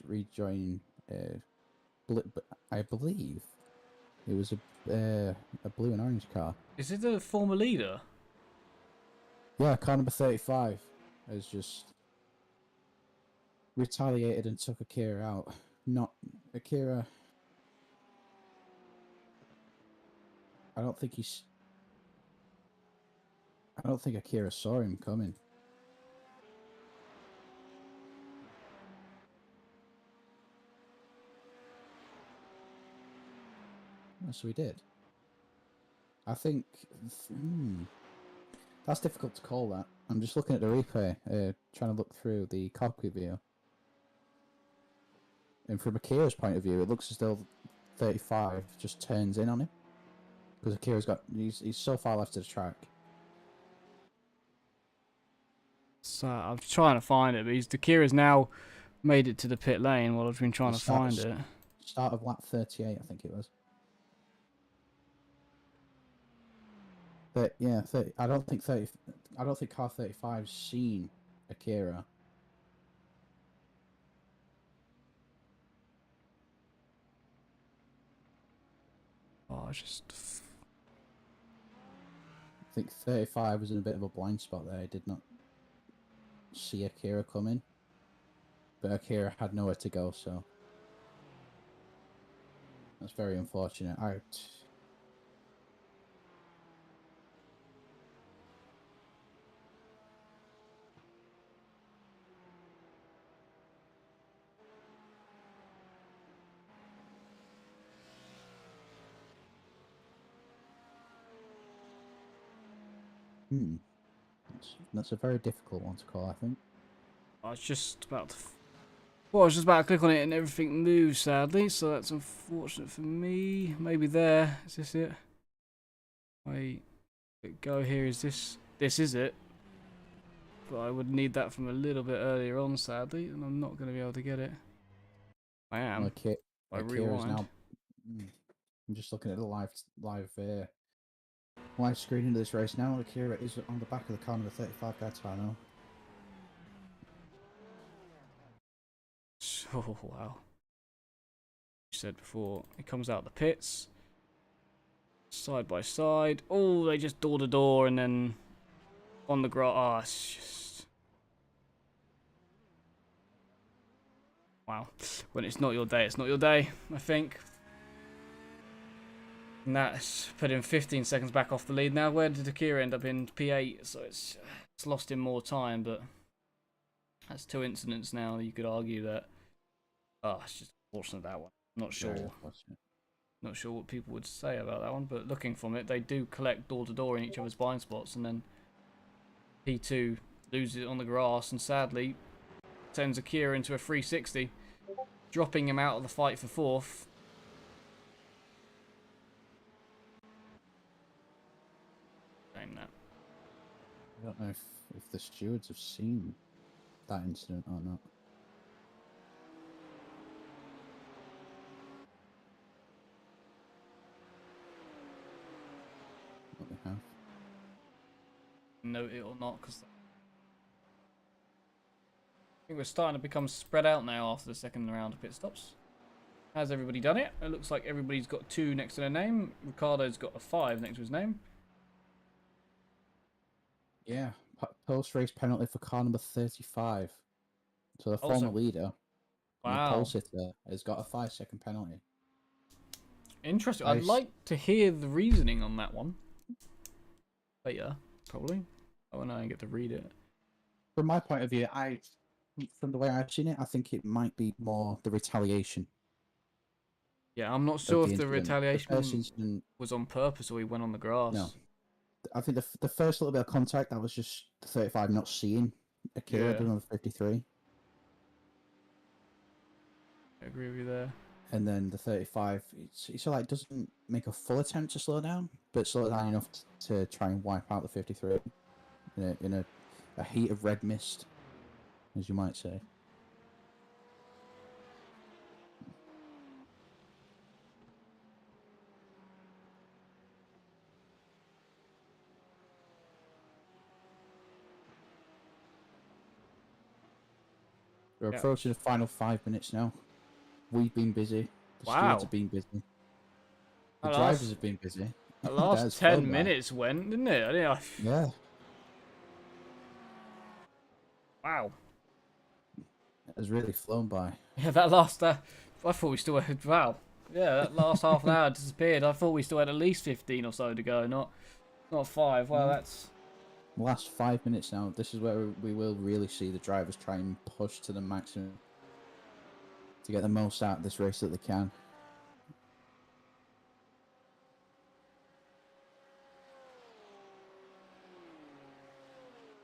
rejoining. I believe it was a blue and orange car. Is it the former leader? Yeah, car number 35 has just retaliated and took Akira out. Not Akira. I don't think Akira saw him coming. So he did. I think that's difficult to call that. I'm just looking at the replay, trying to look through the cockpit view. And from Akira's point of view, it looks as though 35 just turns in on him. Because Akira's he's so far left of the track. So I'm trying to find it, but Akira's now made it to the pit lane while I've been trying to find it. Start of lap 38, I think it was. But yeah, I don't think car 35's seen Akira. Oh, I think 35 was in a bit of a blind spot there. He did not see Akira coming, but Akira had nowhere to go, so that's very unfortunate. That's a very difficult one to call, I think. I was just about to... Well, I was just about to click on it and everything moved, sadly, so that's unfortunate for me. Maybe there. Is this it? Wait. Go here. Is this... This is it. But I would need that from a little bit earlier on, sadly, and I'm not going to be able to get it. I am. Okay. I rewind. Now... I'm just looking at the live screen into this race now. Akira is on the back of the car number 35 Gaetano. Oh, wow. You said before, he comes out the pits. Side by side. Oh, they just door to door and then on the grass. Oh, it's just... Wow. When it's not your day, it's not your day, I think. And that's put him 15 seconds back off the lead now. Where did Akira end up in? P8, so it's lost him more time, but that's 2 incidents now. You could argue that. Oh, it's just unfortunate, that one. Not sure. Not sure what people would say about that one, but looking from it, they do collect door to door in each other's blind spots, and then P2 loses it on the grass, and sadly sends Akira into a 360, dropping him out of the fight for 4th. I don't know if the stewards have seen that incident or not. What they have. Note it or not, because I think we're starting to become spread out now after the second round of pit stops. Has everybody done it? It looks like everybody's got 2 next to their name. Ricardo's got a 5 next to his name. Yeah, post-race penalty for car number 35. So the former leader, the pole sitter, has got a 5-second penalty. Interesting. I'd like to hear the reasoning on that one. Later, probably. Oh no, I didn't get to read it. From my point of view, from the way I've seen it, I think it might be more the retaliation Yeah, I'm not of sure the if the incident. The first retaliation incident, was on purpose or he went on the grass. no. I think the first little bit of contact, that was just the 35 not seeing Akira Yeah. doing on the 53. I agree with you there. And then the 35, it's like doesn't make a full attempt to slow down, but slow down enough to try and wipe out the 53 in a heat of red mist, as you might say. We're approaching the final 5 minutes now. We've been busy. The stewards have been busy. The drivers have been busy. The last That 10 minutes went, didn't it? Yeah. Wow. It has really flown by. Yeah, that last... I thought we still had... Wow. Yeah, that last half an hour disappeared. I thought we still had at least 15 or so to go, not 5. Well, that's... Last 5 minutes now. This is where we will really see the drivers try and push to the maximum to get the most out of this race that they can.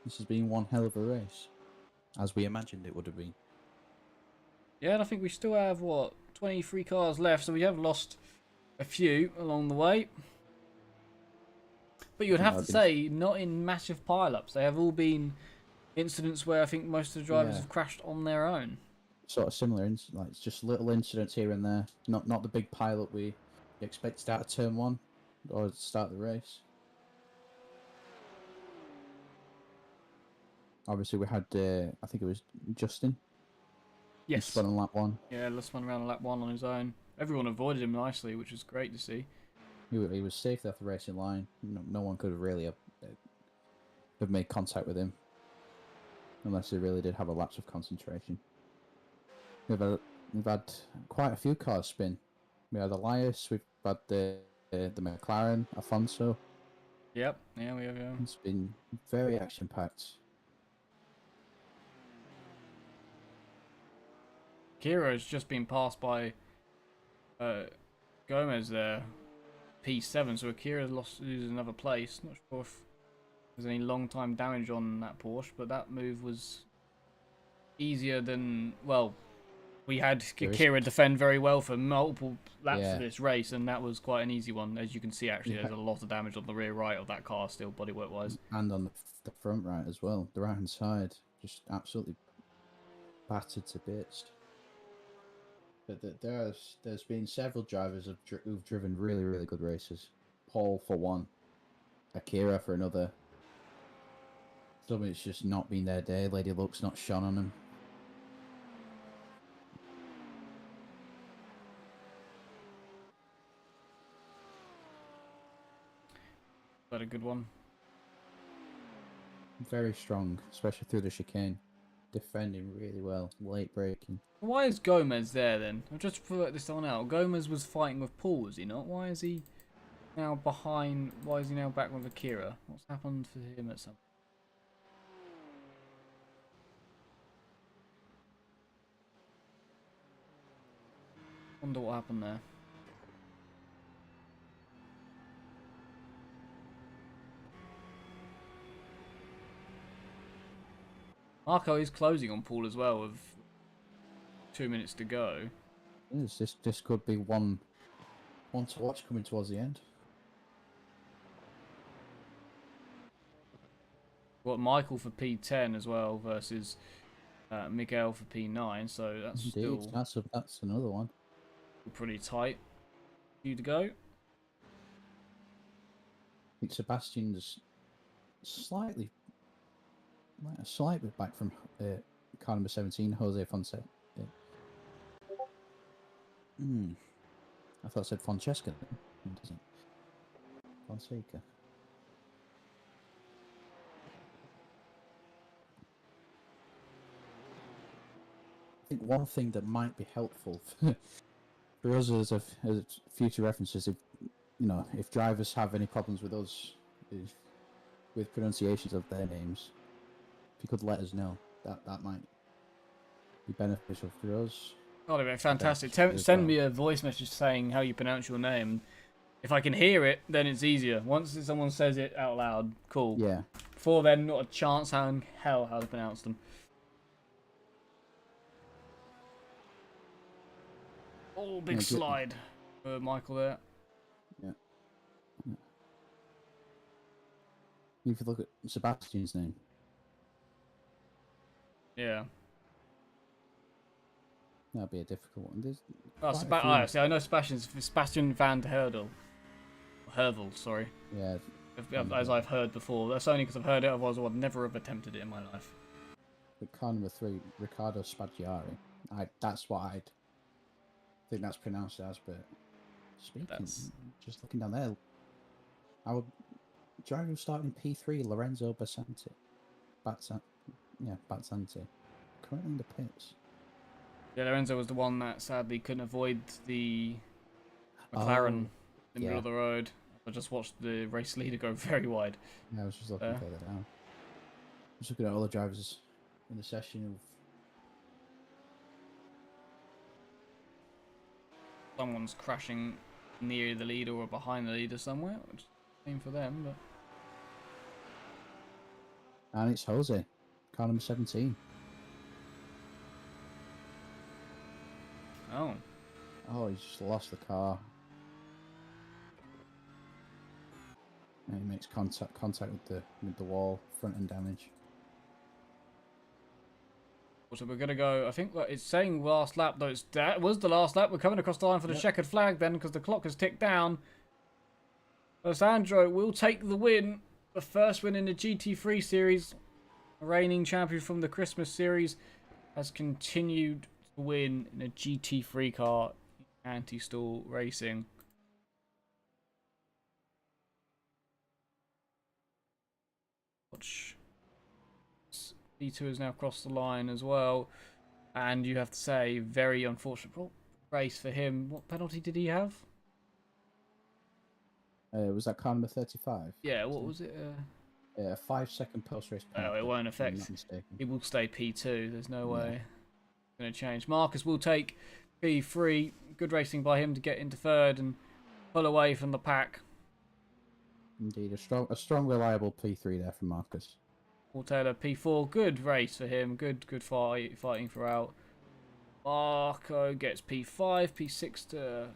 This has been one hell of a race, as we imagined it would have been. Yeah, and I think we still have, 23 cars left, so we have lost a few along the way. But you would have to say, not in massive pile-ups. They have all been incidents where I think most of the drivers have crashed on their own. Sort of similar, like it's just little incidents here and there. Not the big pile-up we expected out of turn 1 or at the start of the race. Obviously, we had, I think it was Justin. Yes. He spun on lap 1. Yeah, let's spun around on lap 1 on his own. Everyone avoided him nicely, which was great to see. He was safe off the racing line. No one could have really have made contact with him, unless they really did have a lapse of concentration. We've had quite a few cars spin. We had Elias. We've had the McLaren, Afonso. Yep. Yeah, we have. Yeah. It's been very action packed. Kira has just been passed by Gomez there, P7, so Akira loses another place. Not sure if there's any long time damage on that Porsche, but that move was easier than, well, we had Akira defend very well for multiple laps of this race, and that was quite an easy one. As you can see, actually, there's a lot of damage on the rear right of that car still, bodywork wise. And on the front right as well. The right hand side, just absolutely battered to bits. But there's been several drivers who've driven really, really good races. Paul for one, Akira for another. Some it's just not been their day. Lady Luck's not shone on them. But a good one. Very strong, especially through the chicane. Defending really well, late braking. Why is Gomez there then? I'll just work this one out. Gomez was fighting with Paul, was he not? Why is he now behind? Why is he now back with Akira? What's happened for him at some? Wonder what happened there. Marco is closing on Paul as well with 2 minutes to go. Yes, this could be one to watch coming towards the end. Got Michael for P10 as well versus Miguel for P9, so that's Indeed, still that's another one. Pretty tight. Few to go. I think Sebastian's slightly a slight bit back from car number 17, Jose Fonseca. I thought it said Francesca. It doesn't. Fonseca. I think one thing that might be helpful for us as future references, if drivers have any problems with us, we with pronunciations of their names. If you could let us know, that might be beneficial for us. Oh, that'd be fantastic. Beneficial for you as Send well. me a voice message saying how you pronounce your name. If I can hear it, then it's easier. Once someone says it out loud, cool. Yeah. Before then, not a chance in hell how to pronounce them. Oh, big slide for Michael there. Yeah. If you look at Sebastian's name. Yeah. That'd be a difficult one. There's Oh, see, I know Sebastian van Herdel. Hervel, sorry. Yeah. As I've heard before. That's only because I've heard it, otherwise I would never have attempted it in my life. But car number 3, Riccardo Spaggiari. That's what I'd think that's pronounced as, but just looking down there, our driver starting P3, Lorenzo Basanti. Bazzanti. Currently in the pits. Yeah, Lorenzo was the one that sadly couldn't avoid the McLaren in the middle of the road. I just watched the race leader go very wide. Yeah, I was just looking further down. I was looking at all the drivers in the session of... Someone's crashing near the leader or behind the leader somewhere, which is the same for them, but... And it's Jose, car number 17. Oh. Oh, he's just lost the car. And he makes contact with the wall, front end damage. So we're going to go, I think it's saying last lap, though that was the last lap. We're coming across the line for the checkered flag then, because the clock has ticked down. Alessandro will take the win. The first win in the GT3 series. The reigning champion from the Christmas series has continued to win in a GT3 car, anti-stall racing. Watch. D2 has now crossed the line as well, and you have to say, very unfortunate race for him. What penalty did he have? Was that car number 35? Yeah, what was it? 5-second post-race penalty. Oh, it won't affect. He will stay P2. There's no way it's going to change. Marcus will take P3. Good racing by him to get into third and pull away from the pack. Indeed, a strong, reliable P3 there from Marcus. Paul Taylor P4. Good race for him. Good fighting throughout. Marco gets P5. P6 to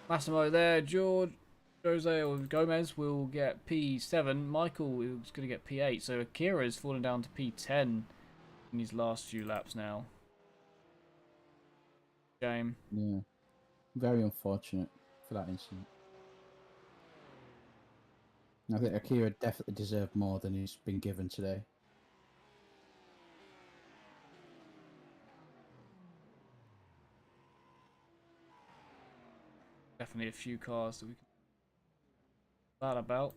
Massimo there. Jose or Gomez will get P7. Michael is going to get P8. So Akira is falling down to P10 in these last few laps now. Shame. Yeah. Very unfortunate for that incident. I think Akira definitely deserved more than he's been given today. Definitely a few cars that we can that about.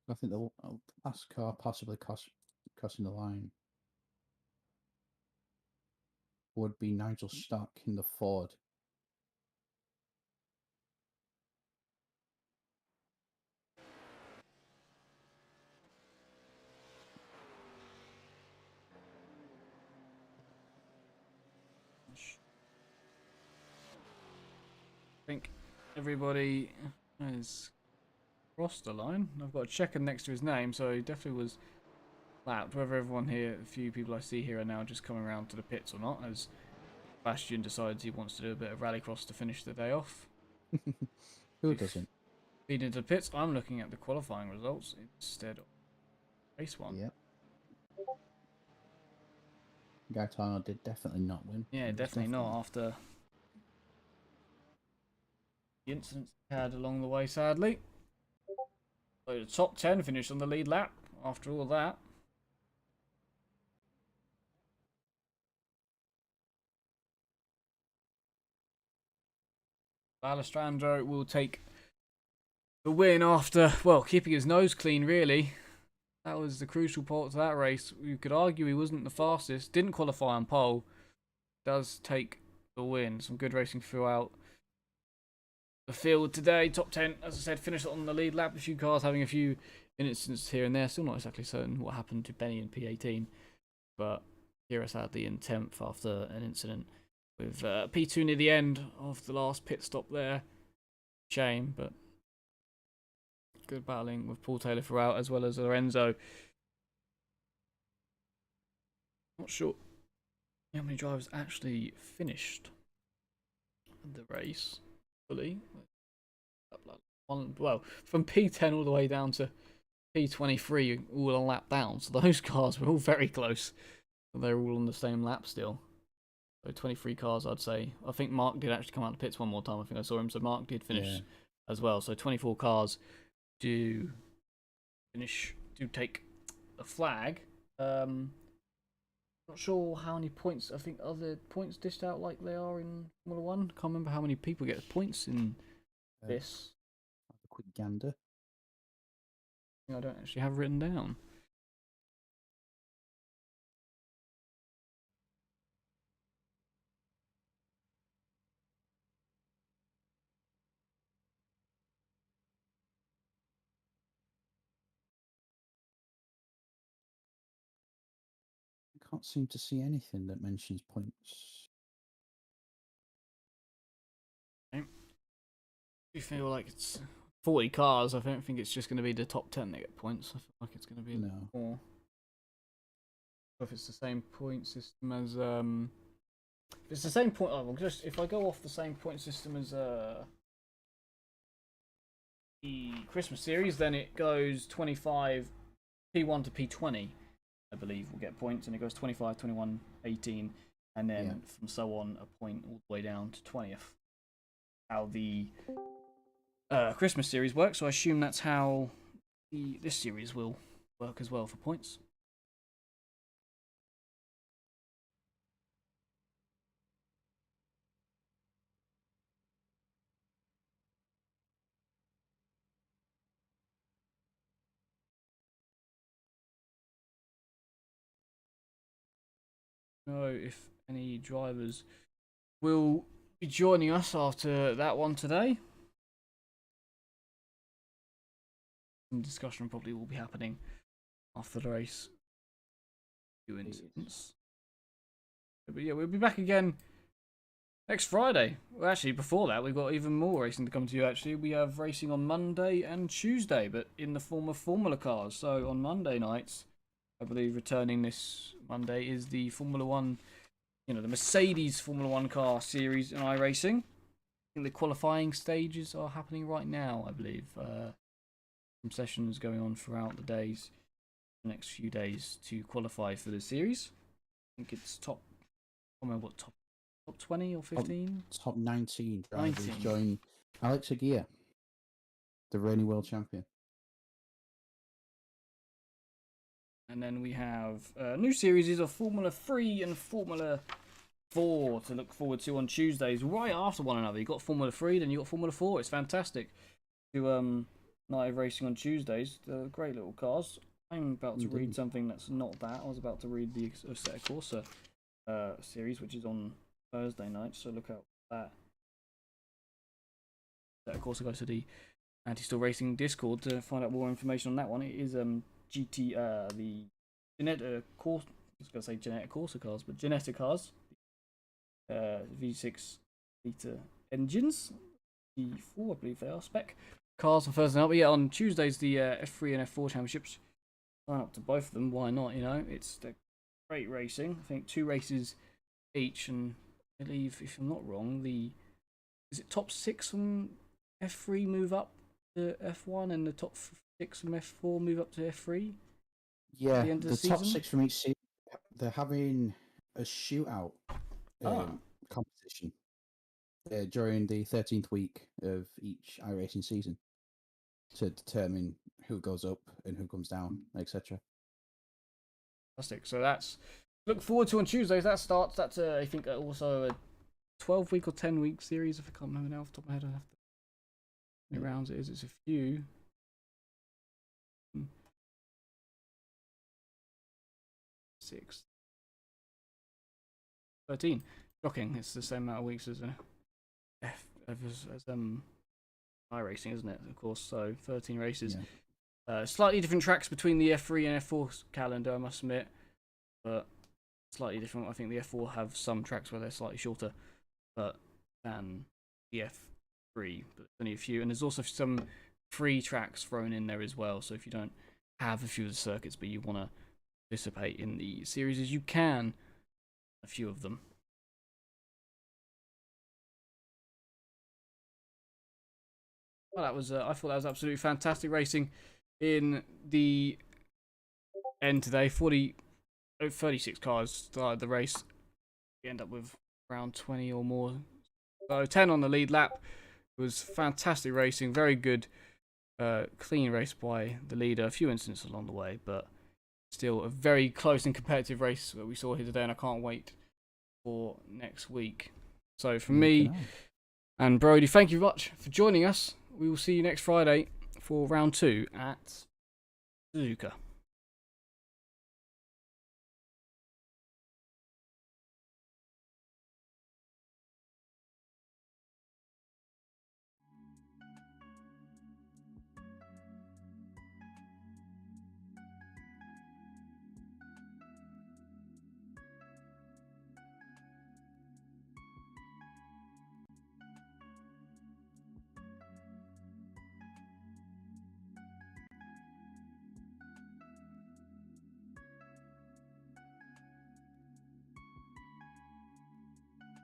I think the last car possibly crossing the line would be Nigel Stock in the Ford. I think everybody has crossed the line. I've got a checker next to his name, so he definitely was lapped. Whether everyone here, a few people I see here are now just coming around to the pits or not, as Bastian decides he wants to do a bit of rallycross to finish the day off. Who doesn't? Feeding into the pits, I'm looking at the qualifying results instead of race one. Yep. Gaetano did definitely not win. Yeah, definitely not after the incidents he had along the way, sadly. So the top 10 finished on the lead lap after all that. Alessandro will take the win after, well, keeping his nose clean, really. That was the crucial part to that race. You could argue he wasn't the fastest, didn't qualify on pole, does take the win. Some good racing throughout the field today. Top 10, as I said, finished on the lead lap. A few cars having a few incidents here and there. Still not exactly certain what happened to Benny in P18, but Kira sadly in 10th after an incident with P2 near the end of the last pit stop there. Shame, but good battling with Paul Taylor throughout, as well as Lorenzo. Not sure how many drivers actually finished the race fully. Well, from P10 all the way down to P23, all a lap down. So those cars were all very close. They're all on the same lap still. So 23 cars, I'd say. I think Mark did actually come out of the pits one more time. I think I saw him. So Mark did finish as well. So 24 cars do take the flag. Not sure how many points. I think other points dished out like they are in Formula 1. Can't remember how many people get points in this. Have a quick gander. I don't actually have written down. I can't seem to see anything that mentions points. I feel like it's 40 cars. I don't think it's just going to be the top 10 that get points. I feel like it's going to be more. If it's the same point system as if it's the same point. Oh, well, just if I go off the same point system as the Christmas series, then it goes 25 P1 to P20. I believe will get points, and it goes 25, 21, 18, and then from so on a point all the way down to 20th. How the Christmas series works, so I assume that's how this series will work as well for points. Know if any drivers will be joining us after that one today. Some discussion probably will be happening after the race. Few incidents. But yeah, we'll be back again next Friday. Well, actually, before that, we've got even more racing to come to you. Actually, we have racing on Monday and Tuesday, but in the form of Formula cars. So on Monday nights, I believe returning this Monday is the Formula 1, the Mercedes Formula 1 car series in iRacing. I think the qualifying stages are happening right now, I believe. Some sessions going on throughout the next few days to qualify for the series. I think it's top 20 or 15? Top 19 drivers join Alex Aguirre, the reigning world champion. And then we have new series of Formula 3 and Formula 4 to look forward to on Tuesdays, right after one another. You got Formula 3, then you got Formula 4. It's fantastic. To night of racing on Tuesdays. They're great little cars. I'm about to read something that's not that. I was about to read the Assetto Corsa series, which is on Thursday night, so look out for that. Assetto Corsa, go to the Anti-Still Racing Discord to find out more information on that one. It is the Ginetta Corsa. I was going to say Ginetta Corsa cars, but Ginetta cars. V6 litre engines. V4, I believe they are spec cars on Thursday night. But yeah, on Tuesdays, the F3 and F4 championships. Sign up to both of them. Why not? It's great racing. I think 2 races each, and I believe, if I'm not wrong, is it top 6 from F3 move up to F1, and the top 6 from F4 move up to F3? Yeah, the, end of the top 6 from each season, they're having a shootout competition during the 13th week of each iRacing season to determine who goes up and who comes down, etc. Fantastic. So that's look forward to on Tuesdays. That starts. That's I think also a 12-week or 10-week series. If I can't remember now off the top of my head, I have to. How many rounds it is? It's a few. 6, 13. Shocking. It's the same amount of weeks as iRacing, isn't it? Of course. So 13 races. Yeah. Slightly different tracks between the F3 and F4 calendar, I must admit, but slightly different. I think the F4 have some tracks where they're slightly shorter, than the F3, but only a few. And there's also some free tracks thrown in there as well. So if you don't have a few of the circuits, but you want to participate in the series, as you can, a few of them. Well, that was I thought that was absolutely fantastic racing in the end today. 36 cars started the race. We end up with around 20 or more. So 10 on the lead lap. It was fantastic racing, very good, clean race by the leader. A few incidents along the way, but still a very close and competitive race that we saw here today, and I can't wait for next week. So from me and Brody, thank you very much for joining us. We will see you next Friday for round 2 at Suzuka.